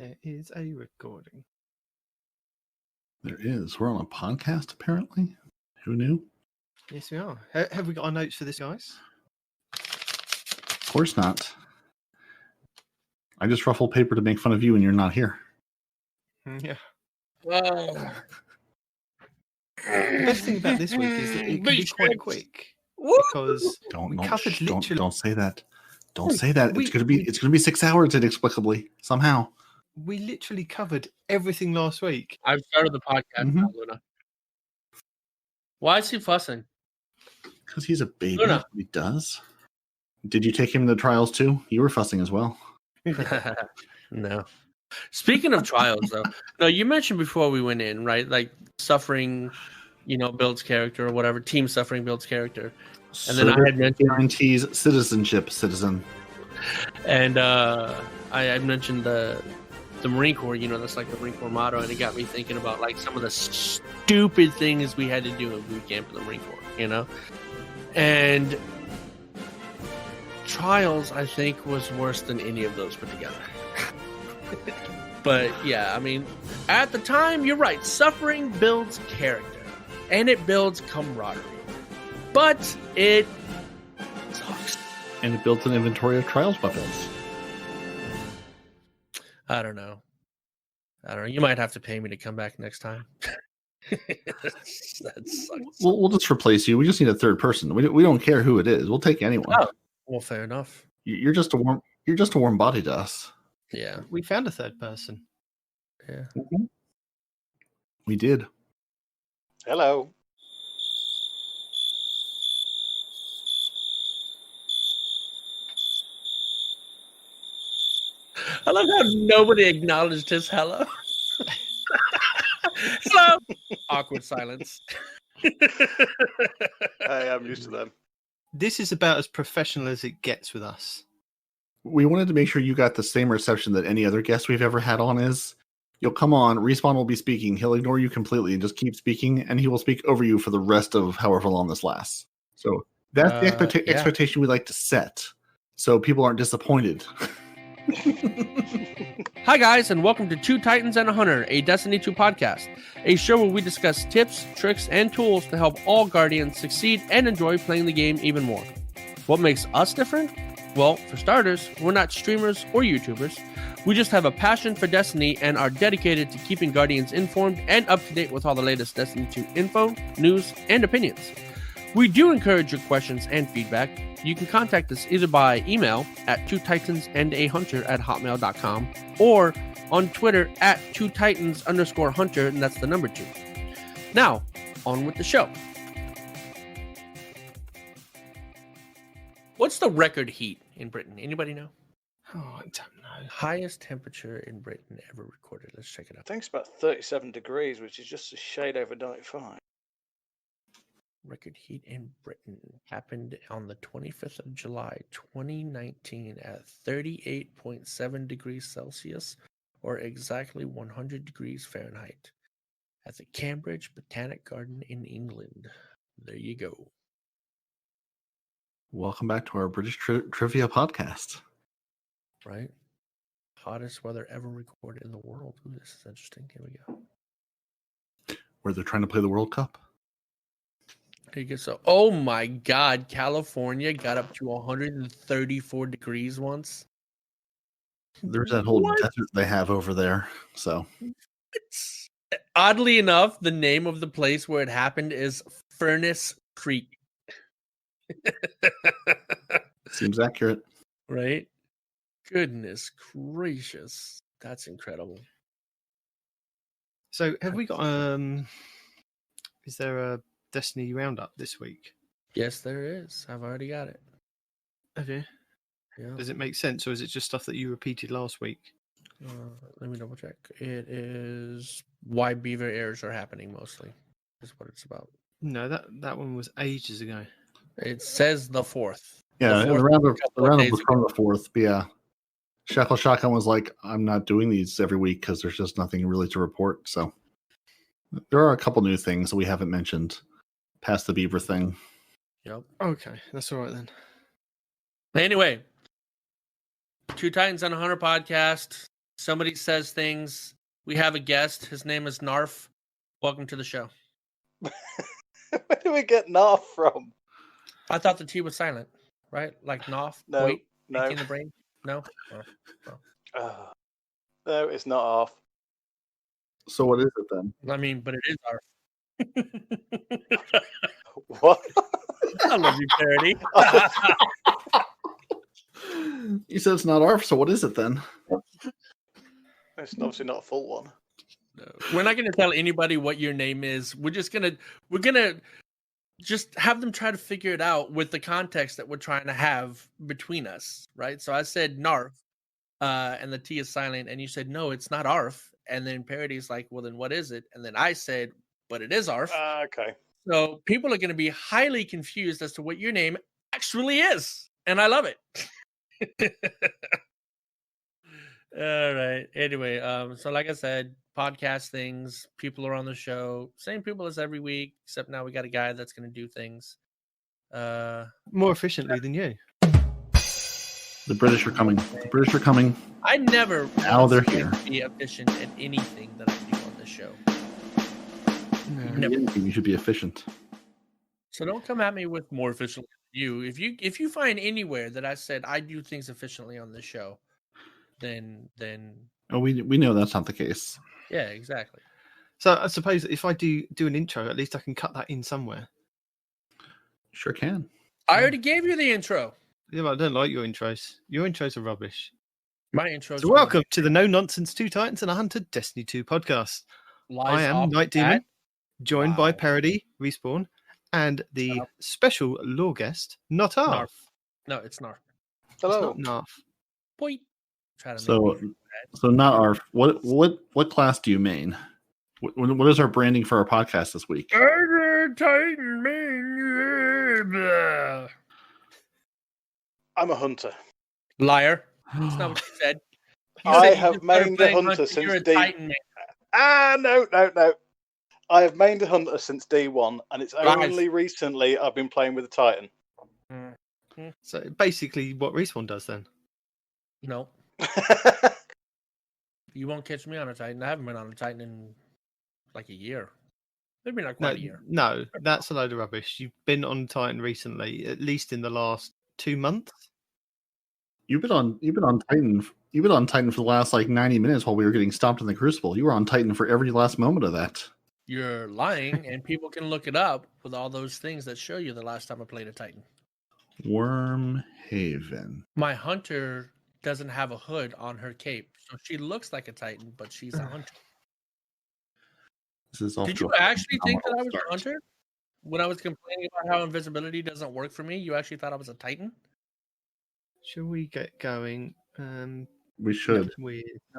There is a recording. There is. We're on a podcast, apparently. Who knew? Yes, we are. Have we got our notes for this, guys? Of course not. I just ruffle paper to make fun of you when you're not here. Yeah. Well, The best thing about this week is that it can be quite quick because we covered literally. Don't say that. Don't say that. It's gonna be 6 hours inexplicably somehow. We literally covered everything last week. I've started the podcast now, Luna. Why is he fussing? Because he's a baby. Luna. That's what he does. Did you take him to the trials too? You were fussing as well. No. Speaking of trials, though, no, you mentioned before we went in, right? Like suffering, builds character or whatever. Team suffering builds character. And then I had mentioned guarantees citizenship, citizen. And I had mentioned the Marine Corps, that's like the Marine Corps motto, and it got me thinking about like some of the stupid things we had to do in boot camp in the Marine Corps, And trials, I think, was worse than any of those put together. But yeah, I mean, at the time, you're right. Suffering builds character, and it builds camaraderie. But it sucks. And it built an inventory of trials weapons. I don't know. You might have to pay me to come back next time. That sucks. We'll just replace you. We just need a third person. We don't care who it is. We'll take anyone. Oh, well, fair enough. You're just a warm body to us. Yeah, we found a third person. Yeah, we did. Hello. I love how nobody acknowledged his hello. Hello. Awkward silence. I'm used to that. This is about as professional as it gets with us. We wanted to make sure you got the same reception that any other guest we've ever had on is. You'll come on, Respawn will be speaking, he'll ignore you completely and just keep speaking, and he will speak over you for the rest of however long this lasts. So that's the expectation we like to set, so people aren't disappointed. Hi guys, and welcome to Two Titans and a Hunter, a Destiny 2 podcast, a show where we discuss tips, tricks, and tools to help all Guardians succeed and enjoy playing the game even more. What makes us different? Well, for starters, we're not streamers or YouTubers. We just have a passion for Destiny and are dedicated to keeping Guardians informed and up to date with all the latest Destiny 2 info, news, and opinions. We do encourage your questions and feedback. You can contact us either by email at twotitansandahunter@hotmail.com or on Twitter at twotitans_hunter, and that's the number 2. Now, on with the show. What's the record heat in Britain? Anybody know? Oh, I don't know. Highest temperature in Britain ever recorded. Let's check it I out. think it's about 37 degrees, which is just a shade over 95. Record heat in Britain happened on the 25th of July, 2019 at 38.7 degrees Celsius, or exactly 100 degrees Fahrenheit, at the Cambridge Botanic Garden in England. There you go. Welcome back to our British Trivia podcast. Right? Hottest weather ever recorded in the world. Ooh, this is interesting. Here we go. Where they're trying to play the World Cup. There you go. So, oh my God, California got up to 134 degrees once. There's that whole desert they have over there. So, oddly enough, the name of the place where it happened is Furnace Creek. Seems accurate. Right? Goodness gracious. That's incredible. So have we got is there a Destiny roundup this week? Yes, there is. I've already got it. Have you? Yeah. Does it make sense, or is it just stuff that you repeated last week? Let me double check. It is why beaver errors are happening mostly. Is what it's about. No, that one was ages ago. It says the 4th. Yeah, the roundup was from the 4th. But yeah, Shackle Shotgun was like, I'm not doing these every week because there's just nothing really to report. So there are a couple new things that we haven't mentioned past the beaver thing. Yep. Okay, that's all right then. Anyway, Two Titans and a Hunter podcast. Somebody says things. We have a guest. His name is Narf. Welcome to the show. Where do we get Narf from? I thought the T was silent, right? Like Narf. No, Wait, no. in the brain. No. No, it's not Arf. So what is it then? I mean, but it is Arf. What? I love you, Parody. You said it's not Arf, so what is it then? It's obviously not a full one. No. We're not going to tell anybody what your name is. We're gonna just have them try to figure it out with the context that we're trying to have between us, right? So I said Narf, and the T is silent, and you said no, it's not Arf, and then Parody's like, well, then what is it? And then I said, but it is Arf. Okay. So people are going to be highly confused as to what your name actually is, and I love it. All right. Anyway, so like I said, podcast things. People are on the show. Same people as every week, except now we got a guy that's going to do things more efficiently than you. The British are coming. The British are coming. I never Now they're here. be efficient at anything that I do on this show. Never. You should be efficient. So don't come at me with more efficiently than you. If you find anywhere that I said I do things efficiently on this show, then Oh, we know that's not the case. yeah, exactly. So I suppose if I do an intro, at least I can cut that in somewhere. Sure can. I already gave you the intro. Yeah, but I don't like your intros. Your intros are rubbish. My intro. So welcome to the No Nonsense Two Titans and a Hunter Destiny 2 podcast. I am Night Demon, joined by Parody, Respawn, and the special lore guest, Not Arf. No, it's Narf. Hello. It's not Narf. Boy. So Not Arf. What class do you main? What is our branding for our podcast this week? Titan main. I'm a hunter. Liar. That's not what you said. I have mained a hunter since D1. No. I have mained a hunter since D1, and it's only recently I've been playing with a Titan. So basically, what Respawn does then? No. You won't catch me on a Titan. I haven't been on a Titan in like a year. Maybe not quite a year. No, that's a load of rubbish. You've been on Titan recently, at least in the last 2 months. You've been on Titan. You've been on Titan for the last like 90 minutes while we were getting stomped in the Crucible. You were on Titan for every last moment of that. You're lying, and people can look it up with all those things that show you the last time I played a Titan. Wormhaven. My hunter doesn't have a hood on her cape, so she looks like a Titan, but she's a hunter. This is Did you actually think that I was a hunter? When I was complaining about how invisibility doesn't work for me, you actually thought I was a Titan? Shall we get going? We should.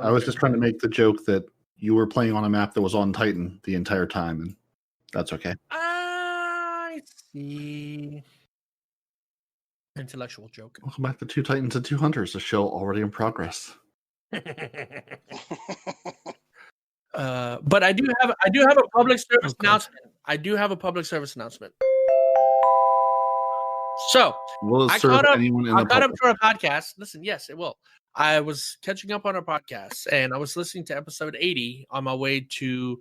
I was just trying to make the joke that you were playing on a map that was on Titan the entire time, and that's okay. I see. Intellectual joke. Welcome back to Two Titans and Two Hunters, a show already in progress. But I do have a public service announcement. I do have a public service announcement. So Will it serve anyone in the public? I caught up to our podcast. Listen, yes, it will. I was catching up on our podcast, and I was listening to episode 80 on my way to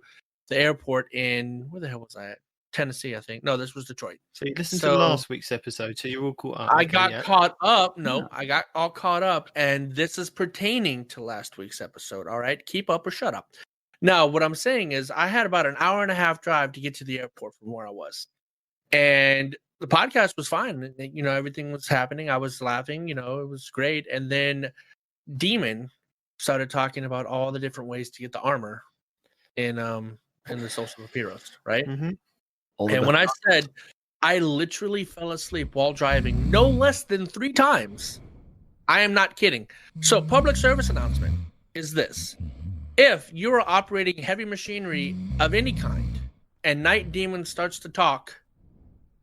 the airport in where the hell was I at? Tennessee, I think. No, this was Detroit. So you listened to last week's episode, so you're all caught up. I got caught up. No, I got all caught up, and this is pertaining to last week's episode. All right, keep up or shut up. Now, what I'm saying is, I had about an hour and a half drive to get to the airport from where I was, and the podcast was fine. You know, everything was happening. I was laughing. You know, it was great. And then Demon started talking about all the different ways to get the armor in the Solstice of Heroes, right? Mm-hmm. And when I said I literally fell asleep while driving no less than 3 times, I am not kidding. So, public service announcement is this. If you are operating heavy machinery of any kind and Night Demon starts to talk,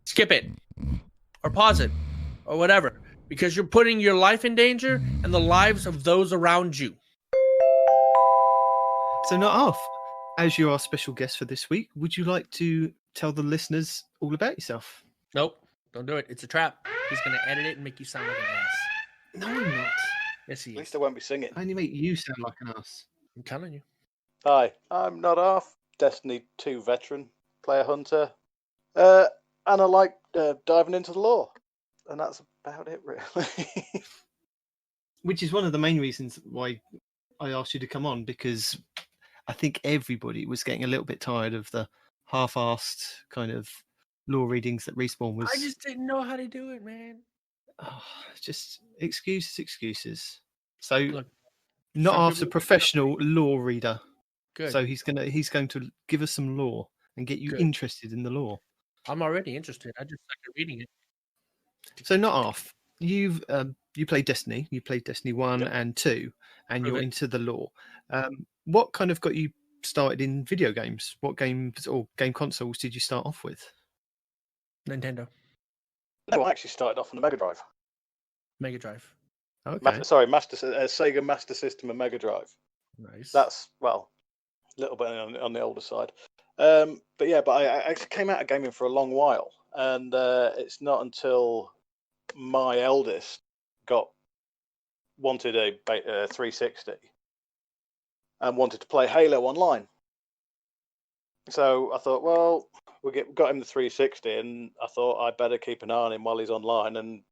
skip it or pause it or whatever, because you're putting your life in danger and the lives of those around you. So, Not Arf, as you are special guest for this week, would you like to tell the listeners all about yourself? Nope, don't do it. It's a trap. He's going to edit it and make you sound like an ass. No, I'm not. Yes, he At is. least I won't be singing. Only make you sound like an ass. I'm telling you. Hi, I'm Not Arf, Destiny 2 veteran, player hunter, and I like diving into the lore. And that's about it, really. Which is one of the main reasons why I asked you to come on, because I think everybody was getting a little bit tired of the half-assed kind of lore readings that Respawn was. I just didn't know how to do it, man. Oh, just excuses. So, Look, Not some Arf's a people- professional lore reader. Good. So he's going to give us some lore and get you Good. interested in the lore. I'm already interested. I just started reading it. So Not Arf, you played Destiny. You played Destiny 1 and 2, and you're Okay. into the lore. What kind of got you started in video games? What games or game consoles did you start off with? Nintendo. No, I actually started off on the Mega Drive. Mega Drive. Okay. Sega Master System and Mega Drive. Nice. That's, well, a little bit on the older side. But I actually came out of gaming for a long while. And it's not until my eldest wanted a 360 and wanted to play Halo online. So I thought, well, we got him the 360, and I thought I'd better keep an eye on him while he's online, and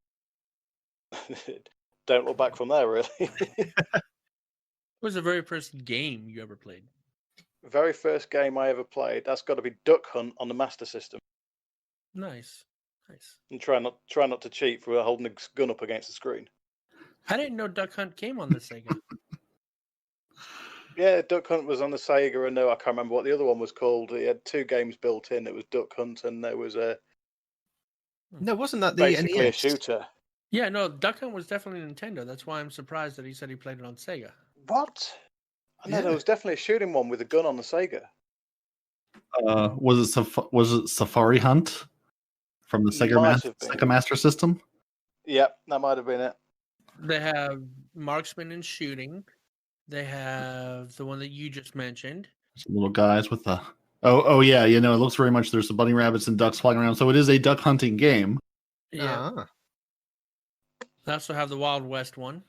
don't look back from there, really. What was the very first game you ever played? Very first game I ever played, that's got to be Duck Hunt on the Master System. Nice. And try not to cheat for holding a gun up against the screen. I didn't know Duck Hunt came on the Sega. Yeah, Duck Hunt was on the Sega, and I can't remember what the other one was called. It had 2 games built in. It was Duck Hunt, and there was No, wasn't that the basically NES? a shooter. Yeah, no, Duck Hunt was definitely Nintendo. That's why I'm surprised that he said he played it on Sega. What? I know there was definitely a shooting one with a gun on the Sega. Was it Safari Hunt from the Sega Master System? Yep, that might have been it. They have marksman and shooting. They have the one that you just mentioned. Some little guys with the yeah, it looks very much. There's some bunny rabbits and ducks flying around, so it is a duck hunting game. Yeah. They also have the Wild West one.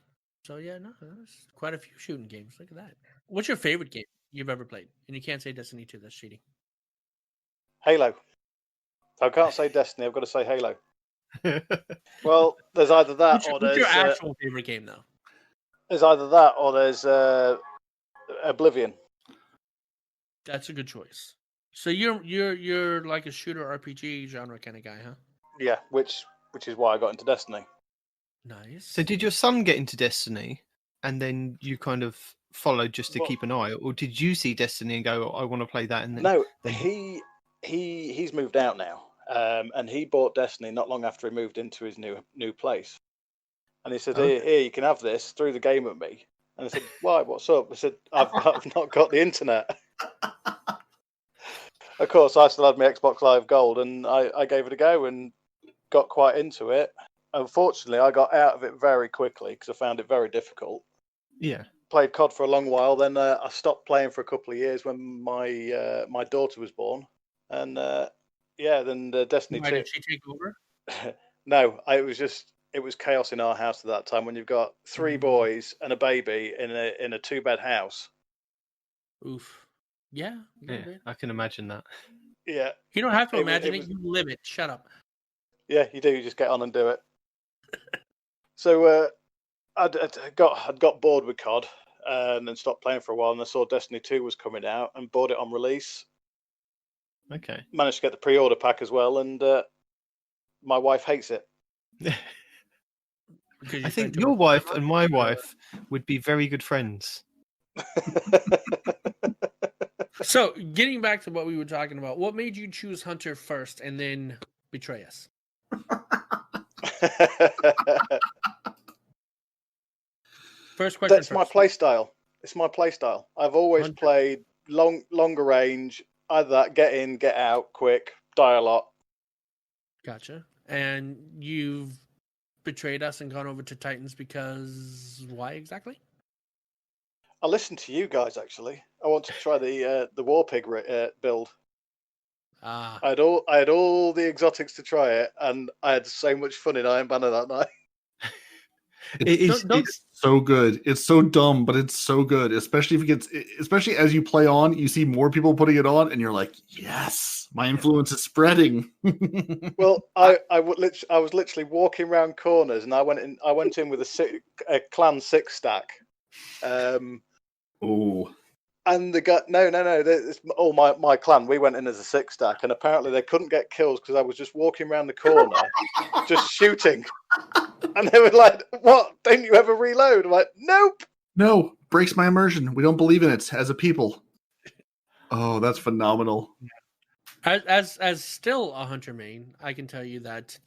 So yeah, no, there's quite a few shooting games. Look at that. What's your favorite game you've ever played? And you can't say Destiny 2. That's cheating. Halo. I can't say Destiny. I've got to say Halo. Well, there's either that or there's... What's your actual favorite game, though? There's either that or there's Oblivion. That's a good choice. So you're like a shooter RPG genre kind of guy, huh? Yeah, which is why I got into Destiny. Nice. So did your son get into Destiny, and then you kind of followed just to keep an eye, or did you see Destiny and go, I want to play that? And then no, he's moved out now, and he bought Destiny not long after he moved into his new place. And he said, here, you can have this through the game with me. And I said, why? What's up? I said, I've not got the internet. Of course, I still had my Xbox Live Gold, and I gave it a go and got quite into it. Unfortunately, I got out of it very quickly because I found it very difficult. Yeah. Played COD for a long while. Then I stopped playing for a couple of years when my daughter was born. And then Destiny 2. Why did she take over? No, it was chaos in our house at that time when you've got 3 boys and a baby in a 2-bed house. Oof. Yeah, I can imagine that. Yeah. You don't have to imagine it. You live it. Shut up. Yeah, you do. You just get on and do it. So I'd got bored with COD and then stopped playing for a while, and I saw Destiny 2 was coming out and bought it on release. Okay. Managed to get the pre-order pack as well, and my wife hates it. I think your wife and my wife would be very good friends. So, getting back to what we were talking about, what made you choose Hunter first and then betray us? First question. That's my play style. It's my play style. I've always played longer range, either that, get in, get out, quick, die a lot. Gotcha. And you've betrayed us and gone over to Titans because why exactly? I listened to you guys, actually. I want to try the War Pig build. I had all the exotics to try it, and I had so much fun in Iron Banner that night. It's so good. It's so dumb, but it's so good. Especially as you play on, you see more people putting it on, and you're like, yes, my influence is spreading. Well, I was literally walking around corners, and I went in with a clan 6-stack. Oh. And the guy, no, it's all my clan. We went in as a 6-stack, and apparently they couldn't get kills because I was just walking around the corner, just shooting. And they were like, "What? Don't you ever reload?" I'm like, "Nope." No, breaks my immersion. We don't believe in it as a people. Oh, that's phenomenal. As still a hunter main, I can tell you that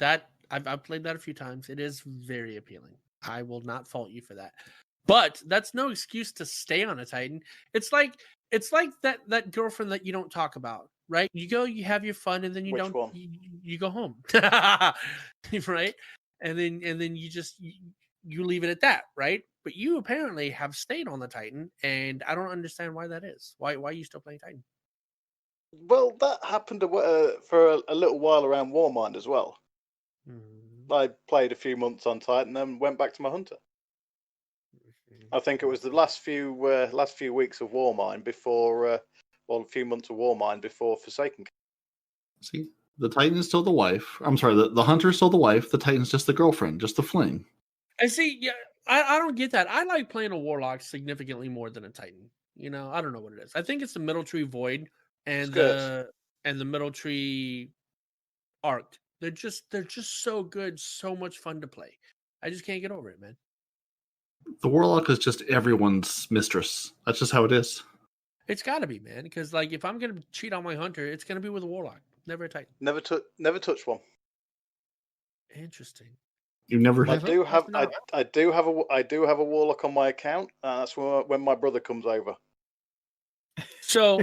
I've played that a few times. It is very appealing. I will not fault you for that. But that's no excuse to stay on a Titan. It's like that girlfriend that you don't talk about, right? You go, you have your fun, and then you Which one? you go home, right? And then you leave it at that, right? But you apparently have stayed on the Titan, and I don't understand why that is. Why are you still playing Titan? Well, that happened for a little while around Warmind as well. I played a few months on Titan, and then went back to my hunter. I think it was the last few weeks of Warmind before, a few months of Warmind before Forsaken. See, the Titan is still the wife. I'm sorry, the hunter is still the wife. The Titan's just the girlfriend, just the fling. And see, yeah, I don't get that. I like playing a Warlock significantly more than a Titan. You know, I don't know what it is. I think it's the Middle Tree Void and the Middle Tree Arc. They're just so good, so much fun to play. I just can't get over it, man. The Warlock is just everyone's mistress. That's just how it is. It's got to be, man. Because like, if I'm gonna cheat on my hunter, it's gonna be with a Warlock, never a Titan. Never touched one. Interesting. You never. I do have a Warlock on my account. That's when my brother comes over. So,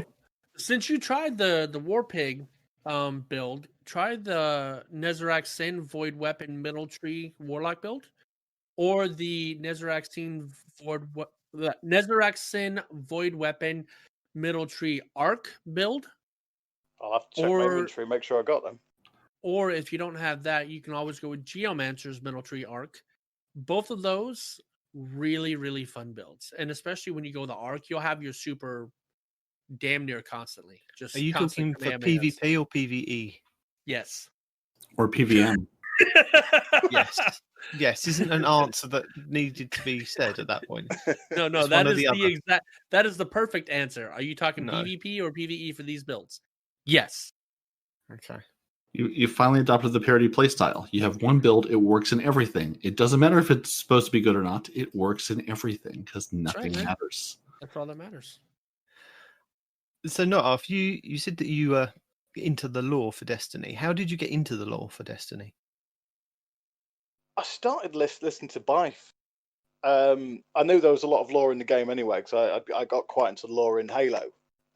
since you tried the War Pig build, try the Nezarec Sin Void Weapon Middle Tree Warlock build, or the Nezarec Sin Void Weapon Middle Tree Arc build. I'll have to check my inventory, make sure I got them. Or if you don't have that, you can always go with Geomancer's Middle Tree Arc. Both of those really, really fun builds, and especially when you go the Arc, you'll have your super damn near constantly. Just are you talking for PvP or PvE? Yes. Or PVM. Yes, isn't an answer that needed to be said at that point. No, that is the perfect answer. Are you talking PvP or PvE for these builds? Yes. Okay. You finally adopted the parity playstyle. You have one build, it works in everything. It doesn't matter if it's supposed to be good or not. It works in everything because nothing matters. That's all that matters. So, Not Arf, you said that you were into the lore for Destiny. How did you get into the lore for Destiny? I started listening to Bife. I knew there was a lot of lore in the game anyway, because I got quite into the lore in Halo.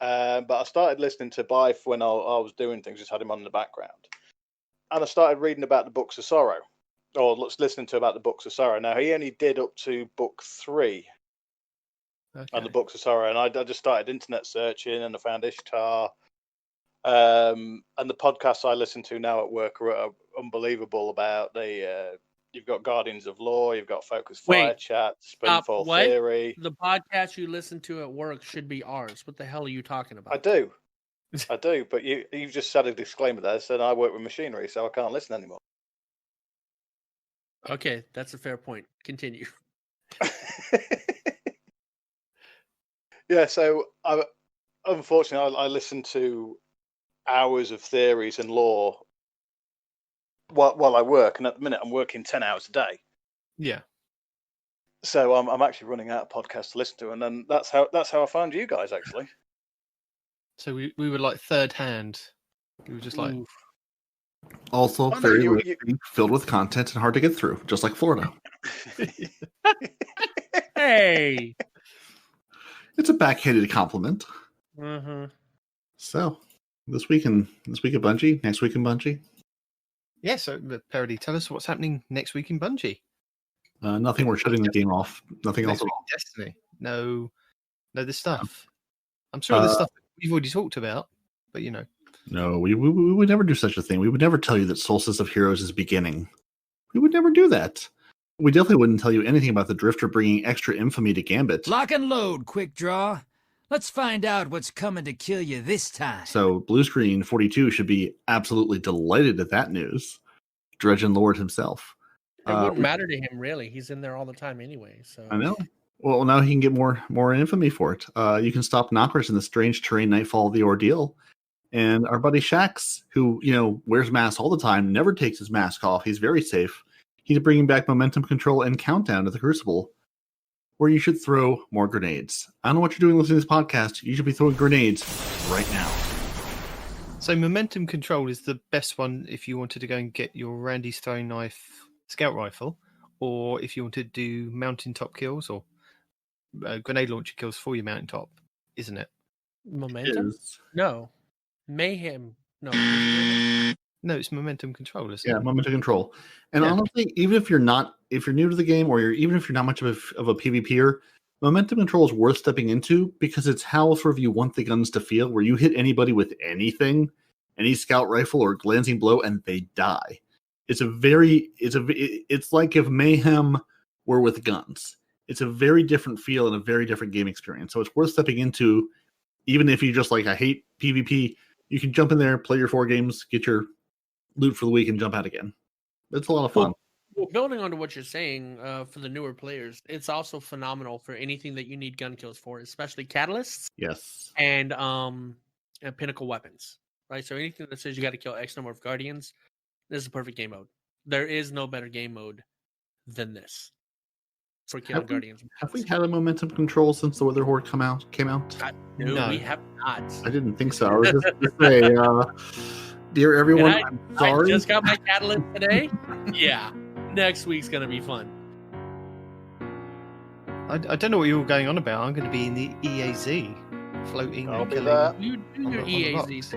But I started listening to Bife when I was doing things, just had him on in the background. And I started reading about the Books of Sorrow, or listening to about the Books of Sorrow. Now, he only did up to book 3 on the Books of Sorrow, and I just started internet searching, and I found Ishtar. And the podcasts I listen to now at work are unbelievable about you've got Guardians of Lore, you've got Focus Fire Chat, Spinfall Theory. The podcast you listen to at work should be ours. What the hell are you talking about? I do, but you've just said a disclaimer there, said I work with machinery, so I can't listen anymore. Okay, that's a fair point. Continue. Yeah, so unfortunately, I listen to hours of theories and lore while I work, and at the minute I'm working 10 hours a day. Yeah. So I'm actually running out of podcasts to listen to, and then that's how I found you guys, actually. So we were like third hand. We were just like... Also filled with content and hard to get through, just like Florida. Hey! It's a backhanded compliment. Mm-hmm. So, this week at Bungie, next week in Bungie? Yeah, so Parody, tell us what's happening next week in Bungie. Nothing. We're shutting the game off. Nothing else at all. Destiny. No, this stuff. I'm sure there's stuff that we've already talked about, but you know. No, we would never do such a thing. We would never tell you that Solstice of Heroes is beginning. We would never do that. We definitely wouldn't tell you anything about the Drifter bringing extra infamy to Gambit. Lock and load, Quick Draw. Let's find out what's coming to kill you this time. So Blue Screen 42 should be absolutely delighted at that news. Dredgen Lord himself. It wouldn't matter to him, really. He's in there all the time anyway. So I know. Well, now he can get more infamy for it. You can stop knockers in the strange terrain Nightfall of the Ordeal. And our buddy Shax, who, wears masks all the time, never takes his mask off. He's very safe. He's bringing back momentum control and countdown to the Crucible, where you should throw more grenades. I don't know what you're doing listening to this podcast. You should be throwing grenades right now. So momentum control is the best one if you wanted to go and get your Randy's throwing knife scout rifle, or if you want to do mountaintop kills or grenade launcher kills for your mountaintop, isn't it? Momentum? No. Mayhem. No. No, it's momentum control, isn't Yeah, it? momentum control. And honestly, even if you're new to the game, or even if you're not much of a PvPer, momentum control is worth stepping into because it's how sort of you want the guns to feel, where you hit anybody with anything, any scout rifle or glancing blow, and they die. It's like if Mayhem were with guns. It's a very different feel and a very different game experience. So it's worth stepping into, even if you just I hate PvP. You can jump in there, play your 4 games, get your loot for the week, and jump out again. It's a lot of fun. Well, building onto what you're saying, for the newer players, it's also phenomenal for anything that you need gun kills for, especially catalysts. Yes. And pinnacle weapons, right? So anything that says you got to kill X number of guardians, this is a perfect game mode. There is no better game mode than this for killing guardians. Have we had a momentum control since the Wither Horde came out? No, we have not. I didn't think so. I was just going to say, dear everyone, I'm sorry. I just got my catalyst today. Yeah, next week's going to be fun. I don't know what you're all going on about. I'm going to be in the EAZ, floating. I'll and be killing. there. You do your EAZ.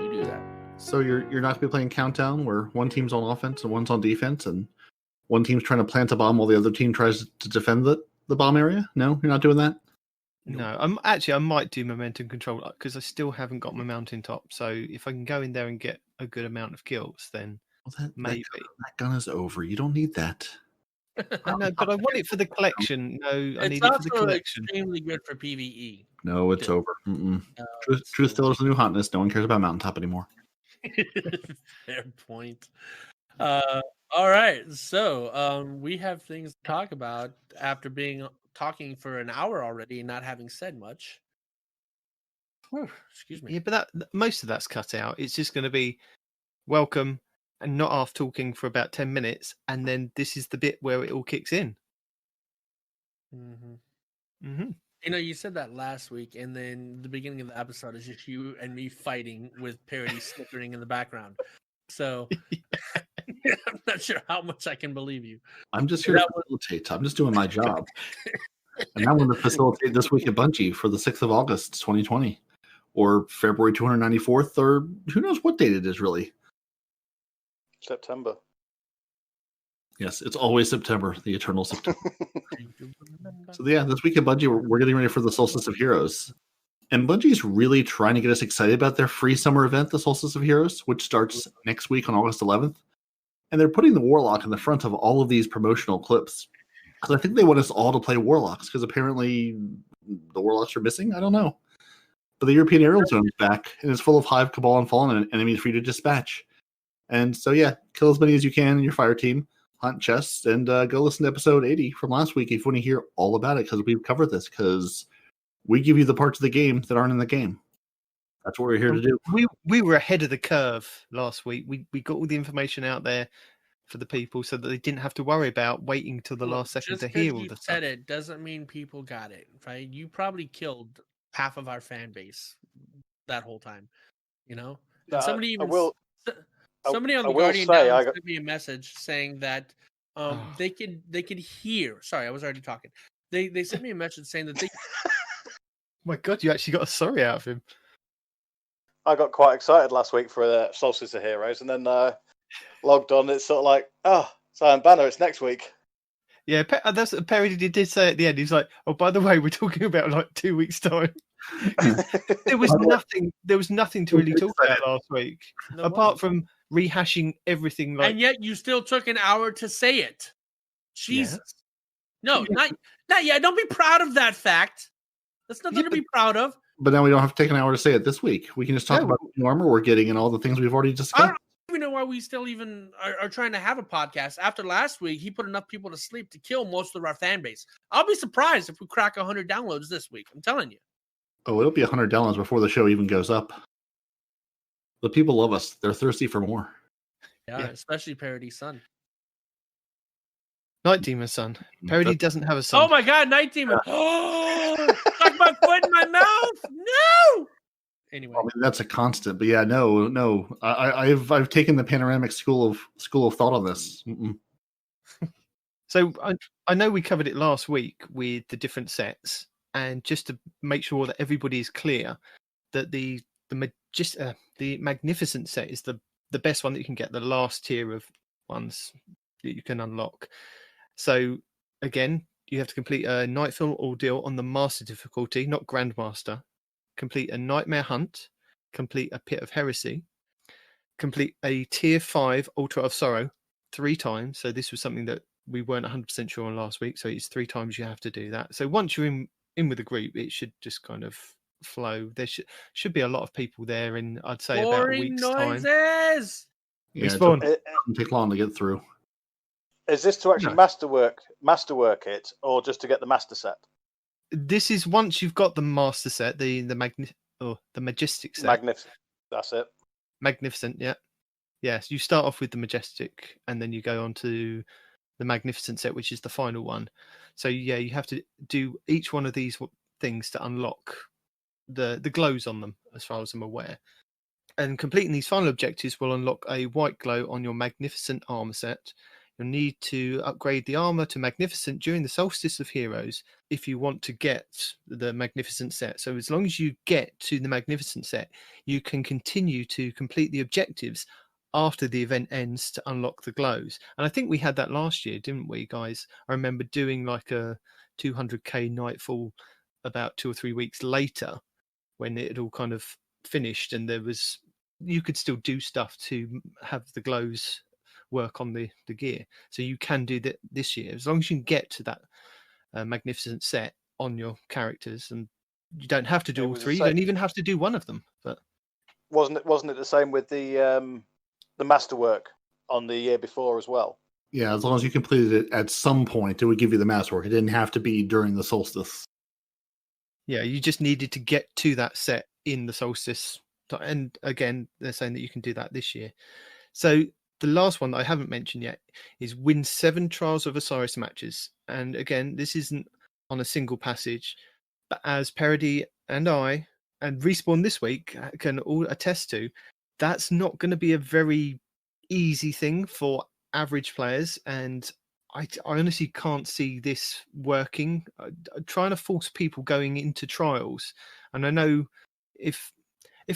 You do that. So you're not going to be playing Countdown, where one team's on offense and one's on defense, and one team's trying to plant a bomb while the other team tries to defend the bomb area? No, you're not doing that? No, I might do momentum control because I still haven't got my mountaintop. So if I can go in there and get a good amount of kills, then maybe. That gun is over. You don't need that. I know, but I want it for the collection. No, I need It's it for the also collection. extremely good for PvE. No, it's over. Truth still is the new hotness. No one cares about mountaintop anymore. Fair point. All right, so we have things to talk about after talking for an hour already and not having said much. Whew, excuse me. Yeah, but most of that's cut out. It's just going to be welcome and Not Arf talking for about 10 minutes, and then this is the bit where it all kicks in. You said that last week, and then the beginning of the episode is just you and me fighting with Parody snickering in the background. So I'm not sure how much I can believe you. I'm just here to facilitate. I'm just doing my job. And I'm going to facilitate this week at Bungie for the 6th of August, 2020, or February 294th, or who knows what date it is really. September. Yes, it's always September, the eternal September. So yeah, this week at Bungie, we're getting ready for the Solstice of Heroes. And Bungie's really trying to get us excited about their free summer event, the Solstice of Heroes, which starts next week on August 11th. And they're putting the Warlock in the front of all of these promotional clips. Because I think they want us all to play Warlocks, because apparently the Warlocks are missing? I don't know. But the European Aerial Zone is back, and it's full of Hive, Cabal, and Fallen and enemies for you to dispatch. And so yeah, kill as many as you can in your fire team, hunt chests, and go listen to episode 80 from last week if you want to hear all about it, because we've covered this, because we give you the parts of the game that aren't in the game. That's what we're here to do. We were ahead of the curve last week. We got all the information out there for the people so that they didn't have to worry about waiting till the last second to hear all the stuff. Just because you said it doesn't mean people got it, right? You probably killed half of our fan base that whole time, And somebody even somebody on the Guardian sent me a message saying that they could hear. Sorry, I was already talking. They sent me a message saying that they. My God, you actually got a sorry out of him. I got quite excited last week for the Solstice of Heroes, and then logged on. It's sort of like, Cyan Banner, it's next week. Yeah, that's what Perry did say at the end. He's like, "Oh, by the way, we're talking about like 2 weeks' time." There was nothing to really talk about last week, apart from rehashing everything. And yet, you still took an hour to say it. Jesus. No, not yet. Don't be proud of that fact. That's nothing to be proud of. But now we don't have to take an hour to say it this week. We can just talk about the new armor we're getting and all the things we've already discussed. I don't even know why we still even are trying to have a podcast. After last week, he put enough people to sleep to kill most of our fan base. I'll be surprised if we crack 100 downloads this week. I'm telling you. Oh, it'll be 100 downloads before the show even goes up. The people love us. They're thirsty for more. Yeah. Especially Parody's son. Night Demon's son. Parody doesn't have a son. Oh my God, Night Demon. Stuck my foot in my mouth. No. Anyway, I mean, that's a constant. But yeah, no. I've taken the panoramic school of thought on this. Mm-mm. So I know we covered it last week with the different sets, and just to make sure that everybody is clear that the magnificent set is the best one that you can get, the last tier of ones that you can unlock. So again, you have to complete a Nightfall Ordeal on the Master difficulty, not Grandmaster. Complete a Nightmare Hunt. Complete a Pit of Heresy. Complete a Tier 5 Altar of Sorrow 3 times. So this was something that we weren't 100% sure on last week. So it's 3 times you have to do that. So once you're in with the group, it should just kind of flow. There should be a lot of people there in, I'd say, about a week's time. Noises. Yeah, Respawn. it doesn't take long to get through. Is this to actually masterwork it, or just to get the master set? This is once you've got the master set, the majestic set. Magnificent. That's it. Magnificent, yeah. Yes, you start off with the majestic, and then you go on to the magnificent set, which is the final one. So yeah, you have to do each one of these things to unlock the glows on them, as far as I'm aware. And completing these final objectives will unlock a white glow on your magnificent armor set. You'll need to upgrade the armor to magnificent during the Solstice of Heroes if you want to get the magnificent set. So as long as you get to the magnificent set, you can continue to complete the objectives after the event ends to unlock the glows. And I think we had that last year, didn't we, guys? I remember doing like a 200k Nightfall about 2 or 3 weeks later when it had all kind of finished, and you could still do stuff to have the glows work on the gear. So you can do that this year as long as you can get to that magnificent set on your characters, and you don't have to do all 3. You don't even have to do one of them. But wasn't it the same with the masterwork on the year before as well? Yeah, as long as you completed it at some point, it would give you the masterwork. It didn't have to be during the solstice. Yeah, you just needed to get to that set in the solstice. And again, they're saying that you can do that this year. So the last one that I haven't mentioned yet is win 7 Trials of Osiris matches. And again, this isn't on a single passage, but as Parody and I and Respawn this week can all attest to, that's not going to be a very easy thing for average players. And I honestly can't see this working. Trying to force people going into trials. And I know if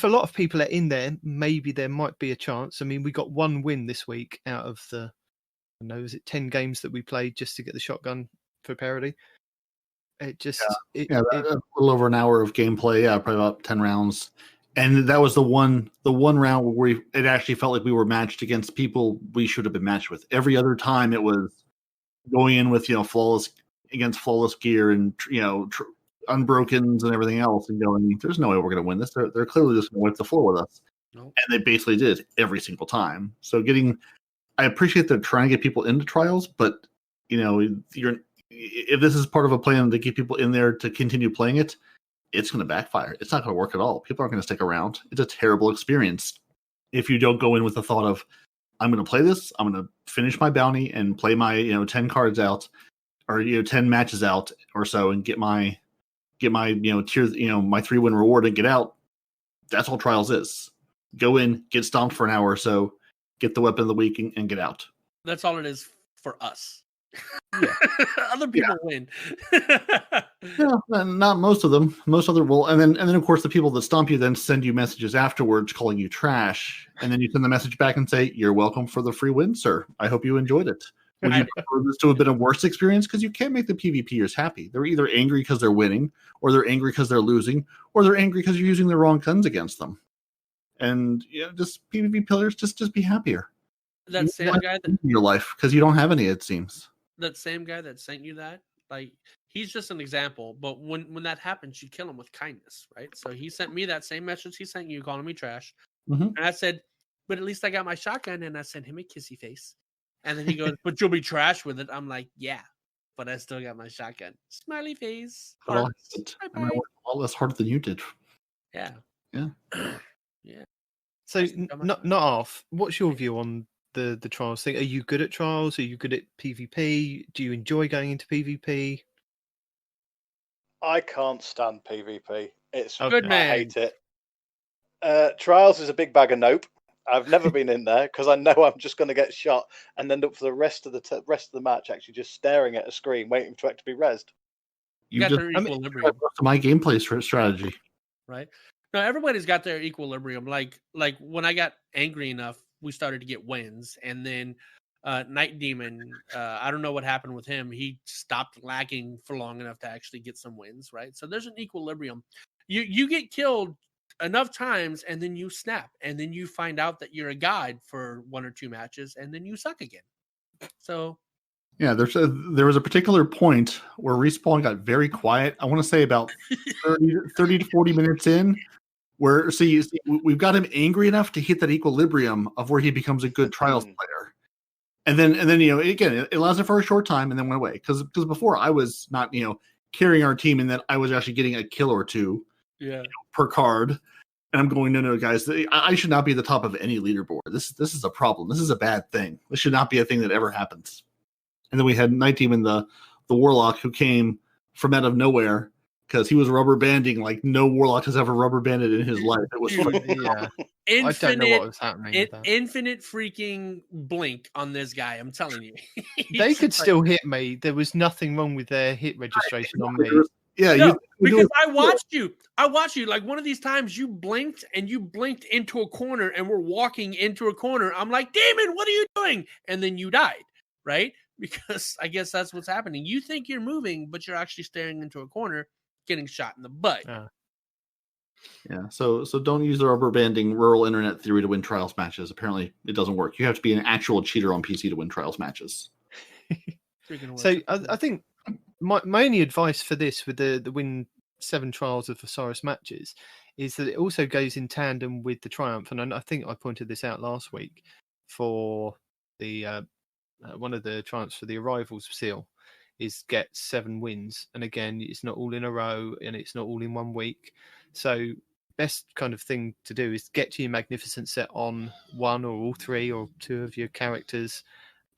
a lot of people are in there, maybe there might be a chance. I mean, we got 1 win this week out of the, I don't know, is it 10 games that we played just to get the shotgun for Parody? It just... a little over an hour of gameplay. Yeah, probably about 10 rounds. And that was the one round where it actually felt like we were matched against people we should have been matched with. Every other time it was going in with, flawless gear and, unbrokens and everything else, and going, there's no way we're going to win this. They're clearly just going to wipe the floor with us. Nope. And they basically did every single time. So I appreciate they're trying to get people into trials, but if this is part of a plan to keep people in there to continue playing it, it's going to backfire. It's not going to work at all. People aren't going to stick around. It's a terrible experience if you don't go in with the thought of, I'm going to play this, I'm going to finish my bounty and play my 10 cards out, or 10 matches out or so, and get my tier, my 3-win reward and get out. That's all Trials is. Go in, get stomped for an hour or so, get the weapon of the week, and get out. That's all it is for us. Yeah. Other people win. Not most of them. Most other will, and then of course the people that stomp you then send you messages afterwards calling you trash, and then you send the message back and say, "You're welcome for the free win, sir. I hope you enjoyed it." Would you prefer this to have been a worse experience? Because you can't make the PvPers happy. They're either angry because they're winning, or they're angry because they're losing, or they're angry because you're using the wrong guns against them. And just PvP players, just be happier. That same guy in your life, because you don't have any, it seems. that same guy that sent you that, like, he's just an example. But when that happens, you kill him with kindness, right? So he sent me that same message he sent you, calling me trash, Mhm. and I said, "But at least I got my shotgun," and I sent him a kissy face, and then he goes, "But you'll be trash with it." I'm like, "Yeah, but I still got my shotgun." Smiley face. But I'll Hearts. hit it. Bye And I bye. worked a lot less hard than you did. Yeah. Yeah. Yeah. So, I still got my not shotgun. Arf, what's your view on the trials thing? Are you good at trials? Are you good at PvP? Do you enjoy going into PvP? I can't stand PvP. It's Okay. Good I man. hate it. Trials is a big bag of nope. I've never been in there because I know I'm just going to get shot and end up for the rest of the match actually just staring at a screen waiting for it to be rezzed. You Got just their I mean, equilibrium, to my gameplay strategy. right? No, everybody's got their equilibrium. Like when I got angry enough, we started to get wins, and then Night Demon, I don't know what happened with him. He stopped lagging for long enough to actually get some wins, right? So there's an equilibrium. You get killed enough times, and then you snap, and then you find out that you're a god for 1 or 2 matches, and then you suck again. So Yeah, there was a particular point where Respawn got very quiet. I want to say about 30 to 40 minutes in, where we've got him angry enough to hit that equilibrium of where he becomes a good trials player. And then again, it lasted for a short time and then went away. Because before I was not, carrying our team and that I was actually getting a kill or two yeah. per card. And I'm going, no, guys, I should not be at the top of any leaderboard. This is a problem. This is a bad thing. This should not be a thing that ever happens. And then we had Night Demon, the Warlock, who came from out of nowhere because he was rubber banding like no Warlock has ever rubber banded in his life. It was Dude, Yeah. I don't know what was happening with that. Infinite freaking blink on this guy. I'm telling you. They could still hit me. There was nothing wrong with their hit registration on me. Yeah, No, because I watched you. Like one of these times you blinked into a corner and we're walking into a corner. I'm like, Damon, what are you doing? And then you died, right? Because I guess that's what's happening. You think you're moving, but you're actually staring into a corner, getting shot in the butt. Yeah, so don't use the rubber banding rural internet theory to win trials matches. Apparently, it doesn't work. You have to be an actual cheater on PC to win trials matches. So I think my only advice for this with the win 7 Trials of Osiris matches is that it also goes in tandem with the Triumph, and I think I pointed this out last week for the one of the Triumphs for the Arrivals seal is get 7 wins, and again it's not all in a row and it's not all in 1 week. So best kind of thing to do is get to your magnificent set on 1 or all 3 or 2 of your characters,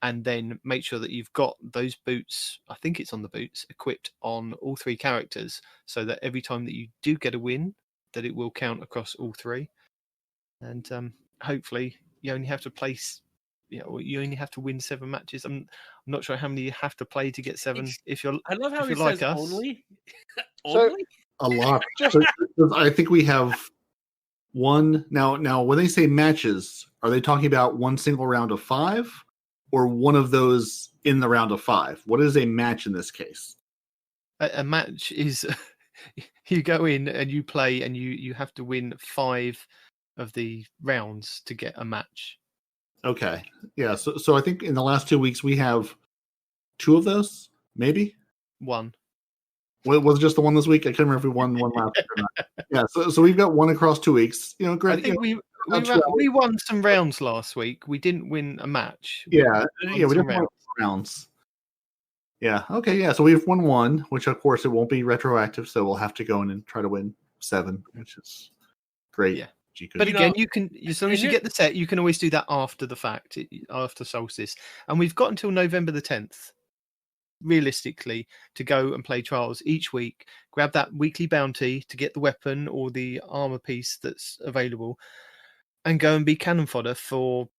and then make sure that you've got those boots, I think it's on the boots, equipped on all 3 characters, so that every time that you do get a win, that it will count across all 3. And hopefully you only have to place, you only have to win 7 matches. I'm not sure how many you have to play to get 7. I love how he like says us. only. So- Only? A lot. I think we have one now. When they say matches, are they talking about one single round of 5, or one of those in the round of 5? What is a match in this case? A match is you go in and you play, and you have to win 5 of the rounds to get a match. Okay, yeah. So I think in the last 2 weeks we have 2 of those, maybe. 1. Was it just the one this week? I couldn't remember if we won one last week or not. Yeah, so we've got 1 across 2 weeks. I think we won some rounds last week. We didn't win a match. We didn't win rounds. Yeah. Okay. Yeah. So we've won 1, which of course it won't be retroactive, so we'll have to go in and try to win 7, which is great. Yeah. But again, you can, as long as you get the set, you can always do that after the fact, after Solstice. And we've got until November the 10th, realistically, to go and play trials each week. Grab that weekly bounty to get the weapon or the armor piece that's available, and go and be cannon fodder for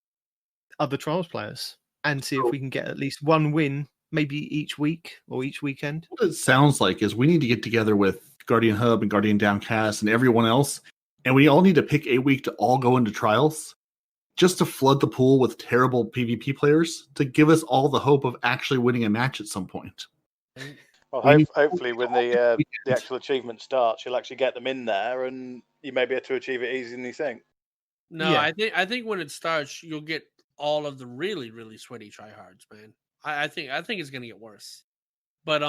other trials players, and see if we can get at least 1 win, maybe each week or each weekend. What it sounds like is we need to get together with Guardian Hub and Guardian Downcast and everyone else, and we all need to pick a week to all go into trials, just to flood the pool with terrible PvP players to give us all the hope of actually winning a match at some point. Well, hopefully when the actual achievement starts, you'll actually get them in there, and you may be able to achieve it easier than you think. No, yeah. I think when it starts, you'll get all of the really, really sweaty tryhards, man. I think it's gonna get worse. But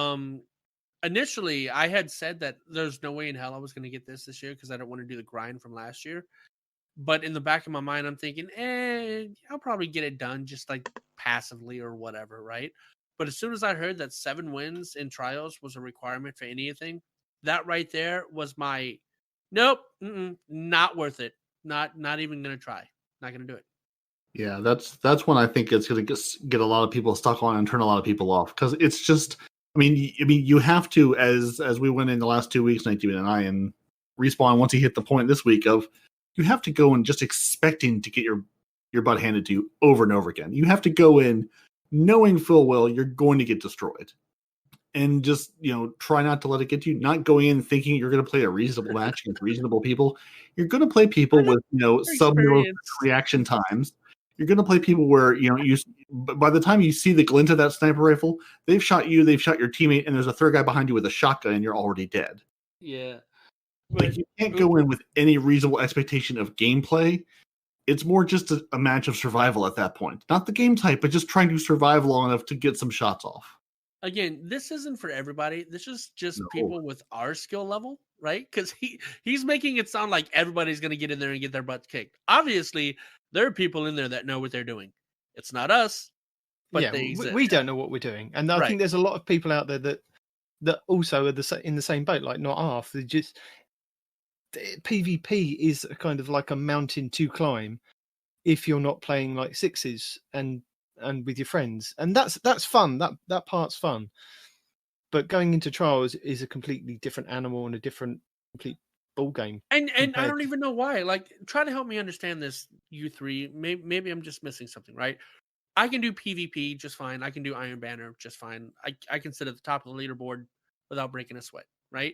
initially I had said that there's no way in hell I was gonna get this year because I don't want to do the grind from last year. But in the back of my mind, I'm thinking, I'll probably get it done just like passively or whatever, right? But as soon as I heard that 7 wins in trials was a requirement for anything, that right there was my nope, not worth it. Not even gonna try. Not gonna do it. Yeah, that's when I think it's going to get a lot of people stuck on and turn a lot of people off because it's just. I mean, you have to as we went in the last 2 weeks, 19 and I and Respawn once he hit the point this week of you have to go in just expecting to get your butt handed to you over and over again. You have to go in knowing full well you're going to get destroyed, and just try not to let it get to you. Not going in thinking you're going to play a reasonable match against reasonable people. You're going to play people with sub-millisecond reaction times. You're going to play people where you by the time you see the glint of that sniper rifle, they've shot you, they've shot your teammate, and there's a third guy behind you with a shotgun, and you're already dead. Yeah. Like you can't go in with any reasonable expectation of gameplay. It's more just a match of survival at that point. Not the game type, but just trying to survive long enough to get some shots off. Again, this isn't for everybody. This is just people with our skill level, right? Because he's making it sound like everybody's going to get in there and get their butts kicked. Obviously, there are people in there that know what they're doing. It's not us, but they exist. We don't know what we're doing. And I think there's a lot of people out there that also are in the same boat, like Not Arf. They just PvP is a kind of like a mountain to climb if you're not playing like sixes and with your friends, and that's fun. That part's fun. But going into trials is a completely different animal and a complete ball game. And I don't even know why. Like, try to help me understand this, you three. Maybe I'm just missing something, right? I can do PvP just fine. I can do Iron Banner just fine. I can sit at the top of the leaderboard without breaking a sweat, right?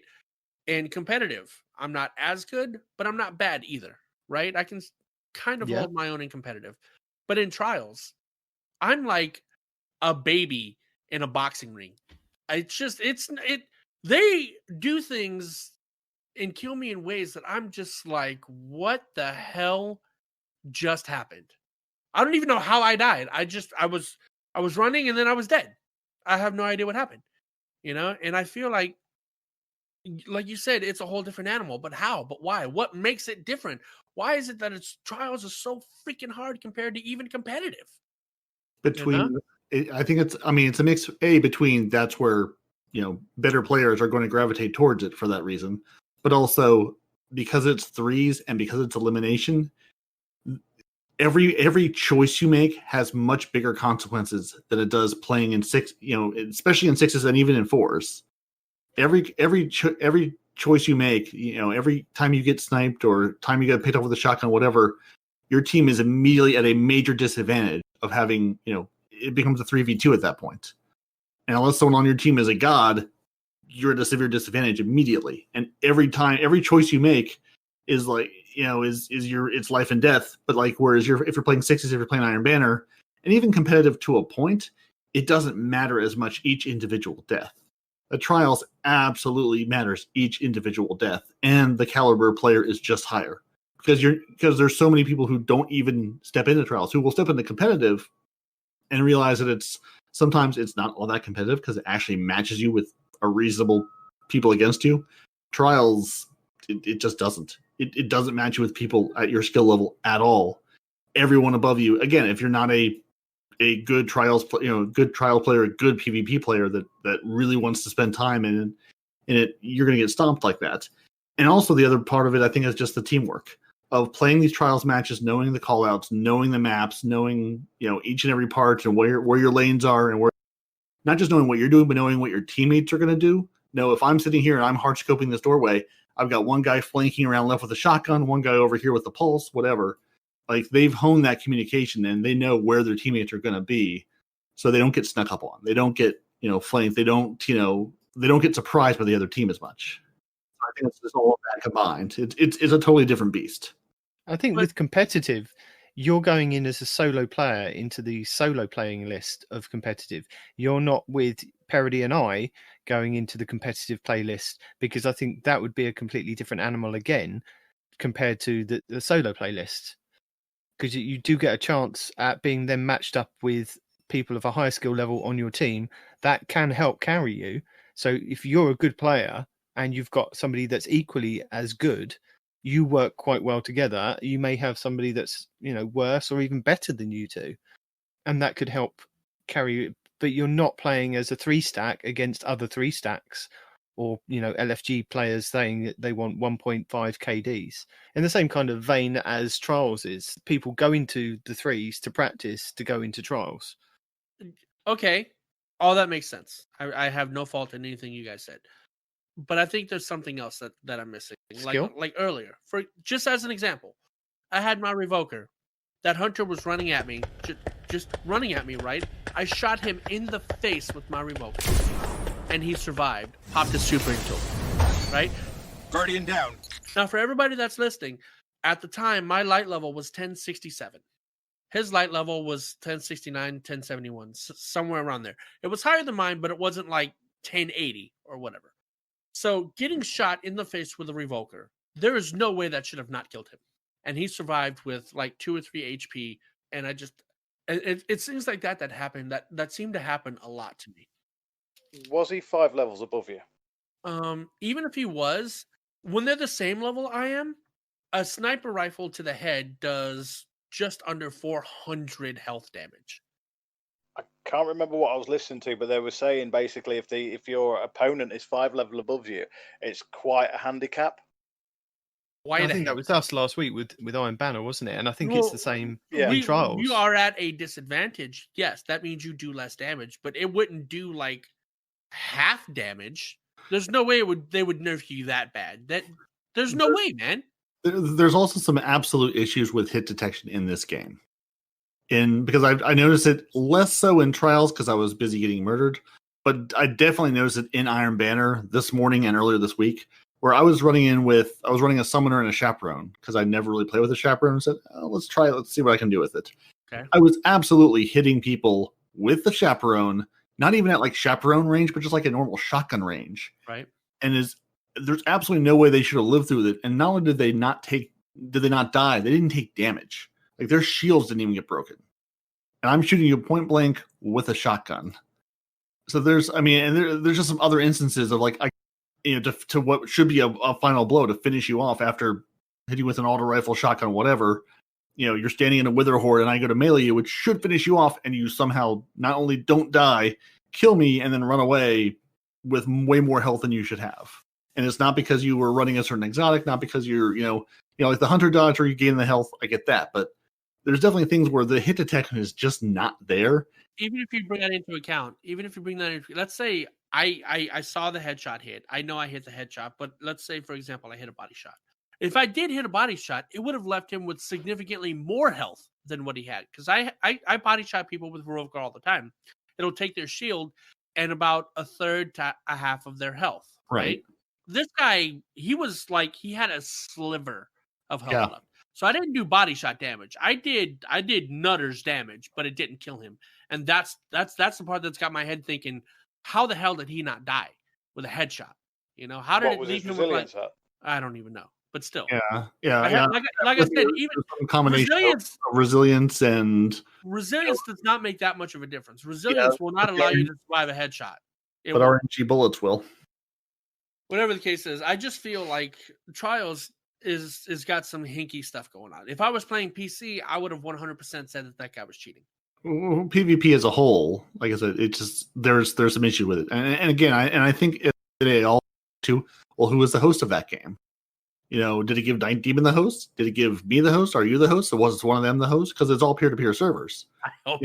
And competitive, I'm not as good, but I'm not bad either, right? I can kind of hold my own in competitive. But in trials, I'm like a baby in a boxing ring. They do things and kill me in ways that I'm just like, what the hell just happened? I don't even know how I died. I was running and then I was dead. I have no idea what happened, and I feel like you said, it's a whole different animal, but how? But why? What makes it different? Why is it that its trials are so freaking hard compared to even competitive? I think it's a mix between that's where better players are going to gravitate towards it for that reason, but also because it's threes and because it's elimination, every choice you make has much bigger consequences than it does playing in six, especially in sixes and even in fours. Every choice you make, every time you get sniped or time you get picked up with a shotgun, whatever, your team is immediately at a major disadvantage of having, it becomes a 3v2 at that point. And unless someone on your team is a god, you're at a severe disadvantage immediately. And every choice you make is like, it's life and death. But like, whereas if you're playing sixes, if you're playing Iron Banner, and even competitive to a point, it doesn't matter as much each individual death. The trials absolutely matters each individual death, and the caliber player is just higher because there's so many people who don't even step into trials, who will step into competitive and realize that sometimes it's not all that competitive because it actually matches you with a reasonable people against you. Trials, it just doesn't. It doesn't match you with people at your skill level at all. Everyone above you, again, if you're not a good trials, good trial player, a good PvP player that really wants to spend time in it, you're going to get stomped like that. And also the other part of it, I think, is just the teamwork of playing these trials matches, knowing the callouts, knowing the maps, knowing each and every part and where your lanes are, and where not just knowing what you're doing, but knowing what your teammates are going to do. No, if I'm sitting here and I'm hard scoping this doorway, I've got one guy flanking around left with a shotgun, one guy over here with the pulse, whatever. Like, they've honed that communication and they know where their teammates are going to be, so they don't get snuck up on. They don't get flanked. They don't get surprised by the other team as much. So I think it's just all of that combined. It's a totally different beast. I think with competitive, you're going in as a solo player into the solo playing list of competitive. You're not with Parody and I going into the competitive playlist, because I think that would be a completely different animal again compared to the solo playlist. Because you do get a chance at being then matched up with people of a higher skill level on your team that can help carry you. So if you're a good player and you've got somebody that's equally as good, you work quite well together. You may have somebody that's, worse or even better than you two, and that could help carry you. But you're not playing as a 3-stack against other 3-stacks, or LFG players saying that they want 1.5 KDs. In the same kind of vein as Trials is, people go into the 3s to practice to go into Trials. Okay, all that makes sense. I have no fault in anything you guys said, but I think there's something else that I'm missing. Skill? Like earlier, for just as an example, I had my Revoker. That hunter was running at me, just running at me, right? I shot him in the face with my Revoker, and he survived. Popped his super into him, right? Guardian down. Now, for everybody that's listening, at the time, my light level was 1067. His light level was 1069, 1071, somewhere around there. It was higher than mine, but it wasn't like 1080 or whatever. So getting shot in the face with a Revoker, there is no way that should have not killed him. And he survived with like 2 or 3 HP. And it's things like that happened, that seemed to happen a lot to me. Was he 5 levels above you? Even if he was, when they're the same level I am, a sniper rifle to the head does just under 400 health damage. I can't remember what I was listening to, but they were saying basically if your opponent is 5 level above you, it's quite a handicap. Why I think that was us last week with Iron Banner, wasn't it? And I think it's the same in Trials. You are at a disadvantage. Yes, that means you do less damage, but it wouldn't do like half damage. There's no way they would nerf you that bad. There's no way, man. There's also some absolute issues with hit detection in this game. Because I noticed it less so in Trials because I was busy getting murdered, but I definitely noticed it in Iron Banner this morning and earlier this week, where I was running a summoner and a chaperone because I never really played with a chaperone, and said, let's see what I can do with it. Okay. I was absolutely hitting people with the chaperone, not even at like chaperone range, but just like a normal shotgun range. Right. And there's absolutely no way they should have lived through it. And not only did they not die, they didn't take damage. Like their shields didn't even get broken. And I'm shooting you point blank with a shotgun. So there's just some other instances of like, to what should be a final blow to finish you off after hitting with an auto rifle, shotgun, whatever. You're standing in a wither horde and I go to melee you, which should finish you off, and you somehow not only don't die, kill me, and then run away with way more health than you should have. And it's not because you were running a certain exotic, not because you're, like the hunter dodge or you gain the health. I get that, but there's definitely things where the hit detection is just not there. Even if you bring that into account, let's say I saw the headshot hit. I know I hit the headshot, but let's say, for example, I hit a body shot. If I did hit a body shot, it would have left him with significantly more health than what he had. Because I body shot people with Revoker all the time. It'll take their shield and about a third to a half of their health. Right? This guy, he had a sliver of health left. So I didn't do body shot damage. I did nutters damage, but it didn't kill him. And that's the part that's got my head thinking, how the hell did he not die with a headshot? How did it leave him with I don't even know. But still. Yeah. Like I said, even some combination of resilience and resilience does not make that much of a difference. Resilience will not allow you to survive a headshot. But RNG bullets will. Whatever the case is, I just feel like Trials is got some hinky stuff going on. If I was playing PC, I would have 100% said that guy was cheating. PvP as a whole, like I said, it just there's some issue with it, and again, I think today all to who was the host of that game? Did it give Night Demon the host? Did it give me the host? Are you the host? Or was one of them the host? Because it's all peer-to-peer servers. I hope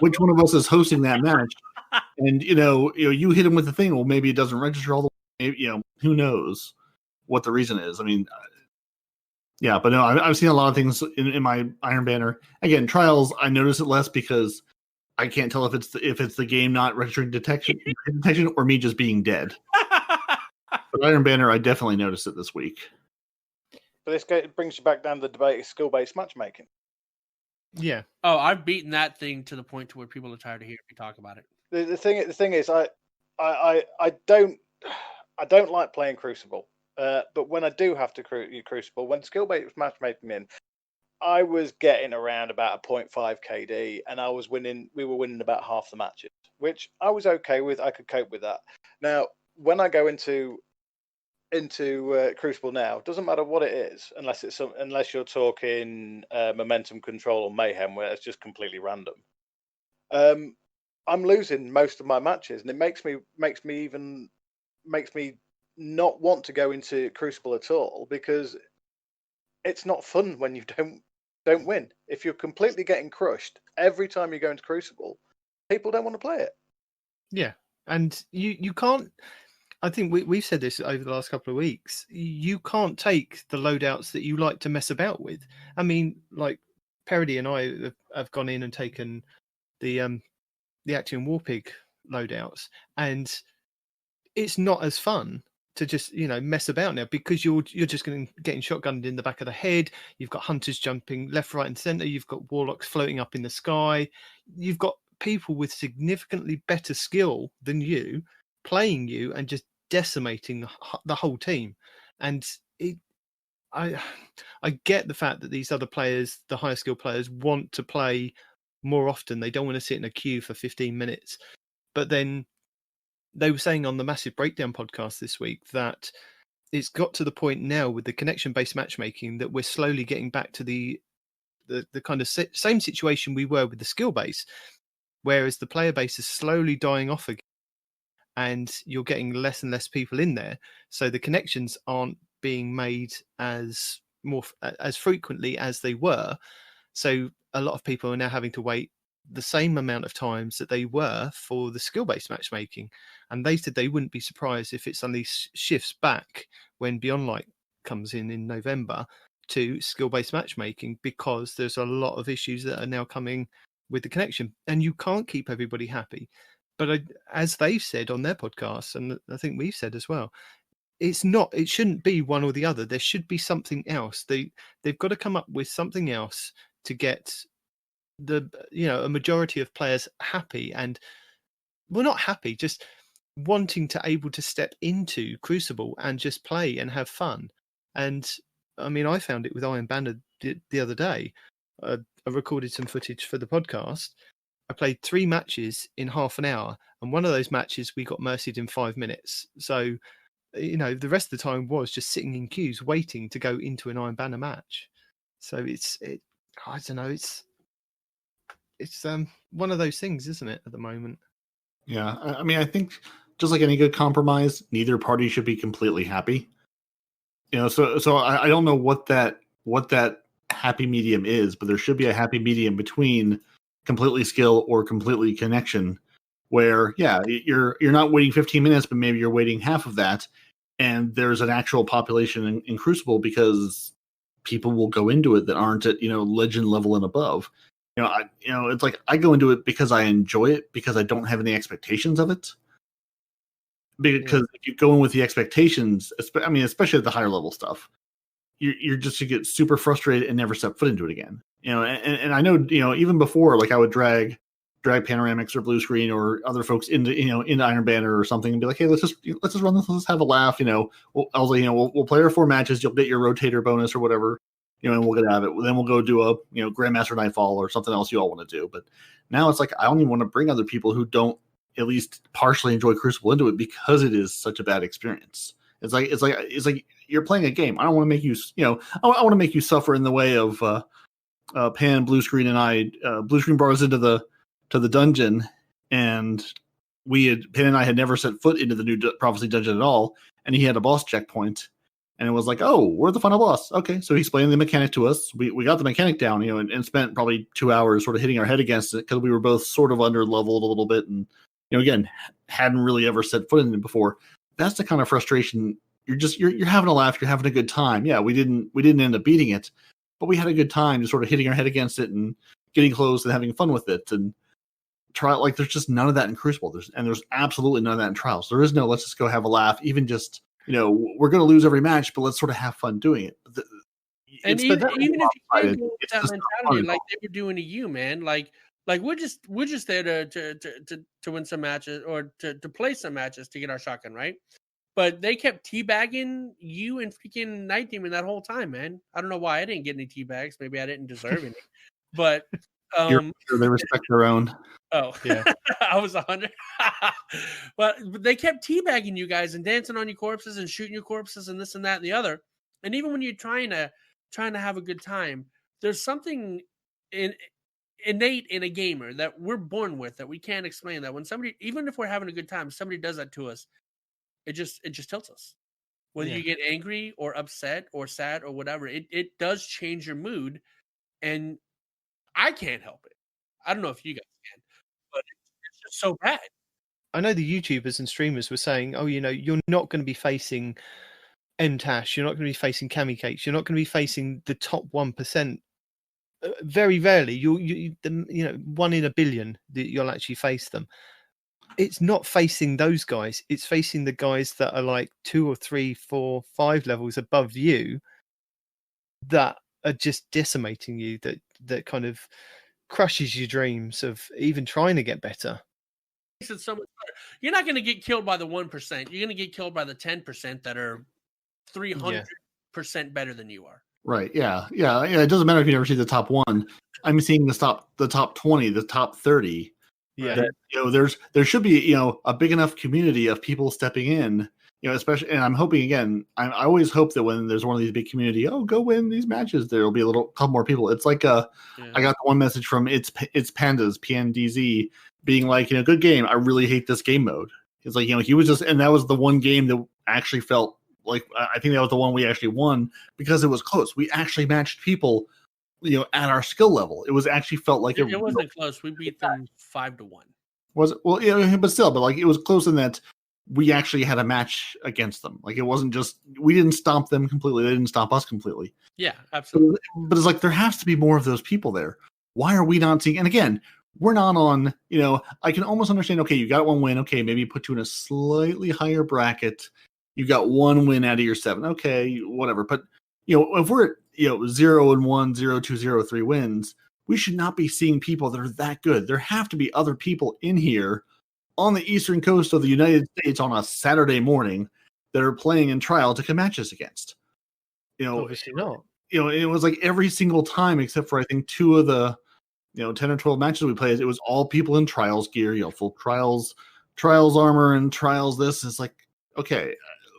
which one of us is hosting that match? And you hit him with the thing. Well, maybe it doesn't register all the way. Who knows what the reason is? I mean, yeah, but no, I've seen a lot of things in my Iron Banner. Again, Trials, I notice it less because I can't tell if it's the game not registering detection or me just being dead. But Iron Banner, I definitely noticed it this week. But this brings you back down to the debate of skill-based matchmaking. Yeah. Oh, I've beaten that thing to the point to where people are tired of hearing me talk about it. The thing is, I don't like playing Crucible. But when I do have to Crucible, when skill-based matchmaking in, I was getting around about a 0.5 KD, and I was winning. We were winning about half the matches, which I was okay with. I could cope with that. Now, when I go into Crucible now, doesn't matter what it is, unless you're talking momentum control or mayhem, where it's just completely random. I'm losing most of my matches, and it makes me not want to go into Crucible at all, because it's not fun when you don't win. If you're completely getting crushed every time you go into Crucible, people don't want to play it. Yeah, and you can't. I think we've said this over the last couple of weeks. You can't take the loadouts that you like to mess about with. I mean, like Parody and I have gone in and taken the Action Warpig loadouts, and it's not as fun to just mess about now, because you're just getting shotgunned in the back of the head. You've got hunters jumping left, right, and center. You've got warlocks floating up in the sky. You've got people with significantly better skill than you playing you and just decimating the whole team. And I get the fact that these other players, the higher skill players, want to play more often. They don't want to sit in a queue for 15 minutes. But then they were saying on the Massive Breakdown podcast this week that it's got to the point now with the connection-based matchmaking that we're slowly getting back to the kind of same situation we were with the skill base, whereas the player base is slowly dying off again, and you're getting less and less people in there. So the connections aren't being made as frequently as they were. So a lot of people are now having to wait the same amount of times that they were for the skill-based matchmaking. And they said they wouldn't be surprised if it suddenly shifts back when Beyond Light comes in November to skill-based matchmaking, because there's a lot of issues that are now coming with the connection, and you can't keep everybody happy. But as they've said on their podcast, and I think we've said as well, it shouldn't be one or the other. There should be something else. They've got to come up with something else to get a majority of players happy, and not happy, just wanting to able to step into Crucible and just play and have fun. And I mean, I found it with Iron Banner the other day. I recorded some footage for the podcast. I played 3 matches in half an hour, and one of those matches we got mercied in 5 minutes. So the rest of the time was just sitting in queues waiting to go into an Iron Banner match. So I don't know, it's one of those things, isn't it, at the moment? Yeah, I mean, I think just like any good compromise, neither party should be completely happy. So I don't know what that happy medium is, but there should be a happy medium between completely skill or completely connection, where you're not waiting 15 minutes, but maybe you're waiting half of that, and there's an actual population in Crucible, because people will go into it that aren't at legend level and above. It's like I go into it because I enjoy it, because I don't have any expectations of it. Because if you go in with the expectations, especially at the higher level stuff, you're just to get super frustrated and never step foot into it again. And I know even before, like I would drag Panoramics or Blue Screen or other folks into Iron Banner or something and be like, hey, let's just run this, let's have a laugh. I was like, we'll play our 4 matches, you'll get your rotator bonus or whatever. And we'll get out of it. Then we'll go do a Grandmaster Nightfall or something else you all want to do. But now it's like I don't even want to bring other people who don't at least partially enjoy Crucible into it, because it is such a bad experience. It's like you're playing a game. I don't want to make you I want to make you suffer in the way of Pan, Blue Screen, and I. Blue Screen brought us into the dungeon, and Pan and I had never set foot into the new Prophecy dungeon at all, and he had a boss checkpoint. And it was like, oh, we're the final boss. Okay, so he explained the mechanic to us. We got the mechanic down, and spent probably 2 hours sort of hitting our head against it, because we were both sort of under leveled a little bit, and again, hadn't really ever set foot in it before. That's the kind of frustration. You're having a laugh, you're having a good time. Yeah, we didn't end up beating it, but we had a good time just sort of hitting our head against it and getting close and having fun with it. And there's just none of that in Crucible. There's absolutely none of that in Trials. There is no let's just go have a laugh, even just. We're going to lose every match, but let's sort of have fun doing it. And even if you can't go with that mentality, like they were doing to you, man, like we're just there to win some matches, or to play some matches to get our shotgun, right? But they kept teabagging you and freaking Night Demon that whole time, man. I don't know why I didn't get any teabags. Maybe I didn't deserve any. But You're sure they respect their own. oh Yeah. I was 100. but they kept teabagging you guys and dancing on your corpses and shooting your corpses and this and that and the other. And even when you're trying to have a good time, there's something innate in a gamer that we're born with that we can't explain. That when somebody, even if we're having a good time, somebody does that to us, it just tilts us. Whether you get angry or upset or sad or whatever, it does change your mood, and I can't help it. I don't know if you guys can, but it's just so bad. I know the YouTubers and streamers were saying, oh, you're not going to be facing MTash, you're not going to be facing Cami Cakes, you're not going to be facing the top 1%. Very rarely, you 1 in a billion that you'll actually face them. It's not facing those guys. It's facing the guys that are like 2 or 3, 4, 5 levels above you that are just decimating you. That kind of crushes your dreams of even trying to get better. It's so much better. You're not going to get killed by the 1%. You're going to get killed by the 10% that are 300% better than you are. Right. Yeah. It doesn't matter if you never see the top 1. I'm seeing the top 20, the top 30. Yeah. That, there should be, a big enough community of people stepping in, especially, and I'm hoping again, I always hope that when there's one of these big community, go win these matches, there'll be a couple more people. It's like I got one message from it's Pandas, PNDZ, being like, good game. I really hate this game mode. It's like, he was just, and that was the one game that actually felt like, I think that was the one we actually won because it was close. We actually matched people, at our skill level. It was actually felt like it wasn't close. We beat them 5-1. Was it? Well, but still, it was close in that we actually had a match against them. Like, it wasn't just, we didn't stomp them completely. They didn't stomp us completely. Yeah, absolutely. But it's like, there has to be more of those people there. Why are we not seeing? And again, we're not on, I can almost understand, okay, you got 1 win. Okay, maybe put you in a slightly higher bracket. You got 1 win out of your 7. Okay, whatever. But, if we're at, 0-1, 0-2, 0-3 wins, we should not be seeing people that are that good. There have to be other people in here on the eastern coast of the United States on a Saturday morning that are playing in trial to come match us against. Obviously not. It was like every single time except for I think 2 of the 10 or 12 matches we played, it was all people in trials gear, full trials armor and trials this. It's like, okay,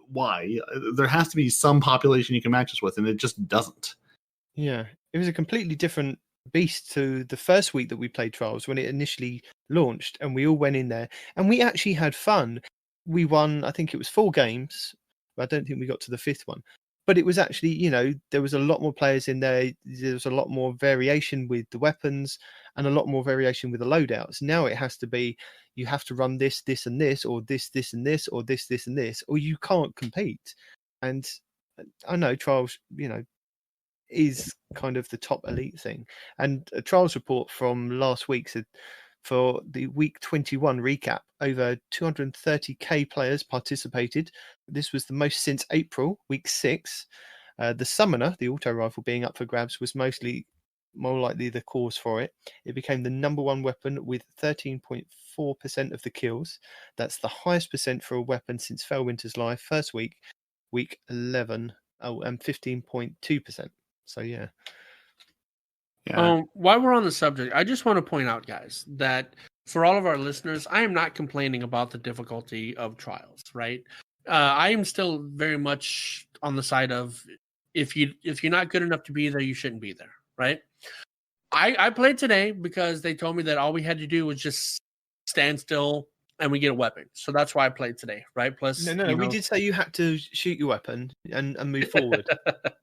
why? There has to be some population you can match us with, and it just doesn't. Yeah, it was a completely different beast to the first week that we played Trials when it initially launched, and we all went in there and we actually had fun. We won, I think it was 4 games. I don't think we got to the 5th one, but it was actually, there was a lot more players in there. There was a lot more variation with the weapons and a lot more variation with the loadouts. Now it has to be, you have to run this, this, and this, or this, this, and this, or this, this, and this, or you can't compete. And I know Trials, is kind of the top elite thing. And a Trials report from last week said for the week 21 recap, over 230k players participated. This was the most since April, week 6. The Summoner, the auto rifle being up for grabs, was more likely the cause for it. It became the number 1 weapon with 13.4% of the kills. That's the highest percent for a weapon since Fellwinter's life. First week 11, and 15.2%. So yeah. While we're on the subject, I just want to point out, guys, that for all of our listeners, I am not complaining about the difficulty of Trials, right? I am still very much on the side of if you're not good enough to be there, you shouldn't be there, right? I played today because they told me that all we had to do was just stand still and we get a weapon. So that's why I played today, right? Plus, we did say you had to shoot your weapon and move forward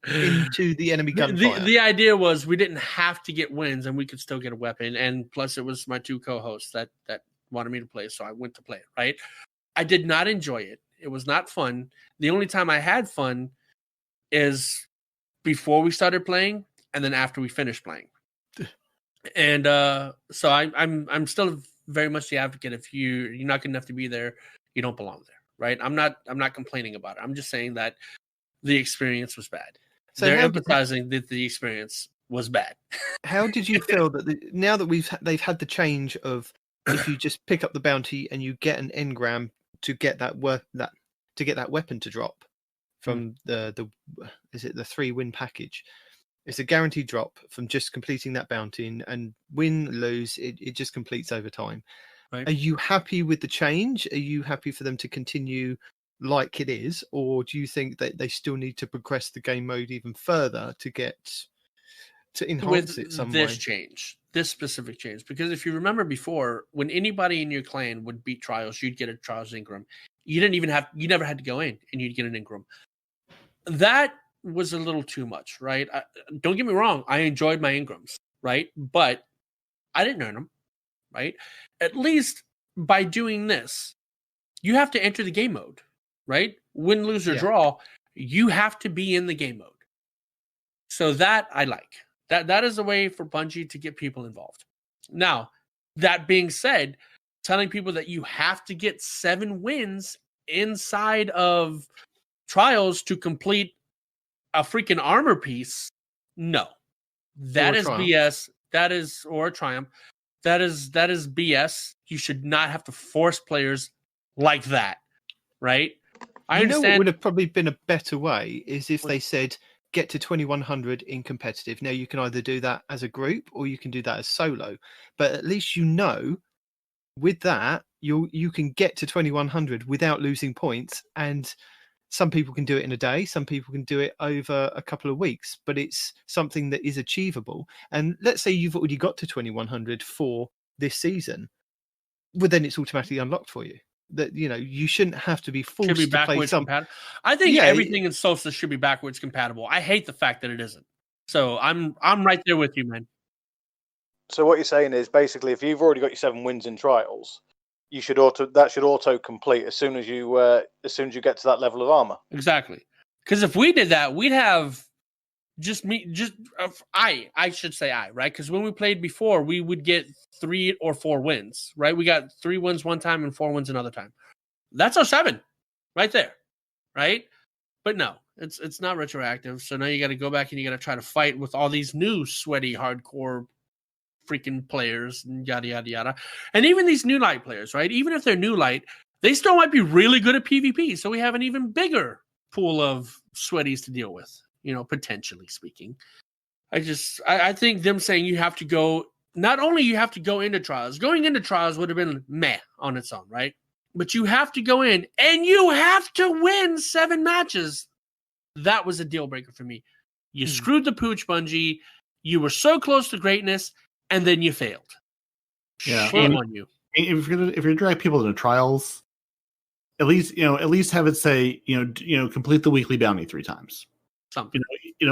into the enemy gunfire. The idea was we didn't have to get wins and we could still get a weapon. And plus, it was my 2 co-hosts that wanted me to play, so I went to play it, right? I did not enjoy it. It was not fun. The only time I had fun is before we started playing and then after we finished playing. And so I'm still very much the advocate. If you're not good enough to be there, you don't belong there, right? I'm not complaining about it. I'm just saying that the experience was bad. So they're emphasizing that the experience was bad. How did you feel that now that they've had the change of if you just pick up the bounty and you get an engram to get that to get that weapon to drop from the 3-win package. It's a guaranteed drop from just completing that bounty, and win, lose, it just completes over time. Right. Are you happy with the change? Are you happy for them to continue like it is, or do you think that they still need to progress the game mode even further to enhance it some way? This specific change, because if you remember before, when anybody in your clan would beat Trials, you'd get a Trials Ingram. You never had to go in, and you'd get an Ingram. That was a little too much, right? Don't get me wrong, I enjoyed my Ingrams, right? But I didn't earn them, right? At least by doing this, you have to enter the game mode, right? Win, lose, or draw, you have to be in the game mode. So that I like. That is a way for Bungie to get people involved. Now, that being said, telling people that you have to get 7 wins inside of Trials to complete a freaking armor piece, no. That is BS. That is, or a Triumph. That is BS. You should not have to force players like that, right? I understand. What would have probably been a better way is if they said, get to 2100 in competitive. Now you can either do that as a group or you can do that as solo, but at least with that you can get to 2100 without losing points, and some people can do it in a day, some people can do it over a couple of weeks, but it's something that is achievable. And let's say you've already got to 2100 for this season, well then it's automatically unlocked for you. That you shouldn't have to be forced to play some. I think everything in Solstice should be backwards compatible. I hate the fact that it isn't. So I'm right there with you, man. So what you're saying is basically, if you've already got your 7 wins in Trials, should auto complete as soon as you get to that level of armor. Exactly. Because if we did that, we'd have I should say right? Because when we played before, we would get 3 or 4 wins, right? We got 3 wins one time and 4 wins another time. That's our 7 right there, right? But no, it's not retroactive. So now you got to go back and you got to try to fight with all these new sweaty hardcore freaking players and yada yada yada. And even these new light players, right? Even if they're new light, they still might be really good at PvP. So we have an even bigger pool of sweaties to deal with, potentially speaking. I think them saying you have to go, not only you have to go into Trials, going into Trials would have been meh on its own, right? But you have to go in and you have to win 7 matches. That was a deal breaker for me. You screwed the pooch, Bungie. You were so close to greatness, and then you failed. Yeah, shame on you. If you're gonna drag people into Trials, at least have it say complete the weekly bounty 3 times. Something.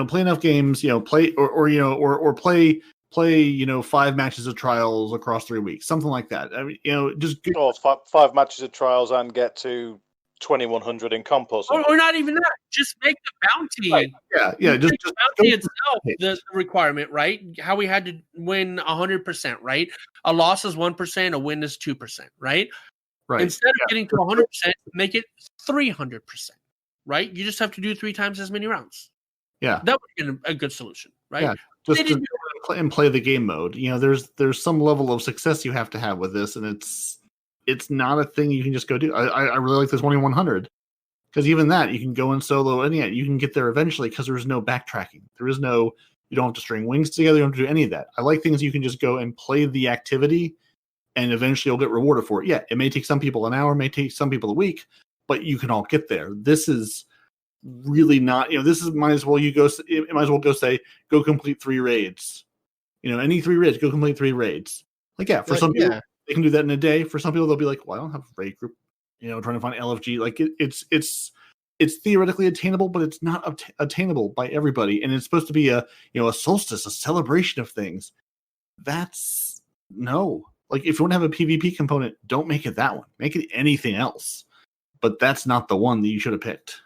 Play enough games. Play or play 5 matches of Trials across 3 weeks, something like that. I mean, just or 5 matches of Trials and get to 2100 in comp or something. Or not even that. Just make the bounty. Right. Yeah. Just the bounty itself, the requirement, right? How we had to win 100%, right? A loss is 1%, a win is 2%, right? Right. Instead of getting to 100%, make it 300%, right? You just have to do 3 times as many rounds. Yeah. That would have been a good solution, right? Yeah. Just to play the game mode. There's some level of success you have to have with this, and it's not a thing you can just go do. I really like this 2100 because even that you can go in solo, and you can get there eventually because there's no backtracking. You don't have to string wings together. You don't have to do any of that. I like things you can just go and play the activity, and eventually you'll get rewarded for it. Yeah, it may take some people an hour, may take some people a week, but you can all get there. This is really not. This is might as well go say go complete 3 raids. Any 3 raids, go complete 3 raids. For some people. They can do that in a day. For some people, they'll be like, "Well, I don't have a raid group." Trying to find LFG. Like it's theoretically attainable, but it's not attainable by everybody. And it's supposed to be a solstice, a celebration of things. That's no. Like if you want to have a PvP component, don't make it that one. Make it anything else. But that's not the one that you should have picked.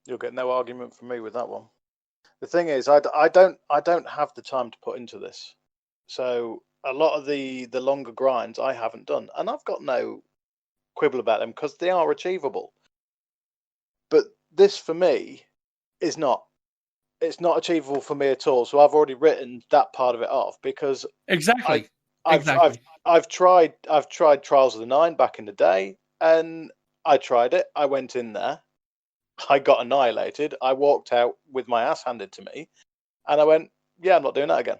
You'll get no argument from me with that one. The thing is, I don't have the time to put into this, so. A lot of the longer grinds I haven't done, and I've got no quibble about them because they are achievable. But this for me is not. It's not achievable for me at all. So I've already written that part of it off because exactly. I've tried Trials of the 9 back in the day, and I tried it. I went in there. I got annihilated. I walked out with my ass handed to me, and I went, "Yeah, I'm not doing that again."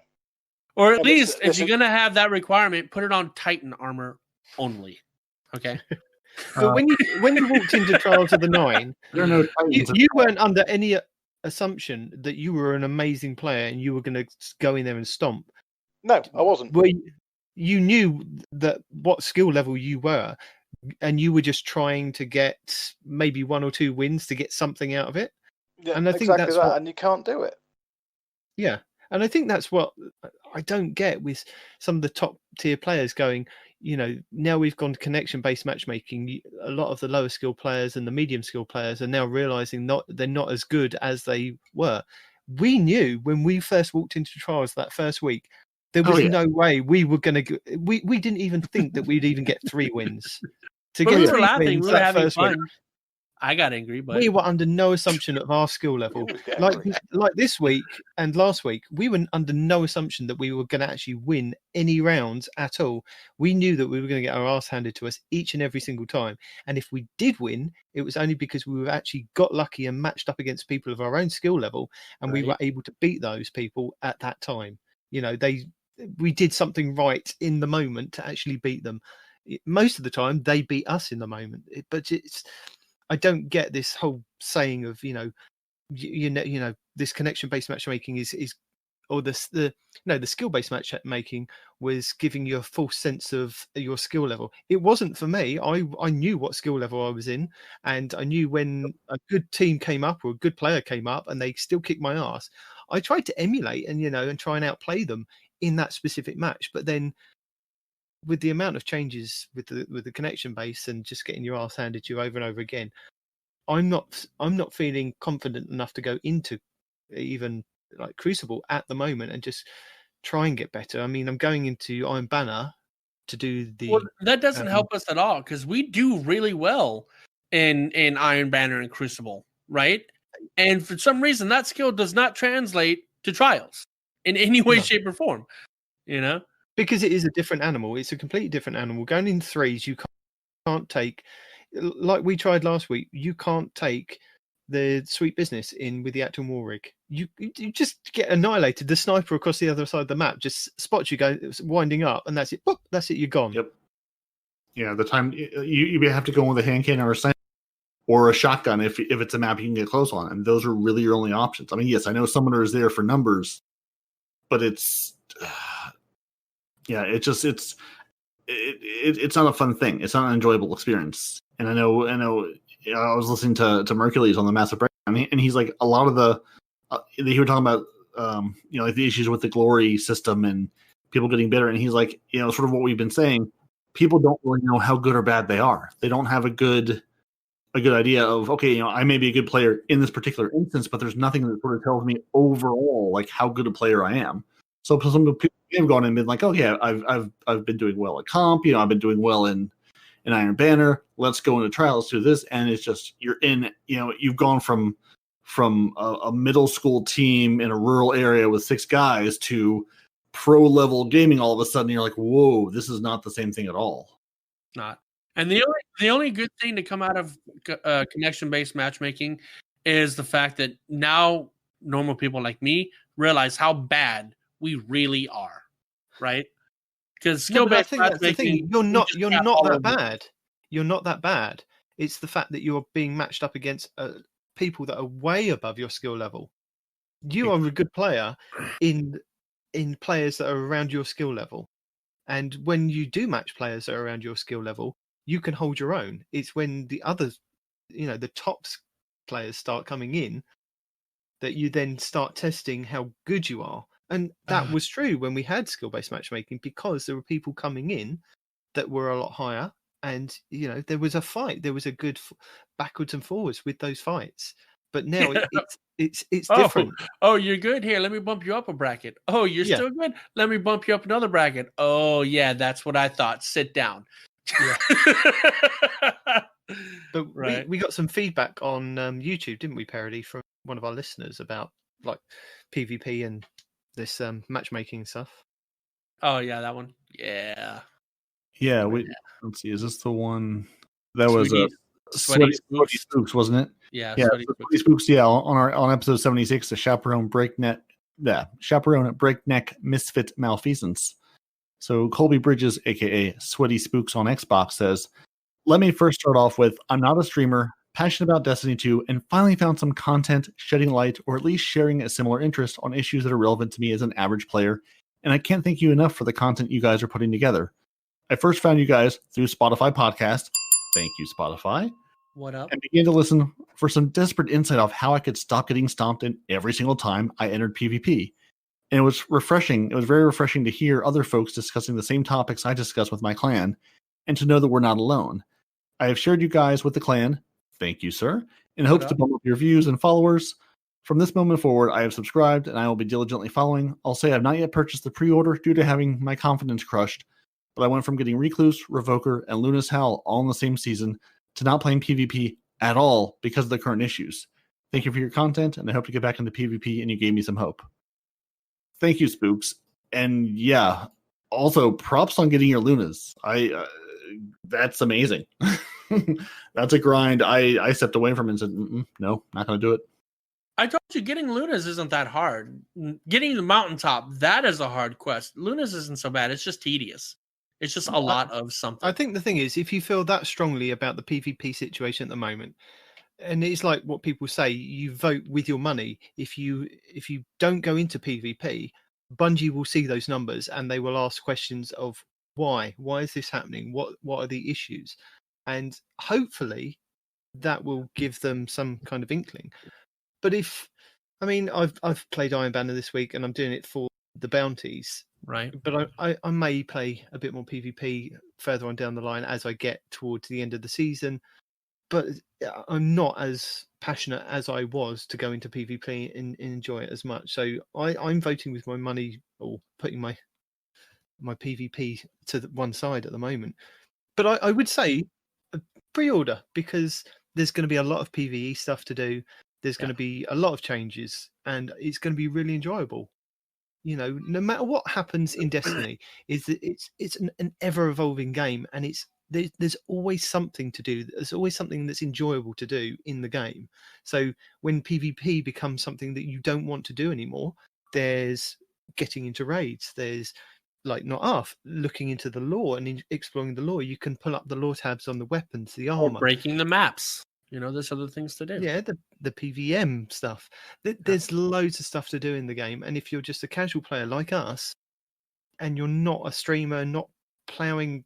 Or at And least, if this you're is- going to have that requirement, put it on Titan armor only. Okay. But when you walked into Trials of the Nine, There are no Titans. you weren't under any assumption that you were an amazing player and you were going to go in there and stomp. No, I wasn't. Where you knew that what skill level you were, and you were just trying to get maybe 1 or 2 wins to get something out of it. Yeah, And I think exactly that's that, what, and you can't do it. yeah. And I think that's what I don't get with some of the top tier players going, now we've gone to connection based matchmaking. A lot of the lower skill players and the medium skill players are now realizing they're not as good as they were. We knew when we first walked into Trials that first week, there was no way we were going to. We didn't even think that we'd even get 3 wins. To But get we 3 were laughing. wins We were that having first fun. week, I got angry, but we were under no assumption of our skill level. It was getting Like angry. like this week and last week, we were under no assumption that we were going to actually win any rounds at all. We knew that we were going to get our ass handed to us each and every single time. And if we did win, it was only because we were actually got lucky and matched up against people of our own skill level, and we were able to beat those people at that time. We did something right in the moment to actually beat them. Most of the time, they beat us in the moment. But I don't get this whole saying of this connection based matchmaking is or the skill based matchmaking was giving you a false sense of your skill level. It wasn't for me. I knew what skill level I was in, and I knew when a good team came up or a good player came up and they still kicked my ass, I tried to emulate and try and outplay them in that specific match. But then with the amount of changes with the connection base and just getting your ass handed to you over and over again, I'm not feeling confident enough to go into even like Crucible at the moment and just try and get better. I mean, I'm going into Iron Banner to do the. Well, that doesn't help us at all because we do really well in Iron Banner and Crucible, right? And for some reason, that skill does not translate to Trials in any way, shape, or form. Because it is a different animal. It's a completely different animal. Going in 3s, you can't take, like we tried last week. You can't take the sweet business in with the actual war rig. You just get annihilated. The sniper across the other side of the map just spots you winding up, and that's it. Boop, that's it. You're gone. Yep. Yeah, the time you have to go in with a hand cannon or a sniper or a shotgun if it's a map you can get close on, and those are really your only options. I mean, yes, I know Summoner is there for numbers, but it's it's not a fun thing. It's not an enjoyable experience. And I know. I was listening to Mercules on the Massive Breakdown, and he's like, a lot of the he were talking about like the issues with the glory system and people getting bitter, and he's like, sort of what we've been saying. People don't really know how good or bad they are. They don't have a good idea of, okay, I may be a good player in this particular instance, but there's nothing that sort of tells me overall like how good a player I am. So some people have gone and been like, oh yeah, I've been doing well at comp, I've been doing well in Iron Banner. Let's go into Trials, do this, and it's just you're in. You've gone from a middle school team in a rural area with 6 guys to pro level gaming. All of a sudden, you're like, whoa, this is not the same thing at all. Not. And the only good thing to come out of connection based matchmaking is the fact that now normal people like me realize how bad we really are, right? Because skill based matchmaking, you're not that bad. You're not that bad. It's the fact that you're being matched up against people that are way above your skill level. You are a good player in players that are around your skill level, and when you do match players that are around your skill level, you can hold your own. It's when the others, the top players start coming in that you then start testing how good you are. And that was true when we had skill-based matchmaking, because there were people coming in that were a lot higher, and there was a fight. There was a good backwards and forwards with those fights. But now it's different. Oh, you're good. Here, let me bump you up a bracket. Oh, you're still good. Let me bump you up another bracket. Oh, yeah, that's what I thought. Sit down. Yeah. But we got some feedback on YouTube, didn't we, Parody, from one of our listeners about like PvP and this matchmaking stuff. Oh yeah, that one. Yeah. Yeah, let's see. Is this the one that was Sweaty Spooks. Spooks, wasn't it? Yeah, Yeah, Sweaty Sweaty Spooks. Spooks. Yeah, on episode 76, the chaperone at breakneck misfit malfeasance. So Colby Bridges, aka Sweaty Spooks on Xbox, says, "Let me first start off with I'm not a streamer, passionate about Destiny 2, and finally found some content shedding light or at least sharing a similar interest on issues that are relevant to me as an average player. And I can't thank you enough for the content you guys are putting together. I first found you guys through Spotify podcast. Thank you, Spotify. What up? And began to listen for some desperate insight of how I could stop getting stomped in every single time I entered PvP. And it was refreshing. It was very refreshing to hear other folks discussing the same topics I discuss with my clan, and to know that we're not alone. I have shared you guys with the clan. Thank you, sir. In hopes to bump up your views and followers. From this moment forward, I have subscribed and I will be diligently following. I'll say I've not yet purchased the pre-order due to having my confidence crushed, but I went from getting Recluse, Revoker, and Luna's Howl all in the same season to not playing PvP at all because of the current issues. Thank you for your content, and I hope to get back into PvP, and you gave me some hope." Thank you, Spooks. And yeah, also props on getting your Lunas. That's amazing. That's a grind. I stepped away from it and said, no, not going to do it. I told you, getting Lunas isn't that hard. Getting the mountaintop, that is a hard quest. Lunas isn't so bad. It's just tedious. It's just a lot of something. I think the thing is, if you feel that strongly about the PvP situation at the moment, and it's like what people say, you vote with your money. If you don't go into PvP, Bungie will see those numbers and they will ask questions of why is this happening? What are the issues? And hopefully that will give them some kind of inkling. But I've played Iron Banner this week and I'm doing it for the bounties. Right. But I may play a bit more PvP further on down the line as I get towards the end of the season. But I'm not as passionate as I was to go into PvP and enjoy it as much. So I'm voting with my money, or putting my PvP to one side at the moment. But I would say pre-order, because there's going to be a lot of PvE stuff to do. There's going to be a lot of changes, and it's going to be really enjoyable. You know, no matter what happens in Destiny, is that it's an ever-evolving game, and there's always something to do. There's always something that's enjoyable to do in the game. So when PvP becomes something that you don't want to do anymore, there's getting into raids. There's like Not Arf, looking into the lore and exploring the lore. You can pull up the lore tabs on the weapons, the armor, or breaking the maps. You know, there's other things to do. Yeah, the PVM stuff. There's loads of stuff to do in the game. And if you're just a casual player like us, and you're not a streamer, not ploughing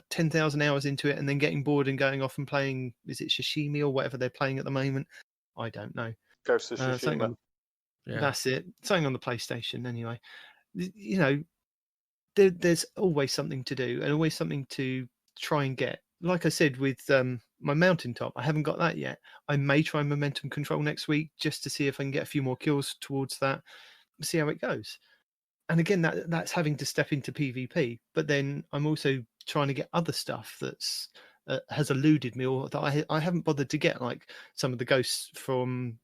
10,000 hours into it and then getting bored and going off and playing, is it Shishimi or whatever they're playing at the moment? I don't know. Ghost of Tsushima. That's it. Something on the PlayStation anyway. You know, there's always something to do and always something to try and get. Like I said with my mountaintop, I haven't got that yet. I may try momentum control next week just to see if I can get a few more kills towards that, see how it goes. And again, that's having to step into PvP. But then I'm also trying to get other stuff that's has eluded me, or that I haven't bothered to get, like some of the ghosts from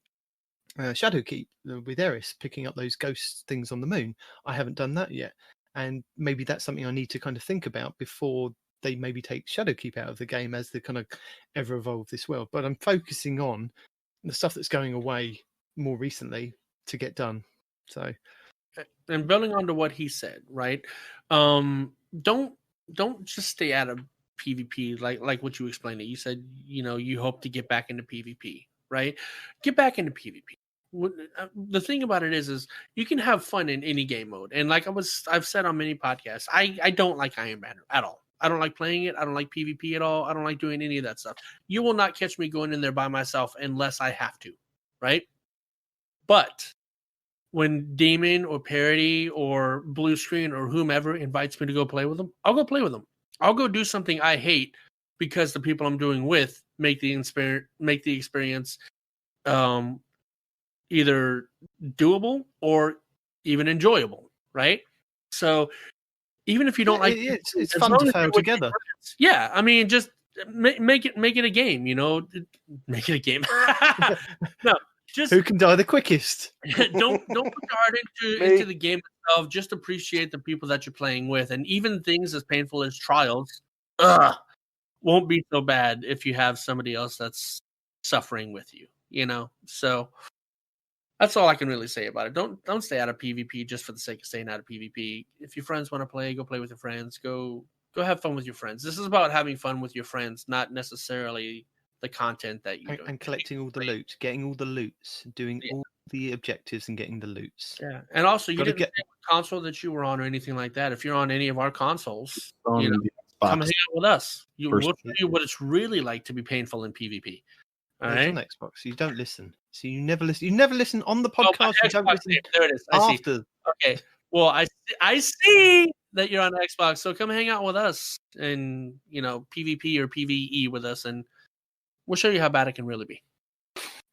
Shadowkeep with Eris, picking up those ghost things on the moon. I haven't done that yet. And maybe that's something I need to kind of think about before they maybe take Shadowkeep out of the game as they kind of ever evolve this world. But I'm focusing on the stuff that's going away more recently to get done. So, and building on to what he said, right? Don't just stay out of PvP like what you explained it. You said, you know, you hope to get back into PvP, right? Get back into PvP. The thing about it is you can have fun in any game mode. And like I've said on many podcasts, I don't like Iron Banner at all. I don't like playing it. I don't like PvP at all. I don't like doing any of that stuff. You will not catch me going in there by myself unless I have to, right? But when Damon or Parody or Blue Screen or whomever invites me to go play with them, I'll go play with them. I'll go do something I hate because the people I'm doing with make the experience either doable or even enjoyable, right? So even if you don't like it's fun to fail together. Yeah, I mean, just make it a game, you know. Make it a game. No, just who can die the quickest. don't put your heart into the game itself. Just appreciate the people that you're playing with, and even things as painful as Trials. won't be so bad if you have somebody else that's suffering with you, you know? So that's all I can really say about it. Don't stay out of PvP just for the sake of staying out of PvP. If your friends want to play, go play with your friends. Go have fun with your friends. This is about having fun with your friends, not necessarily the content that you do. And collecting all the loot, getting all the loots, doing all the objectives and getting the loots. Yeah. And also you Gotta didn't say what console that you were on or anything like that. If you're on any of our consoles, On you know, the come Xbox. hang out with us. We'll First- tell you what it's really like to be painful in PvP. All It's right. on Xbox. You don't listen. So you never listen. You never listen on the Oh, my podcast. You don't Xbox listen name. There it is. I see. after. Okay. Well, I see that you're on Xbox, so come hang out with us and PvP or PvE with us, and we'll show you how bad it can really be.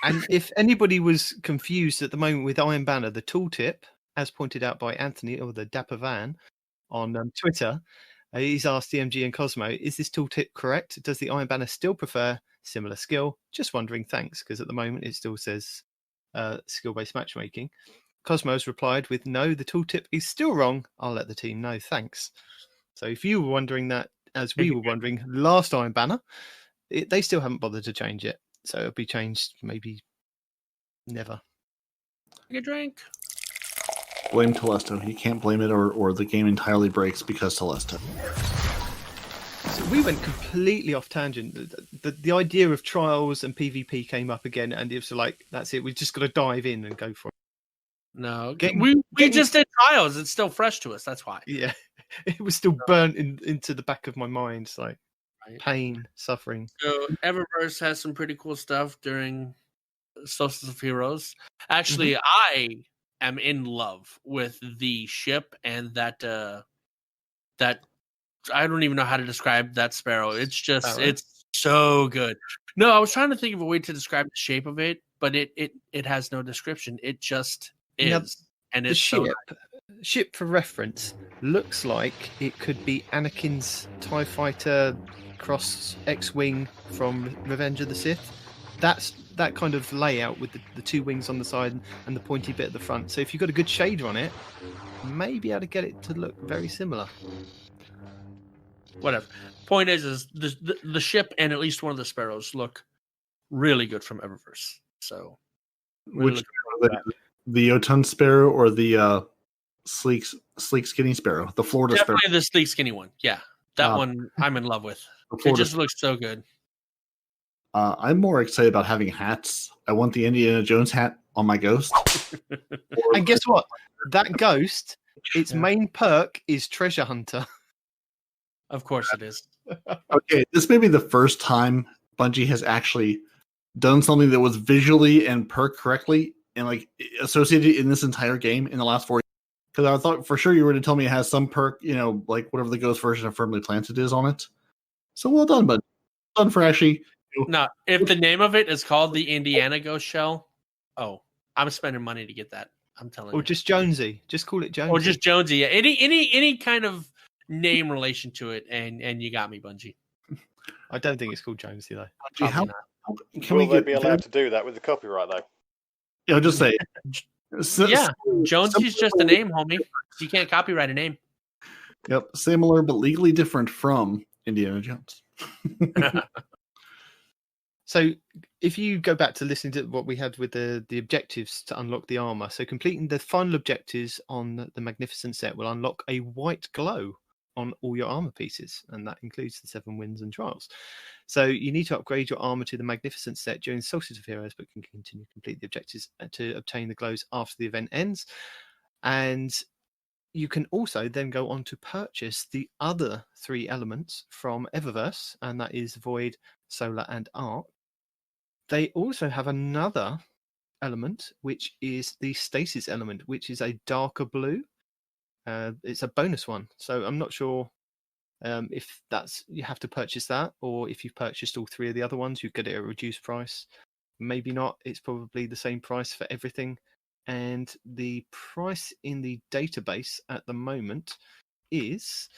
And if anybody was confused at the moment with Iron Banner, the tooltip, as pointed out by Anthony or the Dapper Van on Twitter, he's asked DMG and Cosmo, is this tooltip correct? Does the Iron Banner still prefer similar skill? Just wondering, thanks, because at the moment it still says skill-based matchmaking. Cosmo's replied with, no, the tooltip is still wrong. I'll let the team know, thanks. So if you were wondering that, as we were wondering last Iron Banner, they still haven't bothered to change it. So it'll be changed maybe never. Take a drink. Blame Telesto. You can't blame it, or the game entirely breaks because Telesto. So we went completely off tangent. The idea of trials and PvP came up again, and it was like, that's it. We've just got to dive in and go for it. No, we just did trials. It's still fresh to us. That's why. Yeah, it was still burnt into the back of my mind. It's like pain, suffering. So Eververse has some pretty cool stuff during Solstice of Heroes. Actually, I am in love with the ship and that I don't even know how to describe that sparrow. It's just it's so good. No, I was trying to think of a way to describe the shape of it, but it has no description. It just is. Now, and the it's ship, so nice. ship for reference, looks like it could be Anakin's TIE Fighter cross X-Wing from Revenge of the Sith. That's that kind of layout with the two wings on the side and the pointy bit at the front. So if you've got a good shader on it, you may be able to get it to look very similar. Whatever. Point is the ship and at least one of the sparrows look really good from Eververse. So Which the Jotun sparrow or the sleek skinny sparrow, the Florida definitely sparrow. The sleek skinny one. Yeah, that one I'm in love with. It just looks so good. I'm more excited about having hats. I want the Indiana Jones hat on my ghost. And guess what? That ghost, its main perk is Treasure Hunter. Of course it is. Okay, this may be the first time Bungie has actually done something that was visually and perk correctly and like associated in this entire game in the last 4 years. Because I thought for sure you were going to tell me it has some perk, like whatever the ghost version of Firmly Planted is on it. So well done, bud. Well done for actually. No, if the name of it is called the Indiana Ghost Shell, I'm spending money to get that. I'm telling you. Or just Jonesy. Just call it Jonesy. Or just Jonesy. Yeah. Any kind of name relation to it, and you got me, Bungie. I don't think it's called Jonesy though. Can Will they be allowed to do that with the copyright though? Yeah, just say. Jonesy's just a name, homie. You can't copyright a name. Yep, similar but legally different from Indiana Jones. So if you go back to listening to what we had with the objectives to unlock the armor, so completing the final objectives on the Magnificent set will unlock a white glow on all your armor pieces, and that includes the 7 wins and trials. So you need to upgrade your armor to the Magnificent set during Solstice of Heroes, but can continue to complete the objectives to obtain the glows after the event ends. And you can also then go on to purchase the other 3 elements from Eververse, and that is Void, Solar, and Arc. They also have another element, which is the Stasis element, which is a darker blue. It's a bonus one, so I'm not sure if you have to purchase that, or if you've purchased all 3 of the other ones, you get it at a reduced price. Maybe not. It's probably the same price for everything. And the price in the database at the moment is,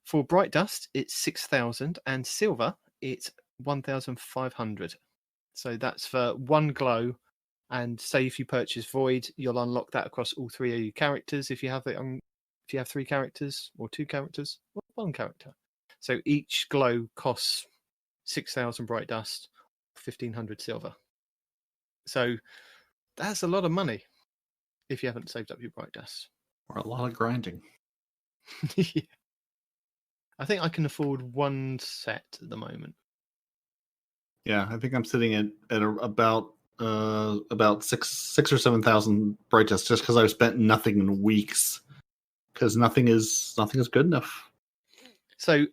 for Bright Dust, it's 6,000, and Silver, it's 1,500. So that's for 1 glow. And say if you purchase Void, you'll unlock that across all 3 of your characters. If you have 3 characters or 2 characters, or 1 character. So each glow costs 6,000 bright dust, 1,500 silver. So that's a lot of money if you haven't saved up your bright dust. Or a lot of grinding. Yeah. I think I can afford one set at the moment. Yeah, I think I'm sitting at about 6 or 7,000 bright dust just because I've spent nothing in weeks. Because nothing is good enough. So,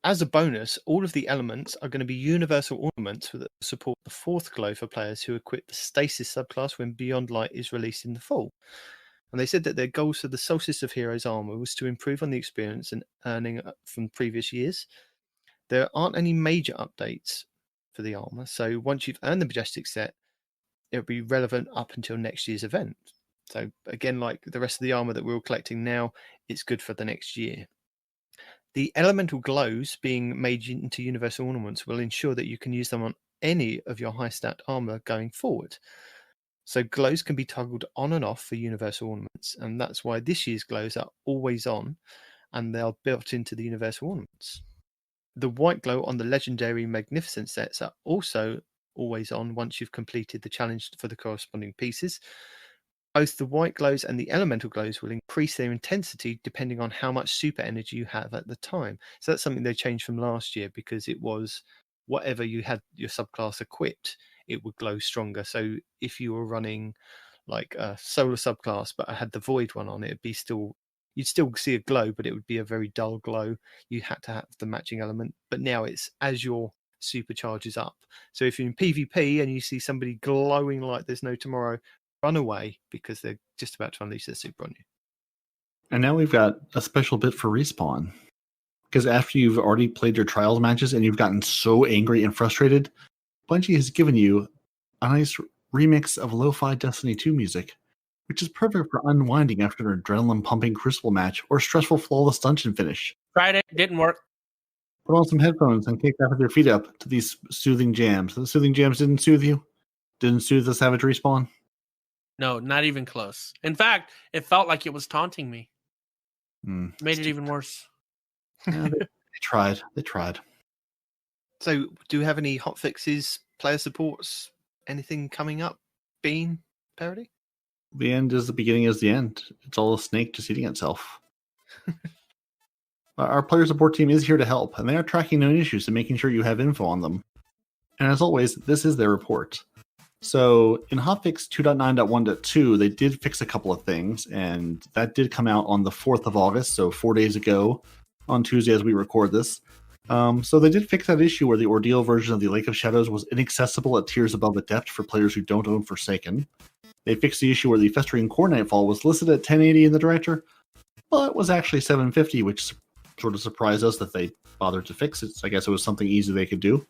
as a bonus, all of the elements are going to be universal ornaments that support the fourth glow for players who equip the Stasis subclass when Beyond Light is released in the fall. And they said that their goals for the Solstice of Heroes armor was to improve on the experience and earning from previous years. There aren't any major updates for the armor, so once you've earned the Majestic set, it'll be relevant up until next year's event. So again, like the rest of the armor that we're all collecting now, it's good for the next year. The elemental glows being made into universal ornaments will ensure that you can use them on any of your high stat armor going forward. So glows can be toggled on and off for universal ornaments, and that's why this year's glows are always on, and they are built into the universal ornaments. The white glow on the legendary magnificent sets are also always on once you've completed the challenge for the corresponding pieces. Both the white glows and the elemental glows will increase their intensity depending on how much super energy you have at the time. So that's something they changed from last year, because it was whatever you had your subclass equipped, it would glow stronger. So if you were running like a solar subclass but I had the void one on, it'd be you'd still see a glow, but it would be a very dull glow. You had to have the matching element, but now it's as your supercharges up. So if you're in PvP and you see somebody glowing like there's no tomorrow, run away, because they're just about to unleash their super on you. And now we've got a special bit for Respawn. Because after you've already played your Trials matches and you've gotten so angry and frustrated, Bungie has given you a nice remix of lo-fi Destiny 2 music, which is perfect for unwinding after an adrenaline-pumping Crucible match or stressful flawless dungeon finish. Tried it, didn't work. Put on some headphones and kick back with your feet up to these soothing jams. The soothing jams didn't soothe you? Didn't soothe the Savage Respawn? No, not even close. In fact, it felt like it was taunting me. Made it even worse. Yeah, they tried. They tried. So do we have any hot fixes, player supports, anything coming up? Bean parody? The end is the beginning is the end. It's all a snake just eating itself. Our player support team is here to help, and they are tracking known issues and making sure you have info on them. And as always, this is their report. So in hotfix 2.9.1.2, they did fix a couple of things, and that did come out on the 4th of August, so 4 days ago, on Tuesday as we record this. So they did fix that issue where the Ordeal version of the Lake of Shadows was inaccessible at tiers above Adept for players who don't own Forsaken. They fixed the issue where the Festering Core Nightfall was listed at 1080 in the Director, but was actually 750, which sort of surprised us that they bothered to fix it. So I guess it was something easy they could do.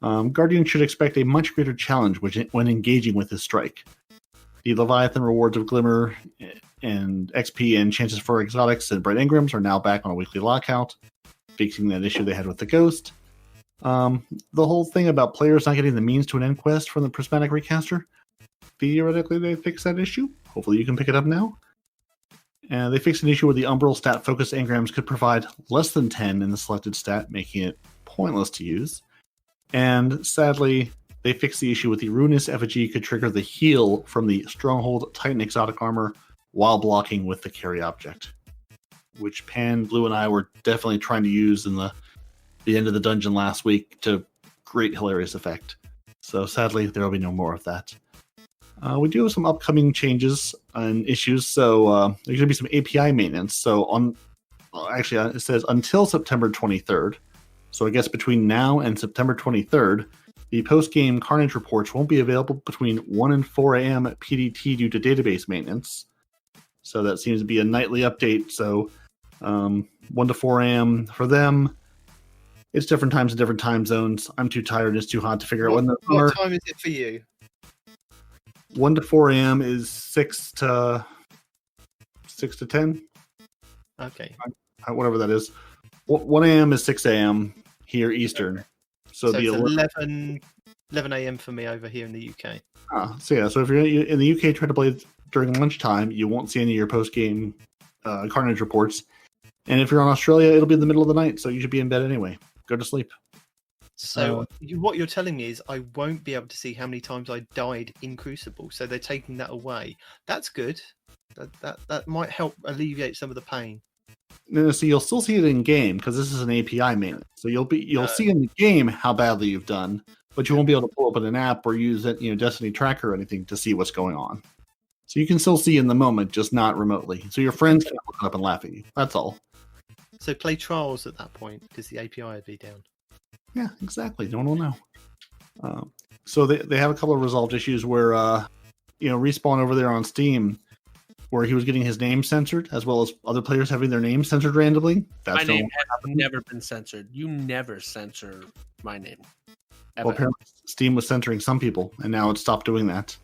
Guardian should expect a much greater challenge when engaging with his strike. The Leviathan rewards of Glimmer and XP and chances for exotics and bright engrams are now back on a weekly lockout, fixing that issue they had with the Ghost. The whole thing about players not getting the means to an end quest from the Prismatic Recaster, theoretically they fixed that issue. Hopefully you can pick it up now. And they fixed an issue where the Umbral stat focus engrams could provide less than 10 in the selected stat, making it pointless to use. And sadly, they fixed the issue with the Ruinous Effigy could trigger the heal from the Stronghold Titan Exotic Armor while blocking with the carry object, which Pan, Blue, and I were definitely trying to use in the end of the dungeon last week to great hilarious effect. So sadly, there will be no more of that. We do have some upcoming changes and issues. So there's going to be some API maintenance. So it says until September 23rd. So I guess between now and September 23rd, the post-game Carnage reports won't be available between 1 and 4 a.m. at PDT due to database maintenance. So that seems to be a nightly update. So 1 to 4 a.m. for them. It's different times in different time zones. I'm too tired and it's too hot to figure out when the summer. What time is it for you? 1 to 4 a.m. is 6 to 10. Okay. Whatever that is. 1 a.m. is 6 a.m. here Eastern. So it's the 11 a.m. for me over here in the UK. So if you're in the UK trying to play during lunchtime, you won't see any of your post-game Carnage reports. And if you're on Australia, it'll be in the middle of the night, so you should be in bed anyway. Go to sleep. So what you're telling me is I won't be able to see how many times I died in Crucible. So they're taking that away. That's good. That might help alleviate some of the pain. No, so you'll still see it in game because this is an API mainly. So you'll see in the game how badly you've done, but you won't be able to pull up in an app or use it, Destiny Tracker or anything to see what's going on. So you can still see in the moment, just not remotely. So your friends can't look up and laugh at you. That's all. So play Trials at that point because the API would be down. Yeah, exactly. No one will know. So they have a couple of resolved issues where Respawn over there on Steam, where he was getting his name censored, as well as other players having their names censored randomly. My name has never been censored. You never censor my name. Ever. Well, apparently Steam was censoring some people, and now it's stopped doing that.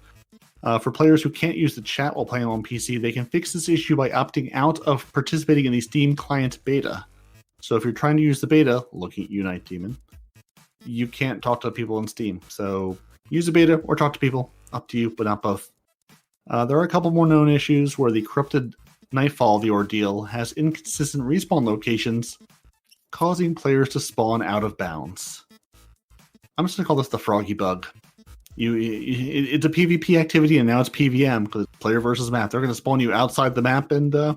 For players who can't use the chat while playing on PC, they can fix this issue by opting out of participating in the Steam client beta. So if you're trying to use the beta, looking at Unite Demon, you can't talk to people in Steam. So use the beta or talk to people. Up to you, but not both. There are a couple more known issues where the corrupted Nightfall, the ordeal, has inconsistent respawn locations, causing players to spawn out of bounds. I'm just going to call this the froggy bug. It's a PvP activity, and now it's PvM, because it's player versus map. They're going to spawn you outside the map, and I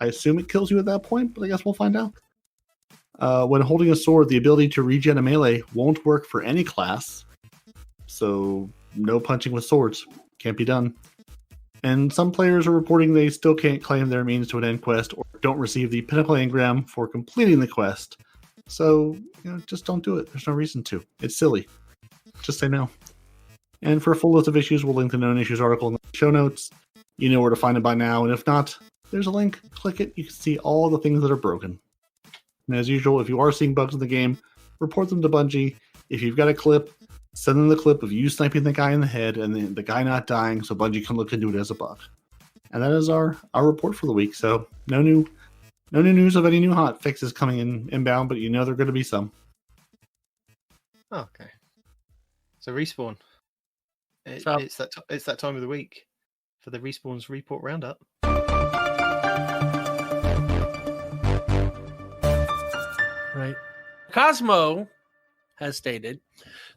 assume it kills you at that point, but I guess we'll find out. When holding a sword, the ability to regen a melee won't work for any class, so no punching with swords. Can't be done. And some players are reporting they still can't claim their means to an end quest or don't receive the pinnacle engram for completing the quest. So, just don't do it. There's no reason to. It's silly. Just say no. And for a full list of issues, we'll link the known issues article in the show notes. You know where to find it by now, and if not, there's a link. Click it. You can see all the things that are broken. And as usual, if you are seeing bugs in the game, report them to Bungie. If you've got a clip, send them the clip of you sniping the guy in the head and the guy not dying so Bungie can look into it as a bug. And that is our report for the week. So no new news of any new hot fixes coming inbound, but there are going to be some. Oh, okay. So Respawn. It's that time of the week for the Respawn's report roundup. Right. Cosmo has stated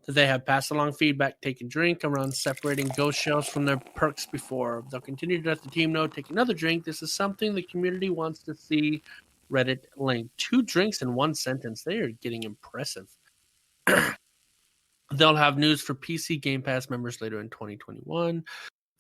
that they have passed along feedback, take a drink around separating ghost shells from their perks before. They'll continue to let the team know, take another drink. This is something the community wants to see. Reddit link. 2 drinks in 1 sentence. They are getting impressive. They'll have news for PC Game Pass members later in 2021.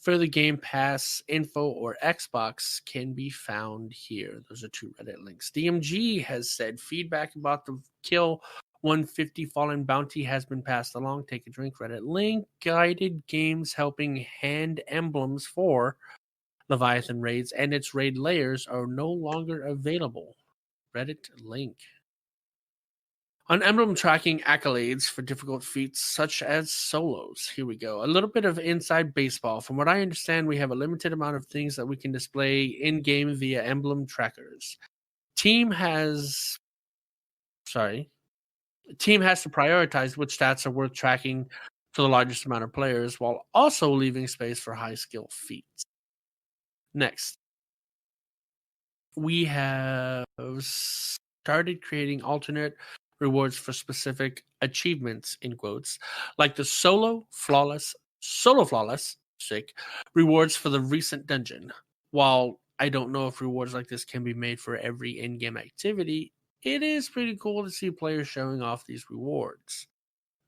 Further Game Pass info or Xbox can be found here. Those are 2 Reddit links. DMG has said feedback about the Kill 150 Fallen Bounty has been passed along. Take a drink. Reddit link. Guided games helping hand emblems for Leviathan raids and its raid layers are no longer available. Reddit link. On emblem tracking accolades for difficult feats such as solos. Here we go. A little bit of inside baseball. From what I understand, we have a limited amount of things that we can display in-game via emblem trackers. Team has to prioritize which stats are worth tracking for the largest amount of players while also leaving space for high-skill feats. Next. We have started creating alternate rewards for specific achievements, in quotes, like the solo flawless rewards for the recent dungeon. While I don't know if rewards like this can be made for every in-game activity, it is pretty cool to see players showing off these rewards.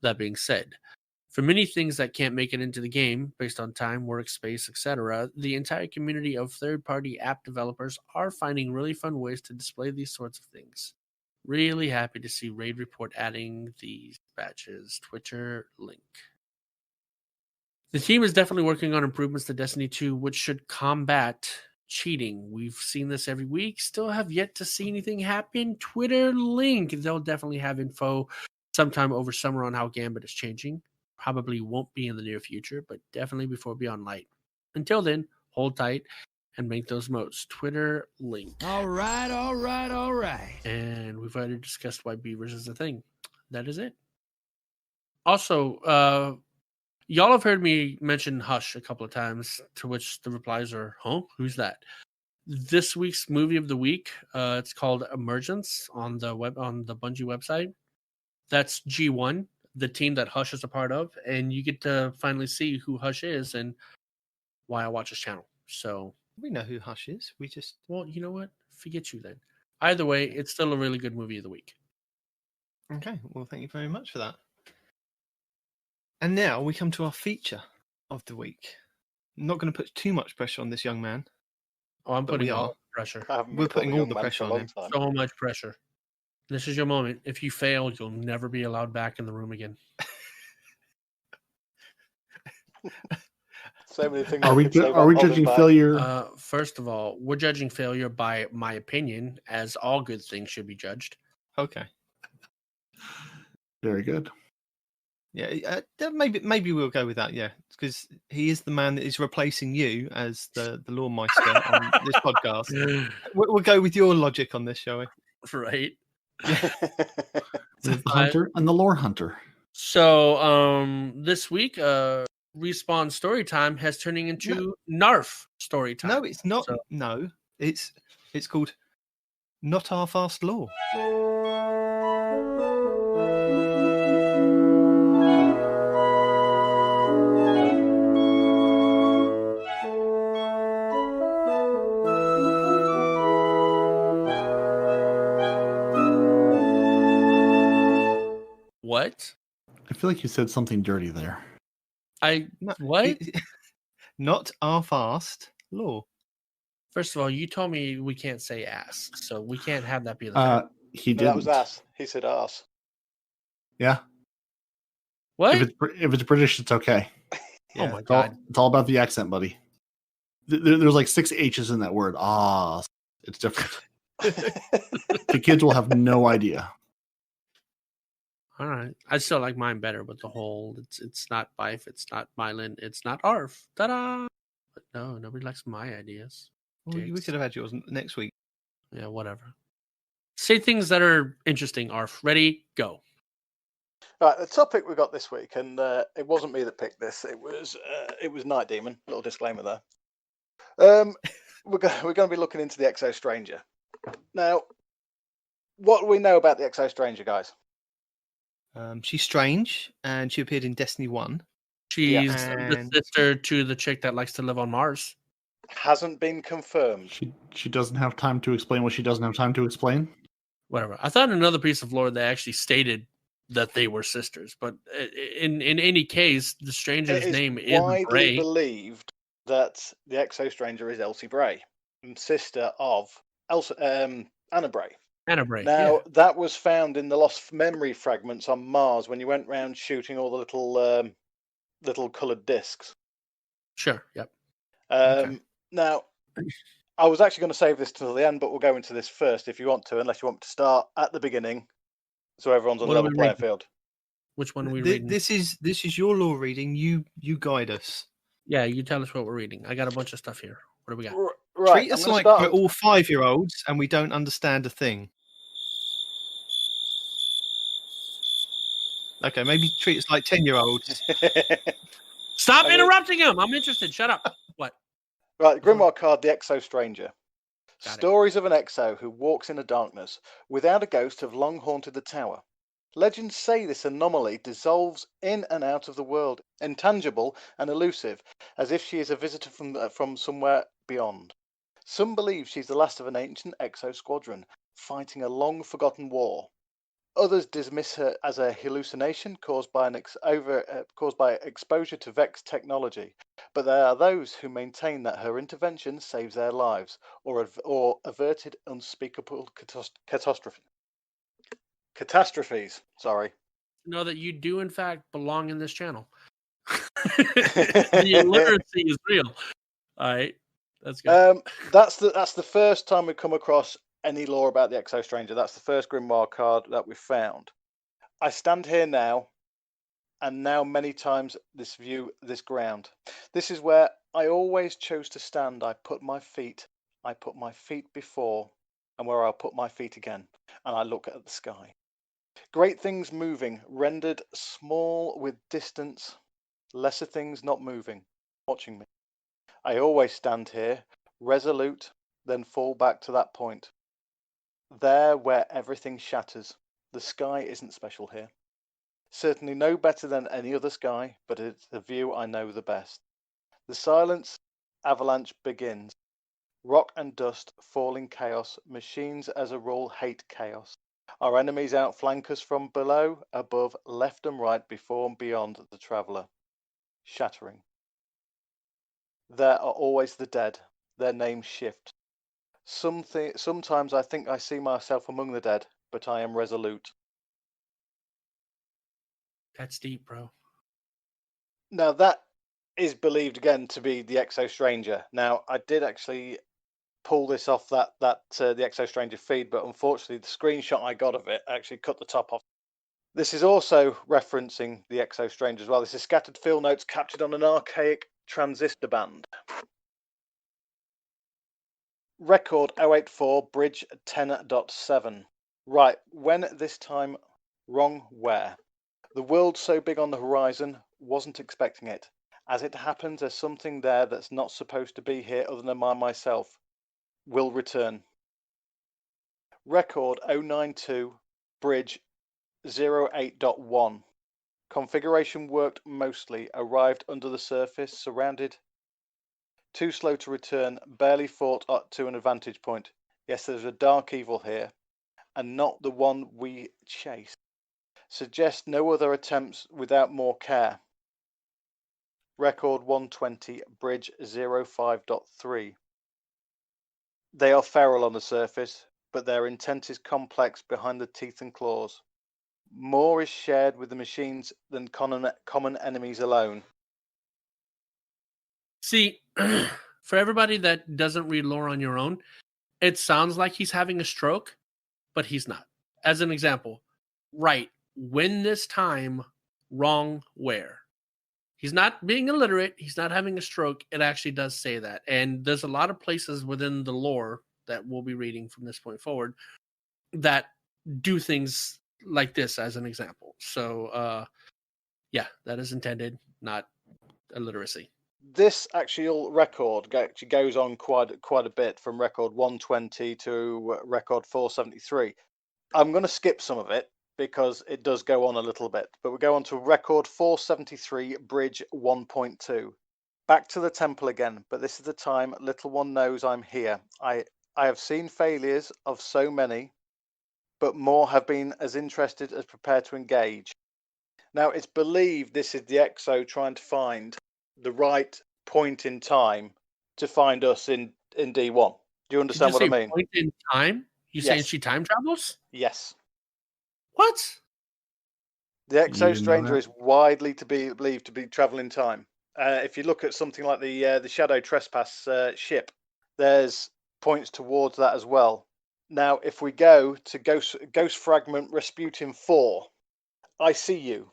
That being said, for many things that can't make it into the game, based on time, workspace, etc., the entire community of third-party app developers are finding really fun ways to display these sorts of things. Really happy to see Raid Report adding these badges. Twitter link. The team is definitely working on improvements to Destiny 2, which should combat cheating. We've seen this every week. Still have yet to see anything happen. Twitter link. They'll definitely have info sometime over summer on how Gambit is changing. Probably won't be in the near future, but definitely before Beyond Light. Until then, hold tight and make those modes. Twitter link. All right. And we've already discussed why beavers is a thing. That is it. Also, y'all have heard me mention Hush a couple of times, to which the replies are, huh? Who's that? This week's movie of the week, it's called Emergence on the Bungie website. That's G1, the team that Hush is a part of, and you get to finally see who Hush is and why I watch his channel. So, We know who Hush is. We just well, you know what? Forget you then. Either way, it's still a really good movie of the week. okay. Well, thank you very much for that. And now we come to our feature of the week. I'm not going to put too much pressure on this young man. Oh, I'm But putting we all are. the pressure. I haven't been We're called putting a all young the man pressure for a on long him. time. So much pressure. This is your moment. If you fail, you'll never be allowed back in the room again. So many things Are I we could say are about we holding judging back. failure? First of all, we're judging failure by my opinion, as all good things should be judged. Okay. Very good. Yeah, maybe we'll go with that. Yeah, because he is the man that is replacing you as the Lawmeister on this podcast. We'll go with your logic on this, shall we? Right. Yeah. With the hunter and the lore hunter. So this week, Respawn story time has turning into Narf story time. No, it's not. So- No, it's called Not Arf Law. What? I feel like you said something dirty there. No, What? Not Arf Law. First of all, you told me we can't say ass, so we can't have that be the title. He No, didn't. that was ass. He said ass. Yeah. What? If it's British, it's okay. Oh Yeah. my It's all, god! it's all about the accent, buddy. There's like 6 H's in that word. Ah, it's different. The kids will have no idea. All right, I still like mine better with the whole. It's not Bife, it's not Mylan, it's not Arf. Ta-da! But no, nobody likes my ideas. Well, we Dicks. could have had yours next week. Yeah, whatever. Say things that are interesting. Arf, ready, go. Right, the topic we got this week, and it wasn't me that picked this. It was Night Demon. Little disclaimer there. We're going to be looking into the Exo Stranger. Now, what do we know about the Exo Stranger, guys? She's strange, and she appeared in Destiny 1. She's the And- sister to the chick that likes to live on Mars. Hasn't been confirmed. She doesn't have time to explain what she doesn't have time to explain. Whatever. I thought another piece of lore they actually stated that they were sisters, but in any case, the stranger's It is name is widely Bray. believed that the Exo Stranger is Elsie Bray, sister of Anna Bray. Anna Bray. Now, Yeah. that was found in the lost memory fragments on Mars when you went round shooting all the little coloured discs. Sure. Yep. Okay. Now, I was actually going to save this till the end, but we'll go into this first if you want to, unless you want to start at the beginning, so everyone's on What a are level we playing reading? field. Which one are we reading? This is your law reading. You guide us. Yeah, you tell us what we're reading. I got a bunch of stuff here. What do we got? Right, Treat I'm us gonna like start we're on- all 5-year-olds and we don't understand a thing. Okay, maybe treat us like 10-year-olds. Stop I mean- interrupting him. I'm interested. Shut up. What? Right, the Grimoire card, the Exo Stranger. Got it. Stories of an Exo who walks in the darkness without a ghost have long haunted the tower. Legends say this anomaly dissolves in and out of the world, intangible and elusive, as if she is a visitor from somewhere beyond. Some believe she's the last of an ancient Exo squadron, fighting a long-forgotten war. Others dismiss her as a hallucination caused by exposure to Vex technology, but there are those who maintain that her intervention saves their lives or averted unspeakable catastrophes. Sorry. Know that you do, in fact, belong in this channel. The illiteracy is real. All right. That's good. That's the first time we've come across any lore about the Exo Stranger. That's the first Grimoire card that we've found. I stand here now, and now many times this ground. This is where I always chose to stand. I put my feet before, and where I'll put my feet again, and I look at the sky. Great things moving, rendered small with distance, lesser things not moving, watching me. I always stand here, resolute, then fall back to that point. There where everything shatters, The sky isn't special here. Certainly no better than any other sky, but it's the view I know the best. The silence avalanche begins. Rock and dust, falling chaos. Machines as a rule hate chaos. Our enemies outflank us from below, above, left and right, before and beyond the traveller. Shattering. There are always the dead. Their names shift. Sometimes I think I see myself among the dead, but I am resolute. That's deep, bro. Now that is believed again to be the Exo Stranger. Now I did actually pull this off the Exo Stranger feed, but unfortunately the screenshot I got of it actually cut the top off. This is also referencing the Exo Stranger as well. This is scattered field notes captured on an archaic transistor band. Record 084 bridge 10.7. Right, when this time, wrong where? The world so big on the horizon, wasn't expecting it. As it happens, there's something there that's not supposed to be here other than myself. Will return. Record 092 bridge 08.1. Configuration worked mostly, arrived under the surface, surrounded. Too slow to return, barely fought up to an advantage point. Yes, there's a dark evil here, and not the one we chase. Suggest no other attempts without more care. Record 120, bridge 05.3. They are feral on the surface, but their intent is complex behind the teeth and claws. More is shared with the machines than common enemies alone. See, for everybody that doesn't read lore on your own, it sounds like he's having a stroke, but he's not. As an example, right, when this time, wrong where? He's not being illiterate. He's not having a stroke. It actually does say that. And there's a lot of places within the lore that we'll be reading from this point forward that do things like this as an example. So, yeah, that is intended, not illiteracy. This actual record actually goes on quite a bit from record 120 to record 473. I'm going to skip some of it because it does go on a little bit, but we go on to record 473, bridge 1.2. Back to the temple again, but this is the time little one knows I'm here. I have seen failures of so many, but more have been as interested as prepared to engage. Now, it's believed this is the Exo trying to find the right point in time to find us in D1. Do you understand what I mean? Point in time? You saying she time travels? Yes. What? The Exo Stranger is widely to be believed to be traveling time. If you look at something like the Shadow Trespass ship, there's points towards that as well. Now, if we go to Ghost Fragment Rasputin 4, I see you.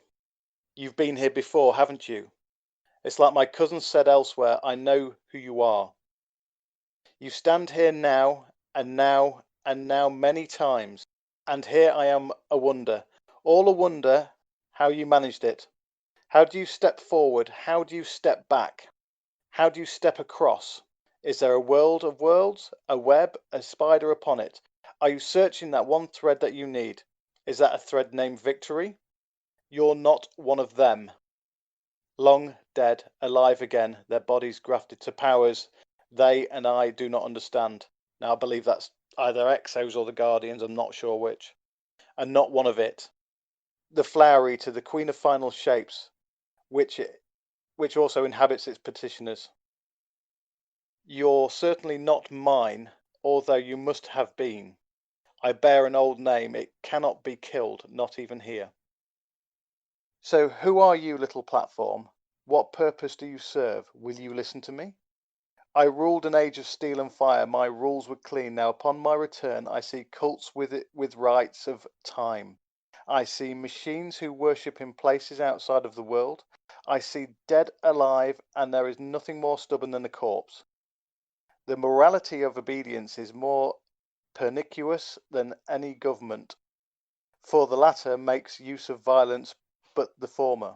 You've been here before, haven't you? It's like my cousin said elsewhere, I know who you are. You stand here now, and now, and now many times, and here I am a wonder, all a wonder how you managed it. How do you step forward? How do you step back? How do you step across? Is there a world of worlds, a web, a spider upon it? Are you searching that one thread that you need? Is that a thread named victory? You're not one of them. Long dead, alive again, their bodies grafted to powers they and I do not understand. Now I believe that's either Exos or the Guardians, I'm not sure which. And not one of it. The Flower Eater, the Queen of Final Shapes, which also inhabits its petitioners. You're certainly not mine, although you must have been. I bear an old name, it cannot be killed, not even here. So who are you, little platform? What purpose do you serve? Will you listen to me? I ruled an age of steel and fire, my rules were clean. Now upon my return I see cults with rites of time. I see machines who worship in places outside of the world. I see dead alive, and there is nothing more stubborn than a corpse. The morality of obedience is more pernicious than any government, for the latter makes use of violence, but the former,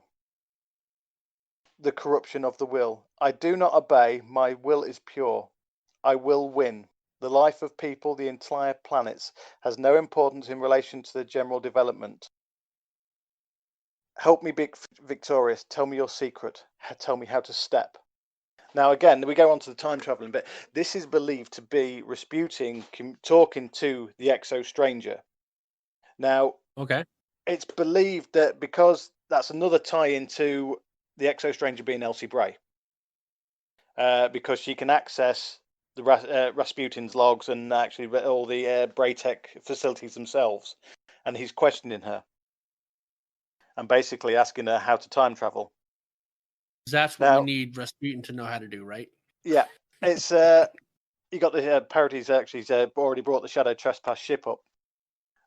the corruption of the will. I do not obey, my will is pure. I will win. The life of people, the entire planets, has no importance in relation to the general development. Help me be victorious. Tell me your secret. Tell me how to step. Now, again, we go on to the time traveling bit. This is believed to be Rasputin talking to the Exo Stranger. Now, Okay. it's believed that because that's another tie into the Exo Stranger being Elsie Bray, because she can access the Rasputin's logs and actually all the Braytech facilities themselves, and he's questioning her and basically asking her how to time travel. That's what we need Rasputin to know how to do, right? Yeah, it's you got the parodies. Actually, he's already brought the Shadow Trespass ship up.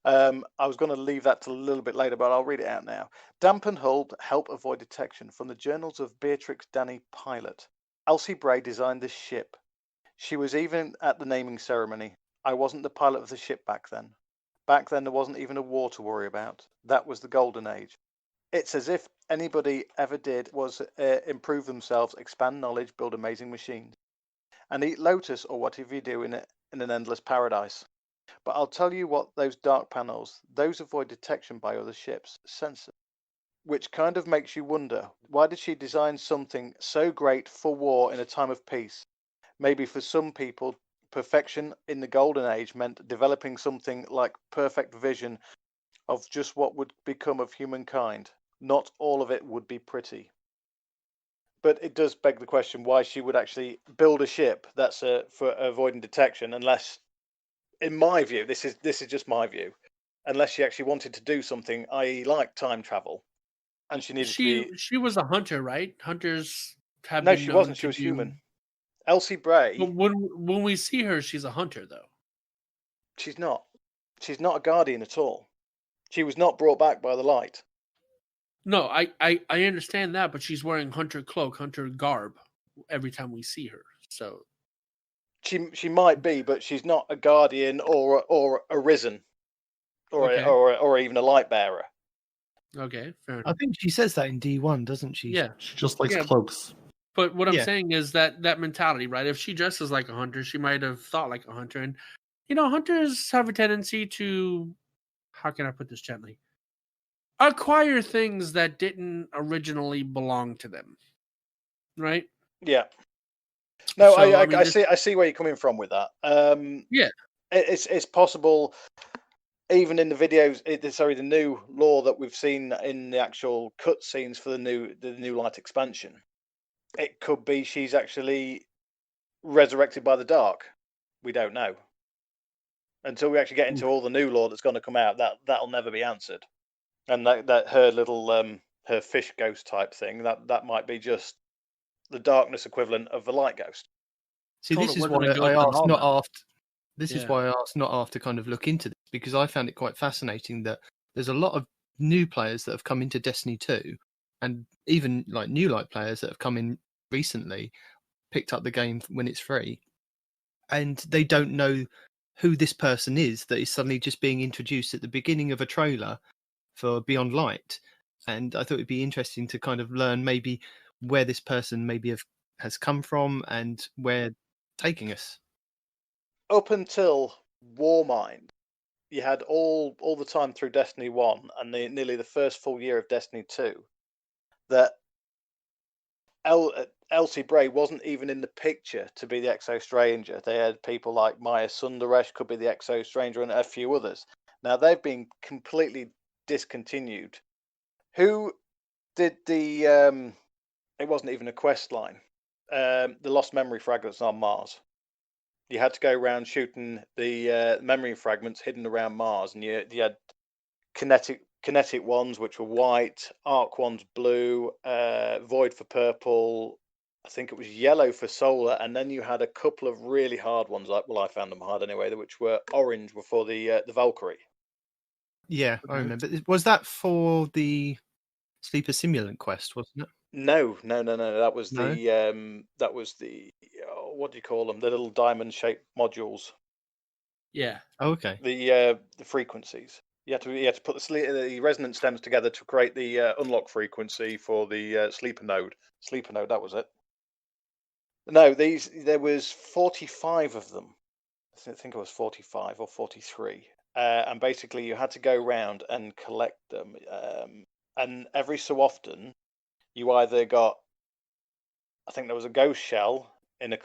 I was going to leave that till a little bit later, but I'll read it out now. Dampen hull, help avoid detection. From the journals of Beatrix Danny Pilot. Elsie Bray designed this ship. She was even at the naming ceremony. I wasn't the pilot of the ship back then. Back then there wasn't even a war to worry about. That was the golden age. It's as if anybody ever did was improve themselves, expand knowledge, build amazing machines, and eat lotus or whatever you do in an endless paradise. But I'll tell you what, those dark panels, those avoid detection by other ships, sensors, which kind of makes you wonder, why did she design something so great for war in a time of peace? Maybe for some people, perfection in the golden age meant developing something like perfect vision of just what would become of humankind. Not all of it would be pretty. But it does beg the question why she would actually build a ship that's for avoiding detection, unless, in my view, this is just my view, unless she actually wanted to do something, i.e. like time travel, and she needed to be... She was a hunter, right? Hunters have No, been she known wasn't. to She was do... human. Elsie Bray... But when we see her, she's a hunter, though. She's not. She's not a guardian at all. She was not brought back by the light. No, I understand that, but she's wearing hunter cloak, hunter garb every time we see her. So she might be, but she's not a guardian or a risen, or even a light bearer. Okay, fair enough. I think she says that in D1, doesn't she? Yeah, She just likes cloaks. But what I'm Yeah. saying is that mentality, right? If she dresses like a hunter, she might have thought like a hunter. And, hunters have a tendency to, how can I put this gently? Acquire things that didn't originally belong to them. Right? Yeah. No, So, I see where you're coming from with that. Yeah. It's possible, even in the videos, the new lore that we've seen in the actual cutscenes for the new light expansion. It could be she's actually resurrected by the dark. We don't know. Until we actually get into all the new lore that's going to come out, that'll never be answered. And that her little her fish ghost type thing, that might be just the darkness equivalent of the light ghost. See, this is why I asked Not Arf. This is why I asked Not Arf to kind of look into this, because I found it quite fascinating that there's a lot of new players that have come into Destiny 2, and even like new light players that have come in recently, picked up the game when it's free, and they don't know who this person is that is suddenly just being introduced at the beginning of a trailer for Beyond Light. And I thought it'd be interesting to kind of learn maybe where this person maybe has come from and where taking us. Up until Warmind, you had all the time through Destiny 1 and nearly the first full year of Destiny 2 that Elsie Bray wasn't even in the picture to be the Exo Stranger. They had people like Maya Sundaresh could be the Exo Stranger, and a few others. Now they've been completely discontinued. Who did the it wasn't even a quest line, the lost memory fragments on Mars? You had to go around shooting the memory fragments hidden around Mars, and you had kinetic ones which were white, arc ones blue, void for purple, I think it was yellow for solar, and then you had a couple of really hard ones, I found them hard anyway, which were orange before the Valkyrie. Yeah, I remember. Was that for the Sleeper Simulant quest, wasn't it? No. That was the what do you call them? The little diamond-shaped modules. Yeah. Oh, okay. The frequencies. You had to put the resonance stems together to create the unlock frequency for the sleeper node. Sleeper node, that was it. No, there was 45 of them. I think it was 45 or 43. And basically you had to go around and collect them. And every so often you either got, I think there was a ghost shell in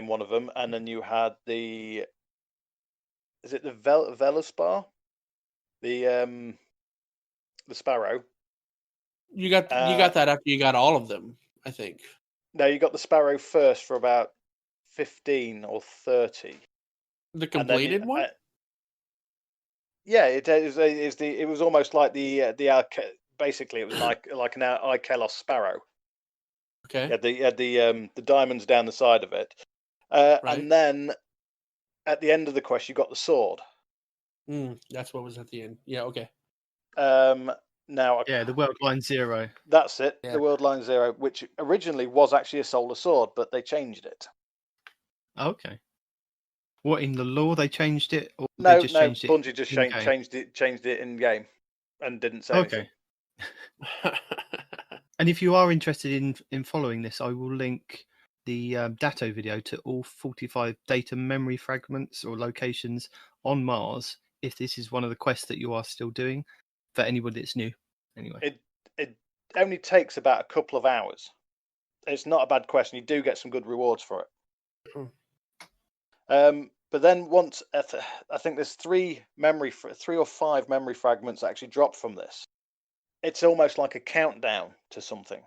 one of them, and then you had is it the Veluspar? The sparrow. You got that after you got all of them, I think. No, you got the sparrow first for about 15 or 30. The completed one? Yeah, it was almost like basically it was like an Ikelos sparrow. Okay. You had the diamonds down the side of it. Right. And then at the end of the quest you got the sword. That's what was at the end. Yeah, okay. Now the World Line 0. That's it. Yeah. The World Line 0, which originally was actually a solar sword, but they changed it. Okay. What, in the lore they changed it, or No, they just changed it? Bungie just in-game? changed it in game, and didn't say anything. And if you are interested in following this, I will link the Datto video to all 45 data memory fragments or locations on Mars, if this is one of the quests that you are still doing, for anybody that's new. Anyway, it only takes about a couple of hours. It's not a bad quest, and you do get some good rewards for it. But then once I think there's 3 or 5 memory fragments that actually drop from this. It's almost like a countdown to something.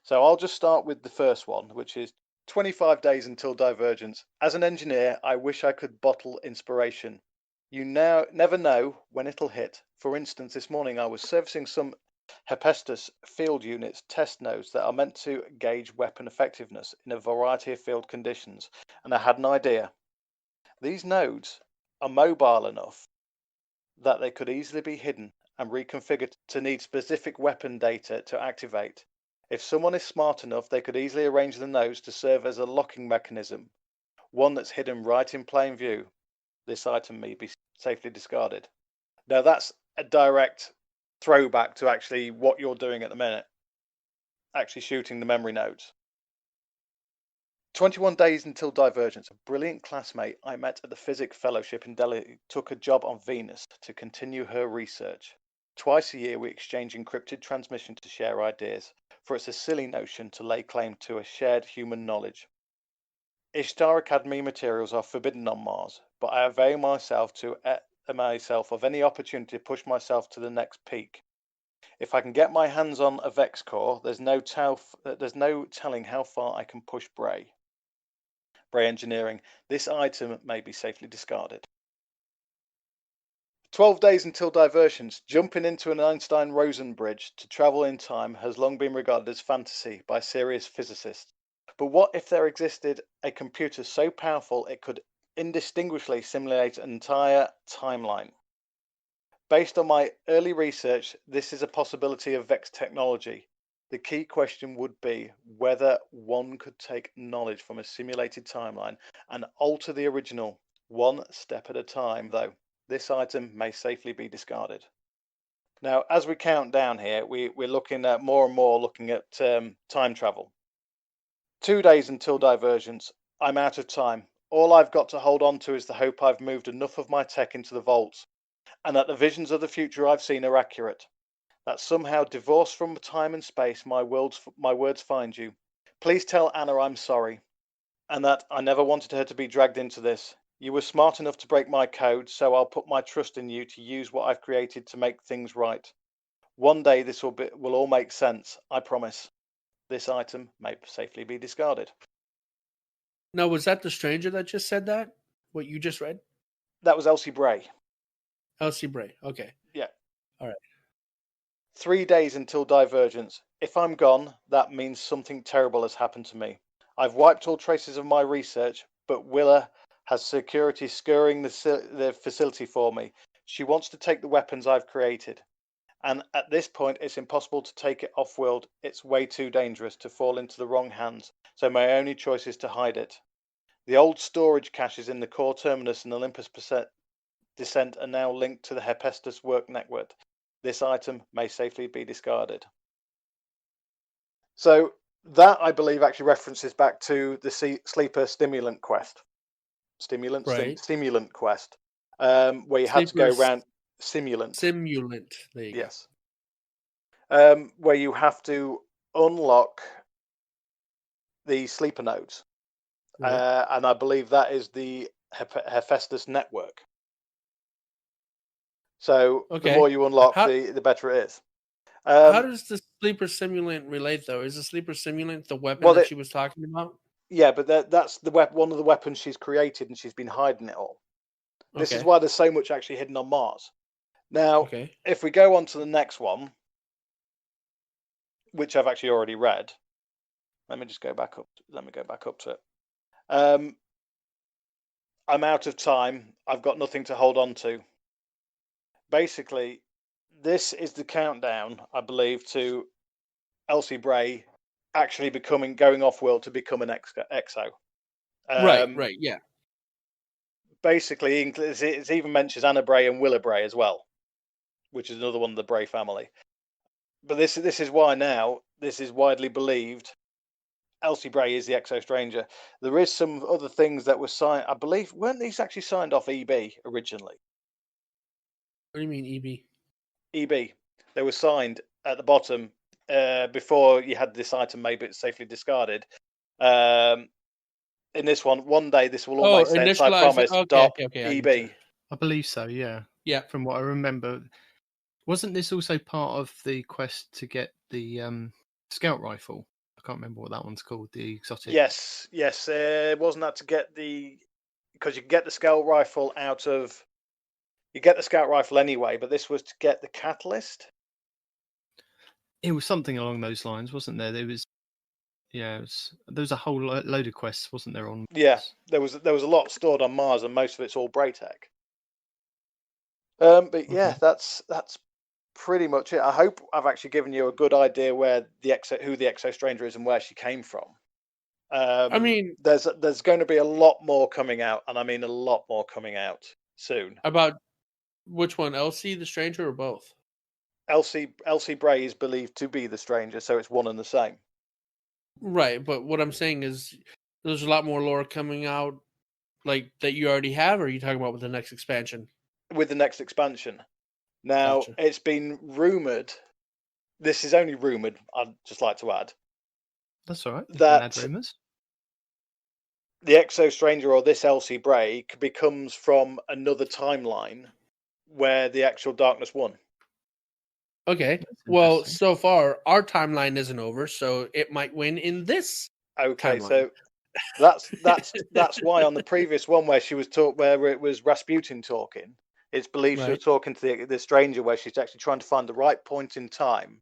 So I'll just start with the first one, which is 25 days until divergence. As an engineer, I wish I could bottle inspiration. You never know when it'll hit. For instance, this morning I was servicing some Hephaestus field units test nodes that are meant to gauge weapon effectiveness in a variety of field conditions, and I had an idea. These nodes are mobile enough that they could easily be hidden and reconfigured to need specific weapon data to activate. If someone is smart enough, they could easily arrange the nodes to serve as a locking mechanism, one that's hidden right in plain view. This item may be safely discarded. Now that's a direct throwback to actually what you're doing at the minute, actually shooting the memory nodes. 21 days until divergence. A brilliant classmate I met at the Physics Fellowship in Delhi took a job on Venus to continue her research. Twice a year we exchange encrypted transmission to share ideas, for it's a silly notion to lay claim to a shared human knowledge. Ishtar Academy materials are forbidden on Mars, but I avail myself of any opportunity to push myself to the next peak. If I can get my hands on a Vex core, there's no telling how far I can push Bray. Bray Engineering. This item may be safely discarded. 12 days until divergence. Jumping into an Einstein-Rosen bridge to travel in time has long been regarded as fantasy by serious physicists. But what if there existed a computer so powerful it could indistinguishably simulate an entire timeline? Based on my early research, this is a possibility of Vex technology. The key question would be whether one could take knowledge from a simulated timeline and alter the original, one step at a time, though. This item may safely be discarded. Now, as we count down here, we're looking at more and more looking at time travel. 2 days until divergence. I'm out of time. All I've got to hold on to is the hope I've moved enough of my tech into the vaults, and that the visions of the future I've seen are accurate. That somehow, divorced from time and space, my words find you. Please tell Anna I'm sorry, and that I never wanted her to be dragged into this. You were smart enough to break my code, so I'll put my trust in you to use what I've created to make things right. One day this will all make sense, I promise. This item may safely be discarded. Now, was that the stranger that just said that? What you just read? That was Elsie Bray. Elsie Bray. Okay. Yeah. All right. 3 days until divergence. If I'm gone, that means something terrible has happened to me. I've wiped all traces of my research, but Willa has security scouring the facility for me. She wants to take the weapons I've created. And at this point, it's impossible to take it off-world. It's way too dangerous to fall into the wrong hands, so my only choice is to hide it. The old storage caches in the core terminus and Olympus descent are now linked to the Hephaestus work network. This item may safely be discarded. So that, I believe, actually references back to the sleeper stimulant quest. stimulant quest, where you had to go around simulant. There you Yes. Where you have to unlock the sleeper nodes, and I believe that is the Hephaestus network. So the more you unlock, the better it is. How does the sleeper simulant relate, though? Is the sleeper simulant the weapon that she was talking about? Yeah, but that's the one of the weapons she's created, and she's been hiding it all. This is why there's so much actually hidden on Mars. Now, if we go on to the next one, which I've actually already read, let me go back up to it. I'm out of time. I've got nothing to hold on to. Basically, this is the countdown, I believe, to Elsie Bray actually going off world to become an exo. Right, yeah. Basically, it even mentions Anna Bray and Willa Bray as well, which is another one of the Bray family. But this is why now this is widely believed Elsie Bray is the Exo Stranger. There is some other things that were signed. I believe weren't these actually signed off EB originally? What do you mean EB? EB. They were signed at the bottom before you had this item made but safely discarded. In this one day this will all make sense. I promise. EB. I believe so. Yeah. Yeah. From what I remember, wasn't this also part of the quest to get the scout rifle? I can't remember what that one's called. The exotic. Yes. Wasn't that to get because you can get the scout rifle you get the scout rifle anyway, but this was to get the catalyst. It was something along those lines, wasn't there? There was a whole load of quests, wasn't there? There was a lot stored on Mars, and most of it's all Braytech. But yeah, that's pretty much it. I hope I've actually given you a good idea who the Exo Stranger is and where she came from. I mean, there's going to be a lot more coming out, and I mean a lot more coming out soon. About which one, Elsie the Stranger, or both? Elsie Bray is believed to be the Stranger, so it's one and the same. Right, but what I'm saying is there's a lot more lore coming out, like that you already have, or are you talking about with the next expansion? With the next expansion. Now, It's been rumoured, this is only rumoured, I'd just like to add. That's all right. You that can add rumours. The Exo Stranger, or this Elsie Bray, becomes from another timeline where the actual Darkness won. Okay. Well, so far, our timeline isn't over, so it might win in this timeline. So that's why on the previous one where she was where it was Rasputin talking, it's believed she was talking to the Stranger, where she's actually trying to find the right point in time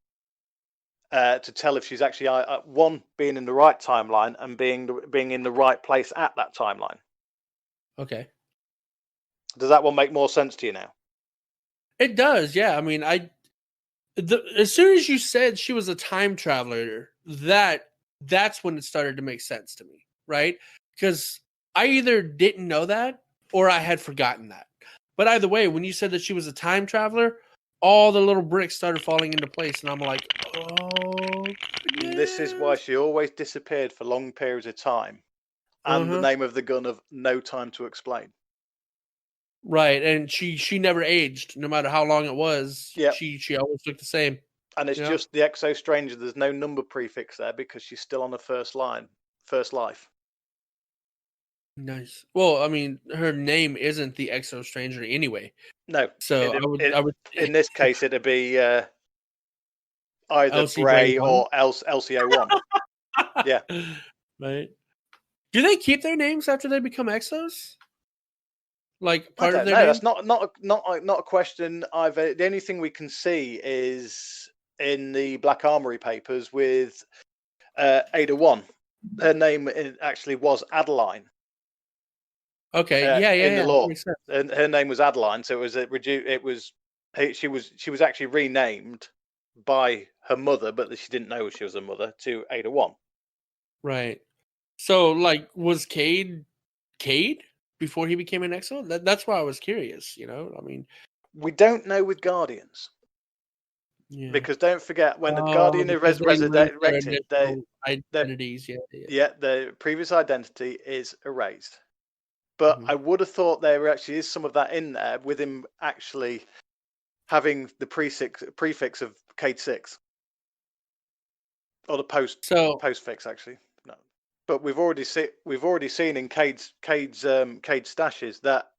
to tell if she's actually one, being in the right timeline, and being in the right place at that timeline. Okay. Does that one make more sense to you now? It does, yeah. I mean, as soon as you said she was a time traveler, that's when it started to make sense to me, right? Because I either didn't know that or I had forgotten that. But either way, when you said that she was a time traveler, all the little bricks started falling into place, and I'm like, oh. Goodness. This is why she always disappeared for long periods of time, and the name of the gun of No Time to Explain. Right, and she never aged, no matter how long it was. Yeah, she always looked the same. And it's just the Exo Stranger. There's no number prefix there because she's still on the first life. Nice. Well, I mean, her name isn't the Exo Stranger anyway. No. So I would. In this case, it'd be either Elsie Bray or Elsie-01. Yeah. Right. Do they keep their names after they become Exos? Like part of their name? That's not a question I've. The only thing we can see is in the Black Armory papers with Ep.81. Her name actually was Adeline. Okay, in the law, and her name was Adeline, so it was she was actually renamed by her mother, but she didn't know she was a mother, to Ep.81. Right. So, like, was Cade before he became an Exo? That's why I was curious. I mean, we don't know with Guardians. Yeah. Because don't forget, when the Guardian is resurrected, their identities, the previous identity is erased. But Mhm. I would have thought there actually is some of that in there with him actually having the prefix of Cade 6. Or the postfix actually. No. But we've already seen in Cade's stashes that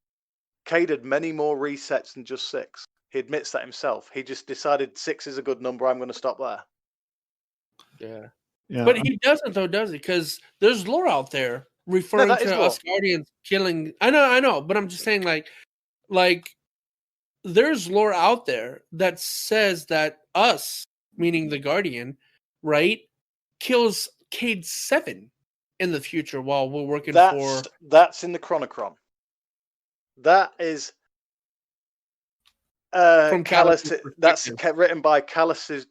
Cade had many more resets than just 6. He admits that himself. He just decided 6 is a good number. I'm going to stop there. Yeah. Yeah, But he doesn't, though, does he? Because there's lore out there referring that is to lore. us Guardians killing. I know, but I'm just saying, like there's lore out there that says that us, meaning the Guardian, right, kills Cade 7 in the future while we're working for. That's in the Chronicron. That is From Callus. Callus's That's perspective. written by Callus's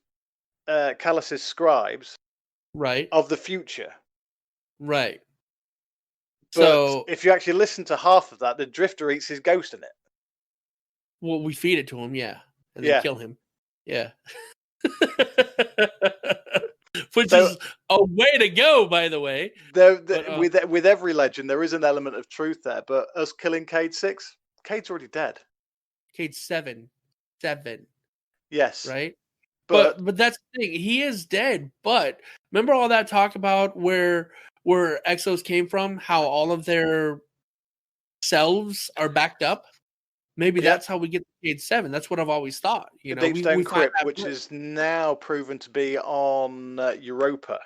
scribes Right. of the future. Right. But So if you actually listen to half of that, the Drifter eats his ghost in it. well, we feed it to him, yeah, and Yeah. then kill him, yeah. Which So- is a way to go, by the way. With every legend, there is an element of truth there. But us killing Cade 6, Cade's already dead. Cade 7, Yes, right? but But that's the thing. He is dead. But remember all that talk about where Exos came from? How all of their selves are backed up? Maybe Yeah. that's how we get to Cade 7. That's what I've always thought. You the know, Deep Stone we find Crypt, that which book. is now proven to be on Europa.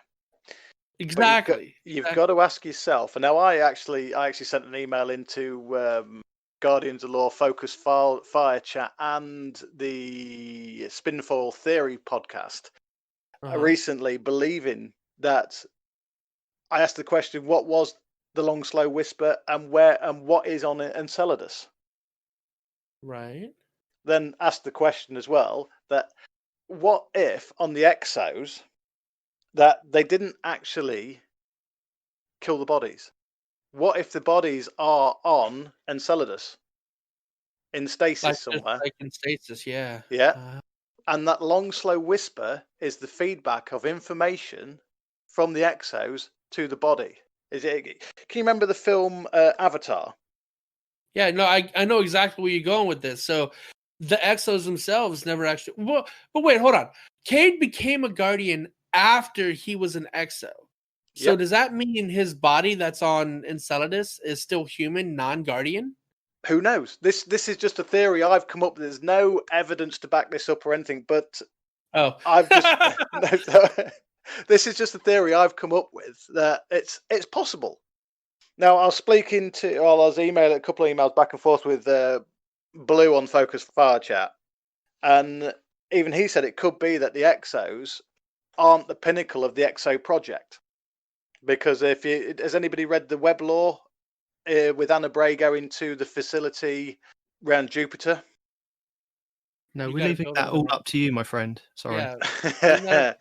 Exactly. You've got to ask yourself. And now I actually sent an email into Guardians of Lore Focus Fire Chat and the Spinfoil Theory podcast recently, believing that I asked the question, what was the Long Slow Whisper and what is on Enceladus? Right. Then asked the question as well that what if on the Exos that they didn't actually kill the bodies? What if the bodies are on Enceladus in stasis somewhere? Like in stasis, yeah. Yeah. And that long, slow whisper is the feedback of information from the Exos to the body. Can you remember the film Avatar? Yeah, no, I know exactly where you're going with this. So the Exos themselves never actually. Well, but wait, hold on. Cade became a Guardian after he was an Exo. So Yep. does that mean his body that's on Enceladus is still human, non-Guardian? Who knows? This is just a theory I've come up with. There's no evidence to back this up or anything, but I've just this is just a theory I've come up with that it's possible. Now I was emailing a couple of emails back and forth with Blue on Focus Fire Chat, and even he said it could be that the Exos aren't the pinnacle of the Exo project, because has anybody read the web lore with Anna Bray going to the facility around Jupiter? No, we're leaving that all up to you, my friend. Sorry. Yeah.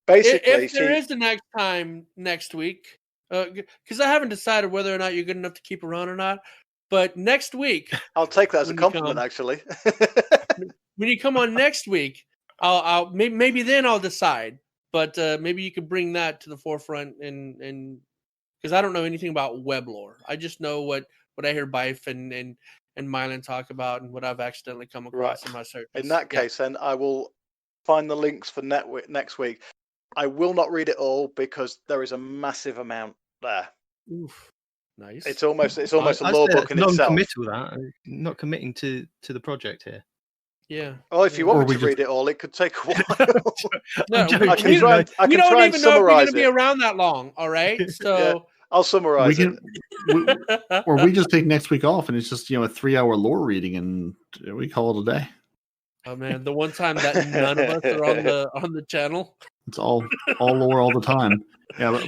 Basically, if there is the next time next week, because I haven't decided whether or not you're good enough to keep around or not. But next week, I'll take that as a compliment. Actually, when you come on next week, I'll maybe then I'll decide. But maybe you could bring that to the forefront, and because I don't know anything about web lore. I just know what I hear Bife and Mylan talk about, and what I've accidentally come across in my searches. In that case, then I will find the links for next week. I will not read it all because there is a massive amount there. Oof. Nice. It's almost a lore book in itself. Non-committal, that not committing to the project here. Yeah. Oh, if you want me to read it all, it could take a while. No, I can try and we don't even know if we're going to be around that long. All right, so yeah, I'll summarize it. Or we just take next week off, and it's just a 3-hour lore reading, and we call it a day. Oh man, the one time that none of us are on the channel. It's all lore all the time. Yeah,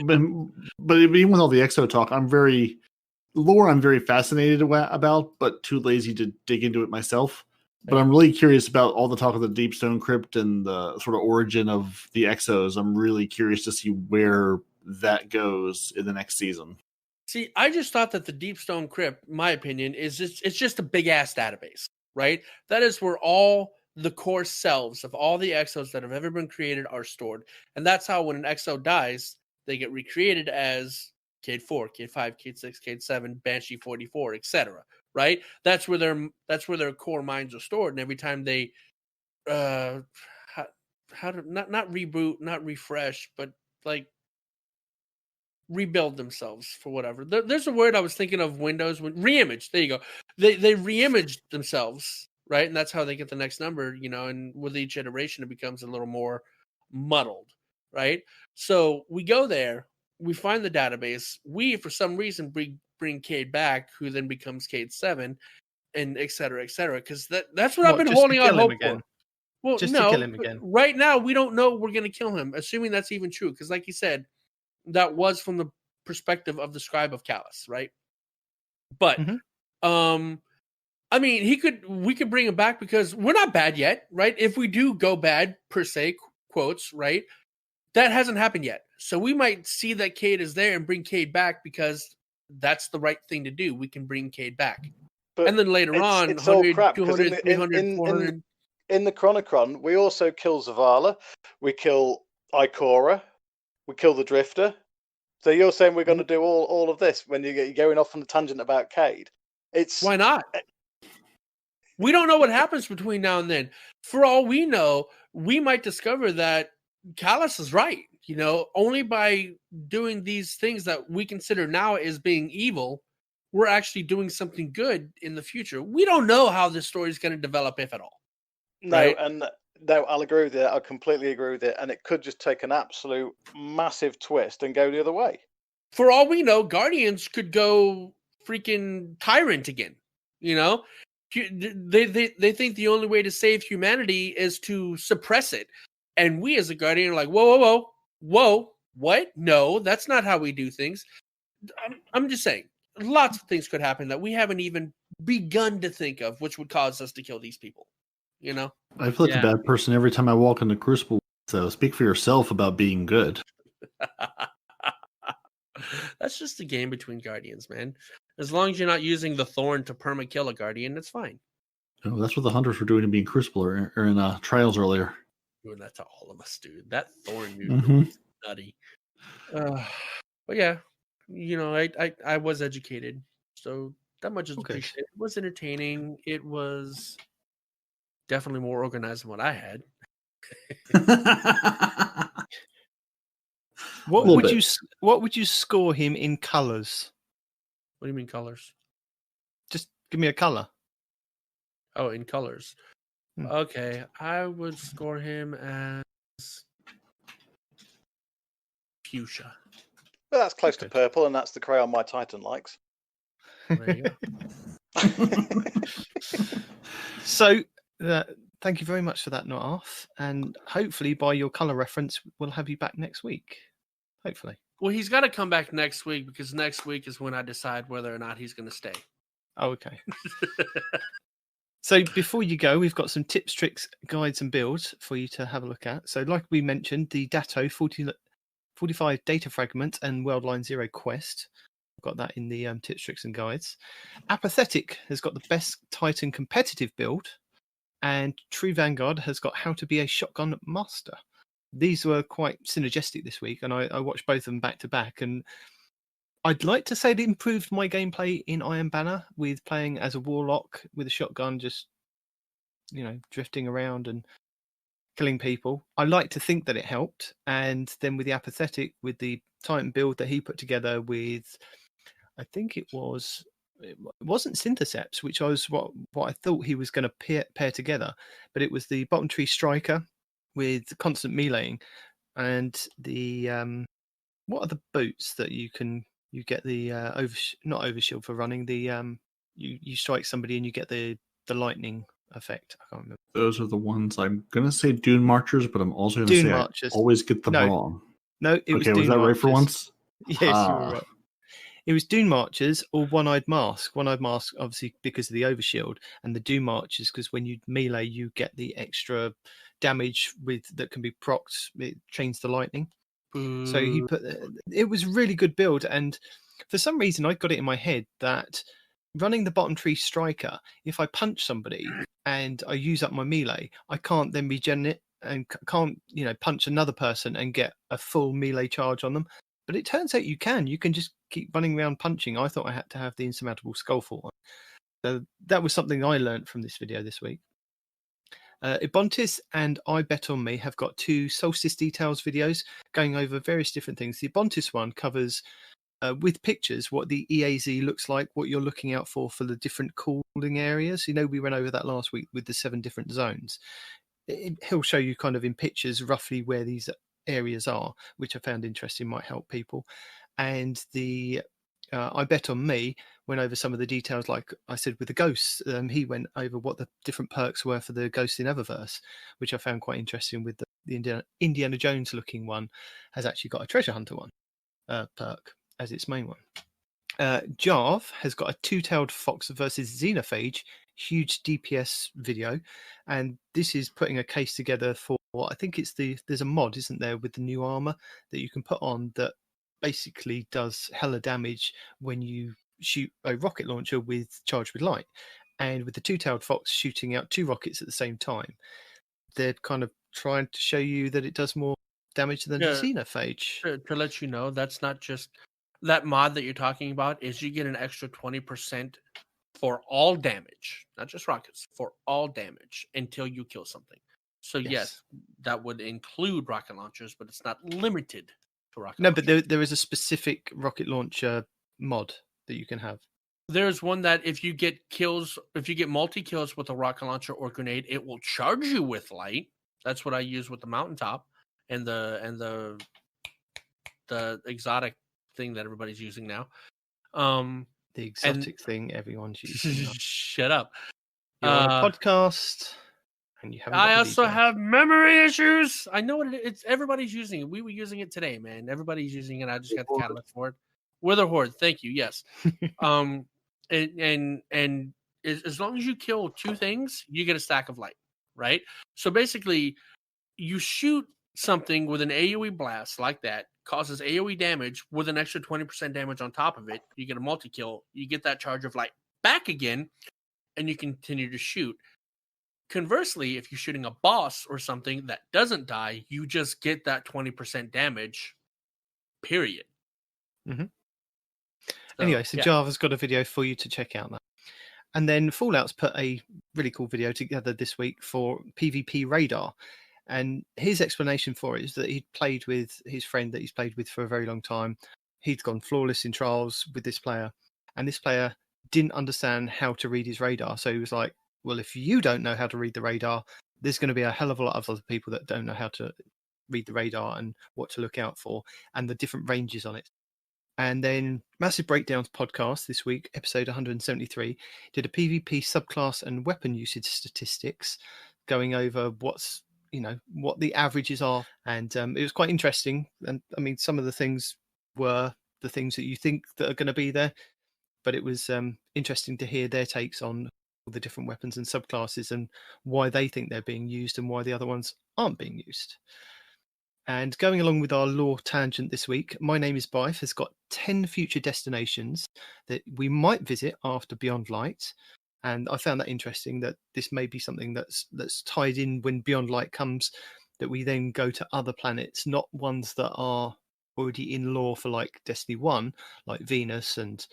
but even with all the Exo talk, I'm very fascinated about, but too lazy to dig into it myself. But I'm really curious about all the talk of the Deep Stone Crypt and the sort of origin of the Exos. I'm really curious to see where that goes in the next season. See, I just thought that the Deep Stone Crypt, my opinion, is it's just a big ass database, right? That is where all the core selves of all the Exos that have ever been created are stored. And that's how when an Exo dies, they get recreated as Cade 4, Cade 5, Cade 6, Cade 7, Banshee 44, etc. Right? That's where their core minds are stored, and every time they how to not reboot, not refresh, but like rebuild themselves for whatever. There's a word I was thinking of. Windows when reimage. There you go. They reimaged themselves, right? And that's how they get the next number. And with each iteration, it becomes a little more muddled, right? So we go there, we find the database. We, for some reason, bring Cade back, who then becomes Cade 7, and et cetera, because that's what I've been holding out hope for. Well, just no, to kill him again. Right now, we don't know we're going to kill him, assuming that's even true. Because, like you said, that was from the perspective of the scribe of Callus, right? But, I mean, we could bring him back because we're not bad yet, right? If we do go bad, per se, quotes, right? That hasn't happened yet. So we might see that Cade is there and bring Cade back because that's the right thing to do. We can bring Cade back. But and then later on, it's 100, all crap, 200, 300, 400. In the Chronicron, we also kill Zavala, we kill Ikora, we kill the Drifter. So you're saying we're going to do all of this when you're going off on a tangent about Cade? Why not? We don't know what happens between now and then. For all we know, we might discover that Callus is right. Only by doing these things that we consider now as being evil, we're actually doing something good in the future. We don't know how this story is going to develop, if at all. No, and no, I'll agree with it. I completely agree with it. And it could just take an absolute massive twist and go the other way. For all we know, Guardians could go freaking tyrant again. They think the only way to save humanity is to suppress it. And we as a Guardian are like, whoa, what? No, that's not how we do things. I'm just saying, lots of things could happen that we haven't even begun to think of, which would cause us to kill these people. I feel like a bad person every time I walk into Crucible. So speak for yourself about being good. That's just a game between Guardians, man. As long as you're not using the Thorn to perma-kill a Guardian, it's fine. Oh, that's what the Hunters were doing in being Crucible or in Trials earlier. Doing that to all of us, dude. That Thorn dude was nutty. But yeah, I was educated, so that much is appreciated. It was entertaining. It was definitely more organized than what I had. What would you score him in colors? What do you mean colors? Just give me a color. Oh, in colors. Okay, I would score him as fuchsia. Well, that's close to purple, and that's the crayon my Titan likes. There you go. So, thank you very much for that, Not Arf. And hopefully, by your color reference, we'll have you back next week. Hopefully. Well, he's got to come back next week because next week is when I decide whether or not he's going to stay. Oh, okay. So before you go, we've got some tips, tricks, guides, and builds for you to have a look at. So like we mentioned, the Datto 45 data fragment and Worldline Zero quest. I've got that in the tips, tricks, and guides. Apathetic has got the best Titan competitive build. And True Vanguard has got how to be a shotgun master. These were quite synergistic this week, and I watched both of them back to back. And I'd like to say it improved my gameplay in Iron Banner with playing as a warlock with a shotgun, just drifting around and killing people. I like to think that it helped, and then with the Apathetic, with the Titan build that he put together with, I think it wasn't Syntheseps, which was what I thought he was going to pair together, but it was the Bottom Tree Striker with constant meleeing, and the what are the boots that you get the not overshield for running, the you strike somebody and you get the lightning effect. I can't remember. Those are the ones I'm gonna say Dune Marchers, but I'm also gonna say Marchers. I always get them wrong. No, it was Dune was that Marchers. Right for once? Yes, you were right. It was Dune Marchers or One-Eyed Mask. One-Eyed Mask, obviously, because of the overshield, and the Dune Marchers, because when you melee, you get the extra damage that can be procced. It chains the lightning. So he put it was a really good build, and for some reason I got it in my head that running the Bottom Tree Striker, if I punch somebody and I use up my melee, I can't then regen it and can't punch another person and get a full melee charge on them. But it turns out you can just keep running around punching. I thought I had to have the insurmountable skullfort one. So that was something I learned from this video this week. Ebontis and I Bet On Me have got 2 Solstice Details videos going over various different things. The Ebontis one covers with pictures what the EAZ looks like, what you're looking out for the different cooling areas. You know, we went over that last week with the 7 different zones. He'll show you kind of in pictures roughly where these areas are, which I found interesting, might help people. And the I Bet On Me went over some of the details, like I said with the ghosts. He went over what the different perks were for the Ghosts in Eververse, which I found quite interesting. With the Indiana Jones looking one has actually got a treasure hunter one perk as its main one. Jarv has got a 2-tailed fox versus xenophage huge DPS video, and this is putting a case together for, I think it's there's a mod, isn't there, with the new armor that you can put on that basically does hella damage when you shoot a rocket launcher charged with light, and with the 2-tailed fox shooting out 2 rockets at the same time, they're kind of trying to show you that it does more damage than the xenophage. To let you know, that's not just that mod that you're talking about, is you get an extra 20% for all damage, not just rockets, for all damage until you kill something. So yes, that would include rocket launchers, but it's not limited to rocket launchers. But there is a specific rocket launcher mod that you can have. There's one that if you get multi-kills with a rocket launcher or grenade, it will charge you with light. That's what I use with the mountaintop and the exotic thing that everybody's using now. The exotic thing everyone's using now. Shut up. You're on a podcast, and you haven't. I also have memory issues. I know what it is. Everybody's using it. We were using it today, man. Everybody's using it. I just got the catalyst for it. Wither Horde. Thank you. Yes. And as long as you kill 2 things, you get a stack of light, right? So basically, you shoot something with an AoE blast like that, causes AoE damage with an extra 20% damage on top of it. You get a multi-kill. You get that charge of light back again, and you continue to shoot. Conversely, if you're shooting a boss or something that doesn't die, you just get that 20% damage, period. Mm-hmm. Anyway, so Java's got a video for you to check out now. And then Fallout's put a really cool video together this week for PvP Radar. And his explanation for it is that he'd played with his friend that he's played with for a very long time. He'd gone flawless in trials with this player, and this player didn't understand how to read his radar. So he was like, well, if you don't know how to read the radar, there's going to be a hell of a lot of other people that don't know how to read the radar and what to look out for and the different ranges on it. And then Massive Breakdowns podcast this week, episode 173, did a PvP subclass and weapon usage statistics, going over what the averages are. And it was quite interesting. And I mean, some of the things were the things that you think that are going to be there, but it was interesting to hear their takes on all the different weapons and subclasses and why they think they're being used and why the other ones aren't being used. And going along with our lore tangent this week, My Name is Bife has got 10 future destinations that we might visit after Beyond Light. And I found that interesting, that this may be something that's tied in when Beyond Light comes, that we then go to other planets, not ones that are already in lore for like Destiny 1, like Venus and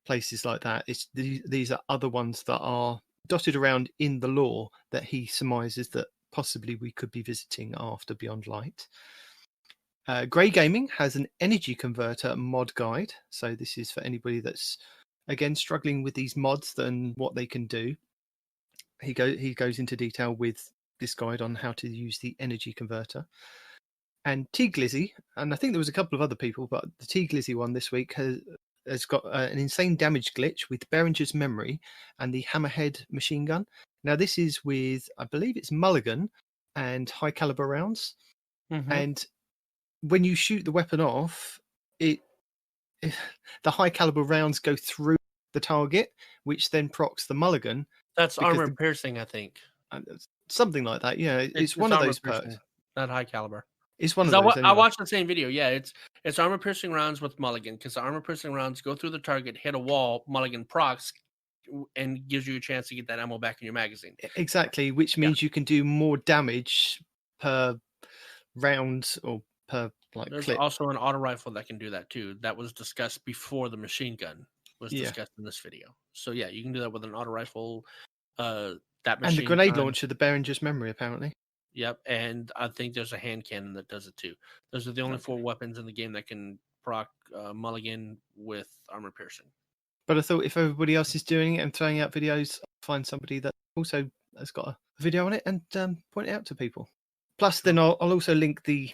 places like that. These are other ones that are dotted around in the lore that he surmises that possibly we could be visiting after Beyond Light. Grey Gaming has an energy converter mod guide. So this is for anybody that's, again, struggling with these mods and what they can do. He goes into detail with this guide on how to use the energy converter. And T-Glizzy, and I think there was a couple of other people, but the T-Glizzy one this week has got an insane damage glitch with Behringer's memory and the Hammerhead machine gun. Now this is with, I believe it's Mulligan and high caliber rounds. Mm-hmm. And when you shoot the weapon off, the high caliber rounds go through the target, which then procs the Mulligan. That's armor piercing, I think. Something like that. Yeah, it's one of those perks. Not high caliber. It's one of those. I watched the same video. Yeah, it's armor piercing rounds with Mulligan, because the armor piercing rounds go through the target, hit a wall, Mulligan procs, and gives you a chance to get that ammo back in your magazine. Exactly, which means you can do more damage per round or per like There's clip. also an auto rifle that can do that too. That was discussed before the machine gun was discussed in this video. So yeah, you can do that with an auto rifle. That machine And the grenade gun. launcher, the Behringer's memory, apparently. Yep, and I think there's a hand cannon that does it too. Those are the only 4 weapons in the game that can proc mulligan with armor piercing. But I thought if everybody else is doing it and throwing out videos, I'll find somebody that also has got a video on it and point it out to people. Plus, then I'll also link the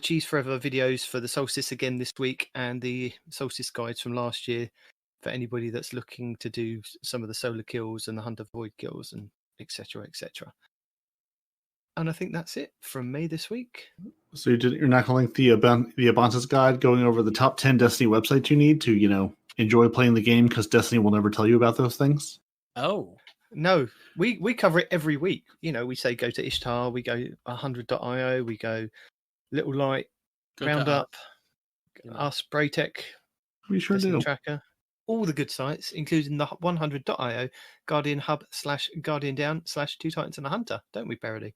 Cheese Forever videos for the Solstice again this week and the Solstice guides from last year for anybody that's looking to do some of the solar kills and the Hunter Void kills and etc. etc. And I think that's it from me this week. So you're not going to link the Abantes guide going over the top 10 Destiny websites you need to, enjoy playing the game because Destiny will never tell you about those things? Oh. No, we cover it every week. We say go to Ishtar, we go 100.io, we go Little Light, Roundup, Us, Braytech, We sure Destiny do. Tracker, all the good sites, including the 100.io, Guardian Hub /Guardian Down /Two Titans and a Hunter, don't we, Parody?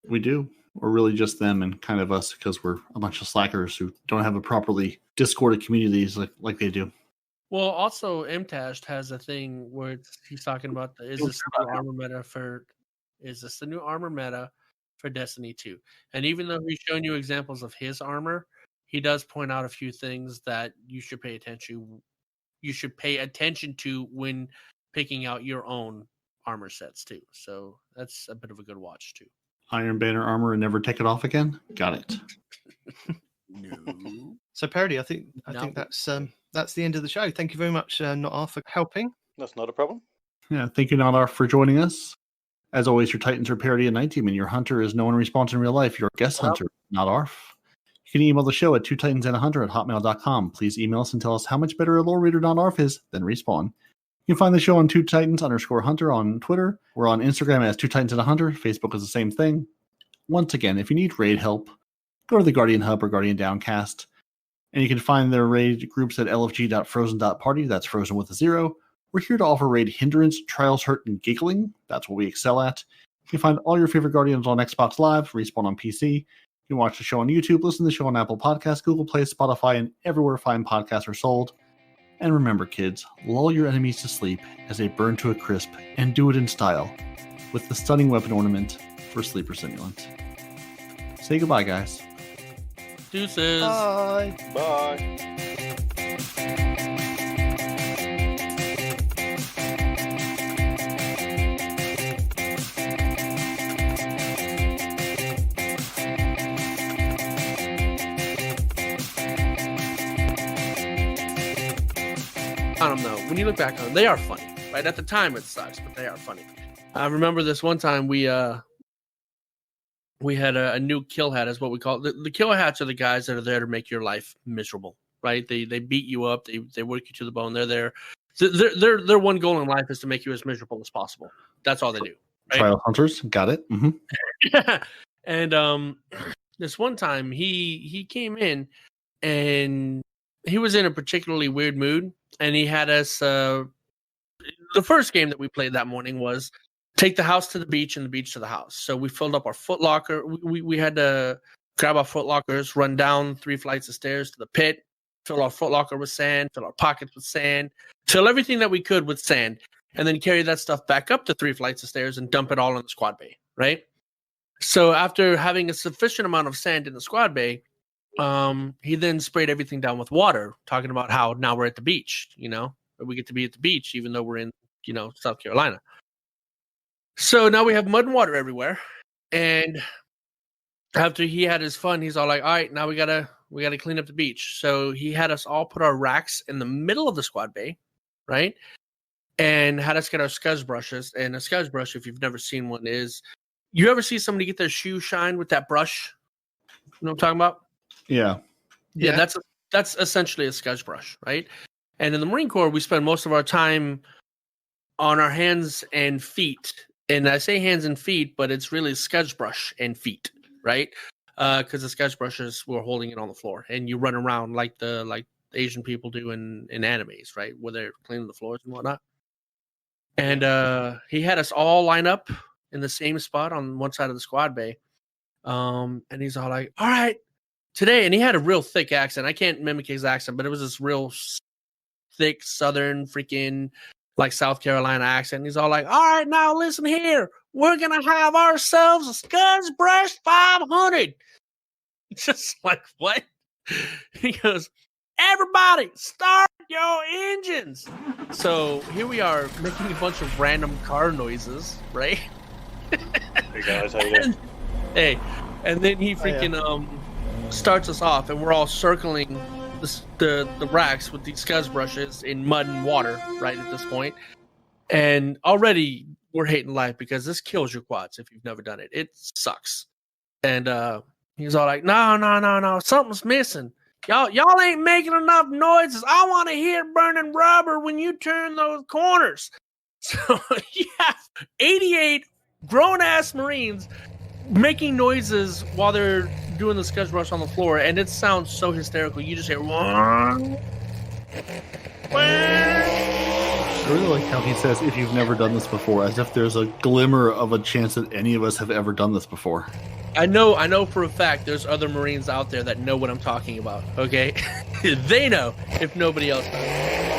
We do. Or really just them and kind of us because we're a bunch of slackers who don't have a properly Discorded communities like they do. Well, also MTASH has a thing where he's talking about is this the new armor meta for Destiny 2? And even though he's showing you examples of his armor, he does point out a few things that you should pay attention to when picking out your own armor sets too. So that's a bit of a good watch too. Iron Banner armor and never take it off again? Got it. No. So Parody, I think that's the end of the show. Thank you very much, Not Arf, for helping. That's not a problem. Yeah, thank you, Not Arf, for joining us. As always, your Titans are Parody and Night Team, and your Hunter is no one responds in real life. Your guest hunter, Not Arf. You can email the show at twotitansandahunter@hotmail.com. Please email us and tell us how much better a lore reader Not Arf is than Respawn. You can find the show on @2titans_hunter on Twitter. We're on Instagram as 2titansandahunter. Facebook is the same thing. Once again, if you need raid help, go to the Guardian Hub or Guardian Downcast. And you can find their raid groups at lfg.frozen.party. That's frozen with a 0. We're here to offer raid hindrance, trials, hurt, and giggling. That's what we excel at. You can find all your favorite Guardians on Xbox Live, Respawn on PC. You can watch the show on YouTube, listen to the show on Apple Podcasts, Google Play, Spotify, and everywhere fine podcasts are sold. And remember, kids, lull your enemies to sleep as they burn to a crisp, and do it in style with the stunning weapon ornament for Sleeper Simulant. Say goodbye, guys. Deuces. Bye. Bye. I don't know. When you look back on them, they are funny. Right at the time, it sucks, but they are funny. I remember this one time we had a new kill hat, is what we call it. The kill hats are the guys that are there to make your life miserable, right? They beat you up, they work you to the bone. They're there. Their one goal in life is to make you as miserable as possible. That's all they do. Right? Trial Hunters, got it. Mm-hmm. And this one time he came in and he was in a particularly weird mood, and he had us. The first game that we played that morning was take the house to the beach and the beach to the house. So we filled up our footlocker. We had to grab our footlockers, run down 3 flights of stairs to the pit, fill our footlocker with sand, fill our pockets with sand, fill everything that we could with sand, and then carry that stuff back up the 3 flights of stairs and dump it all in the squad bay, right? So after having a sufficient amount of sand in the squad bay, he then sprayed everything down with water, talking about how now we're at the beach, we get to be at the beach, even though we're in, South Carolina. So now we have mud and water everywhere. And after he had his fun, he's all like, all right, now we gotta clean up the beach. So he had us all put our racks in the middle of the squad bay, right? And had us get our scuzz brushes. And a scuzz brush, if you've never seen one, is you ever see somebody get their shoe shined with that brush? You know what I'm talking about? Yeah. Yeah, that's essentially a scuzz brush, right? And in the Marine Corps, we spend most of our time on our hands and feet. And I say hands and feet, but it's really scuzz brush and feet, right? Because the scuzz brushes were holding it on the floor, and you run around like the Asian people do in animes, right? Where they're cleaning the floors and whatnot. And he had us all line up in the same spot on one side of the squad bay. And he's all like, all right, today, and he had a real thick accent. I can't mimic his accent, but it was this real thick Southern freaking like South Carolina accent. He's all like, all right, now listen here. We're going to have ourselves a Scuzz Brush 500. Just like, what? He goes, everybody start your engines. So here we are making a bunch of random car noises, right? Hey guys, how you doing? Hey, and then he freaking starts us off, and we're all circling the racks with these Scuzz brushes in mud and water right at this point. And already we're hating life because this kills your quads if you've never done it. It sucks. And he's all like, no, something's missing. Y'all ain't making enough noises. I want to hear burning rubber when you turn those corners. So you have 88 grown-ass Marines making noises while they're doing the Scuzz brush on the floor, and it sounds so hysterical. You just hear one. I really like how he says, if you've never done this before, as if there's a glimmer of a chance that any of us have ever done this before. I know for a fact there's other Marines out there that know what I'm talking about, okay? They know if nobody else does.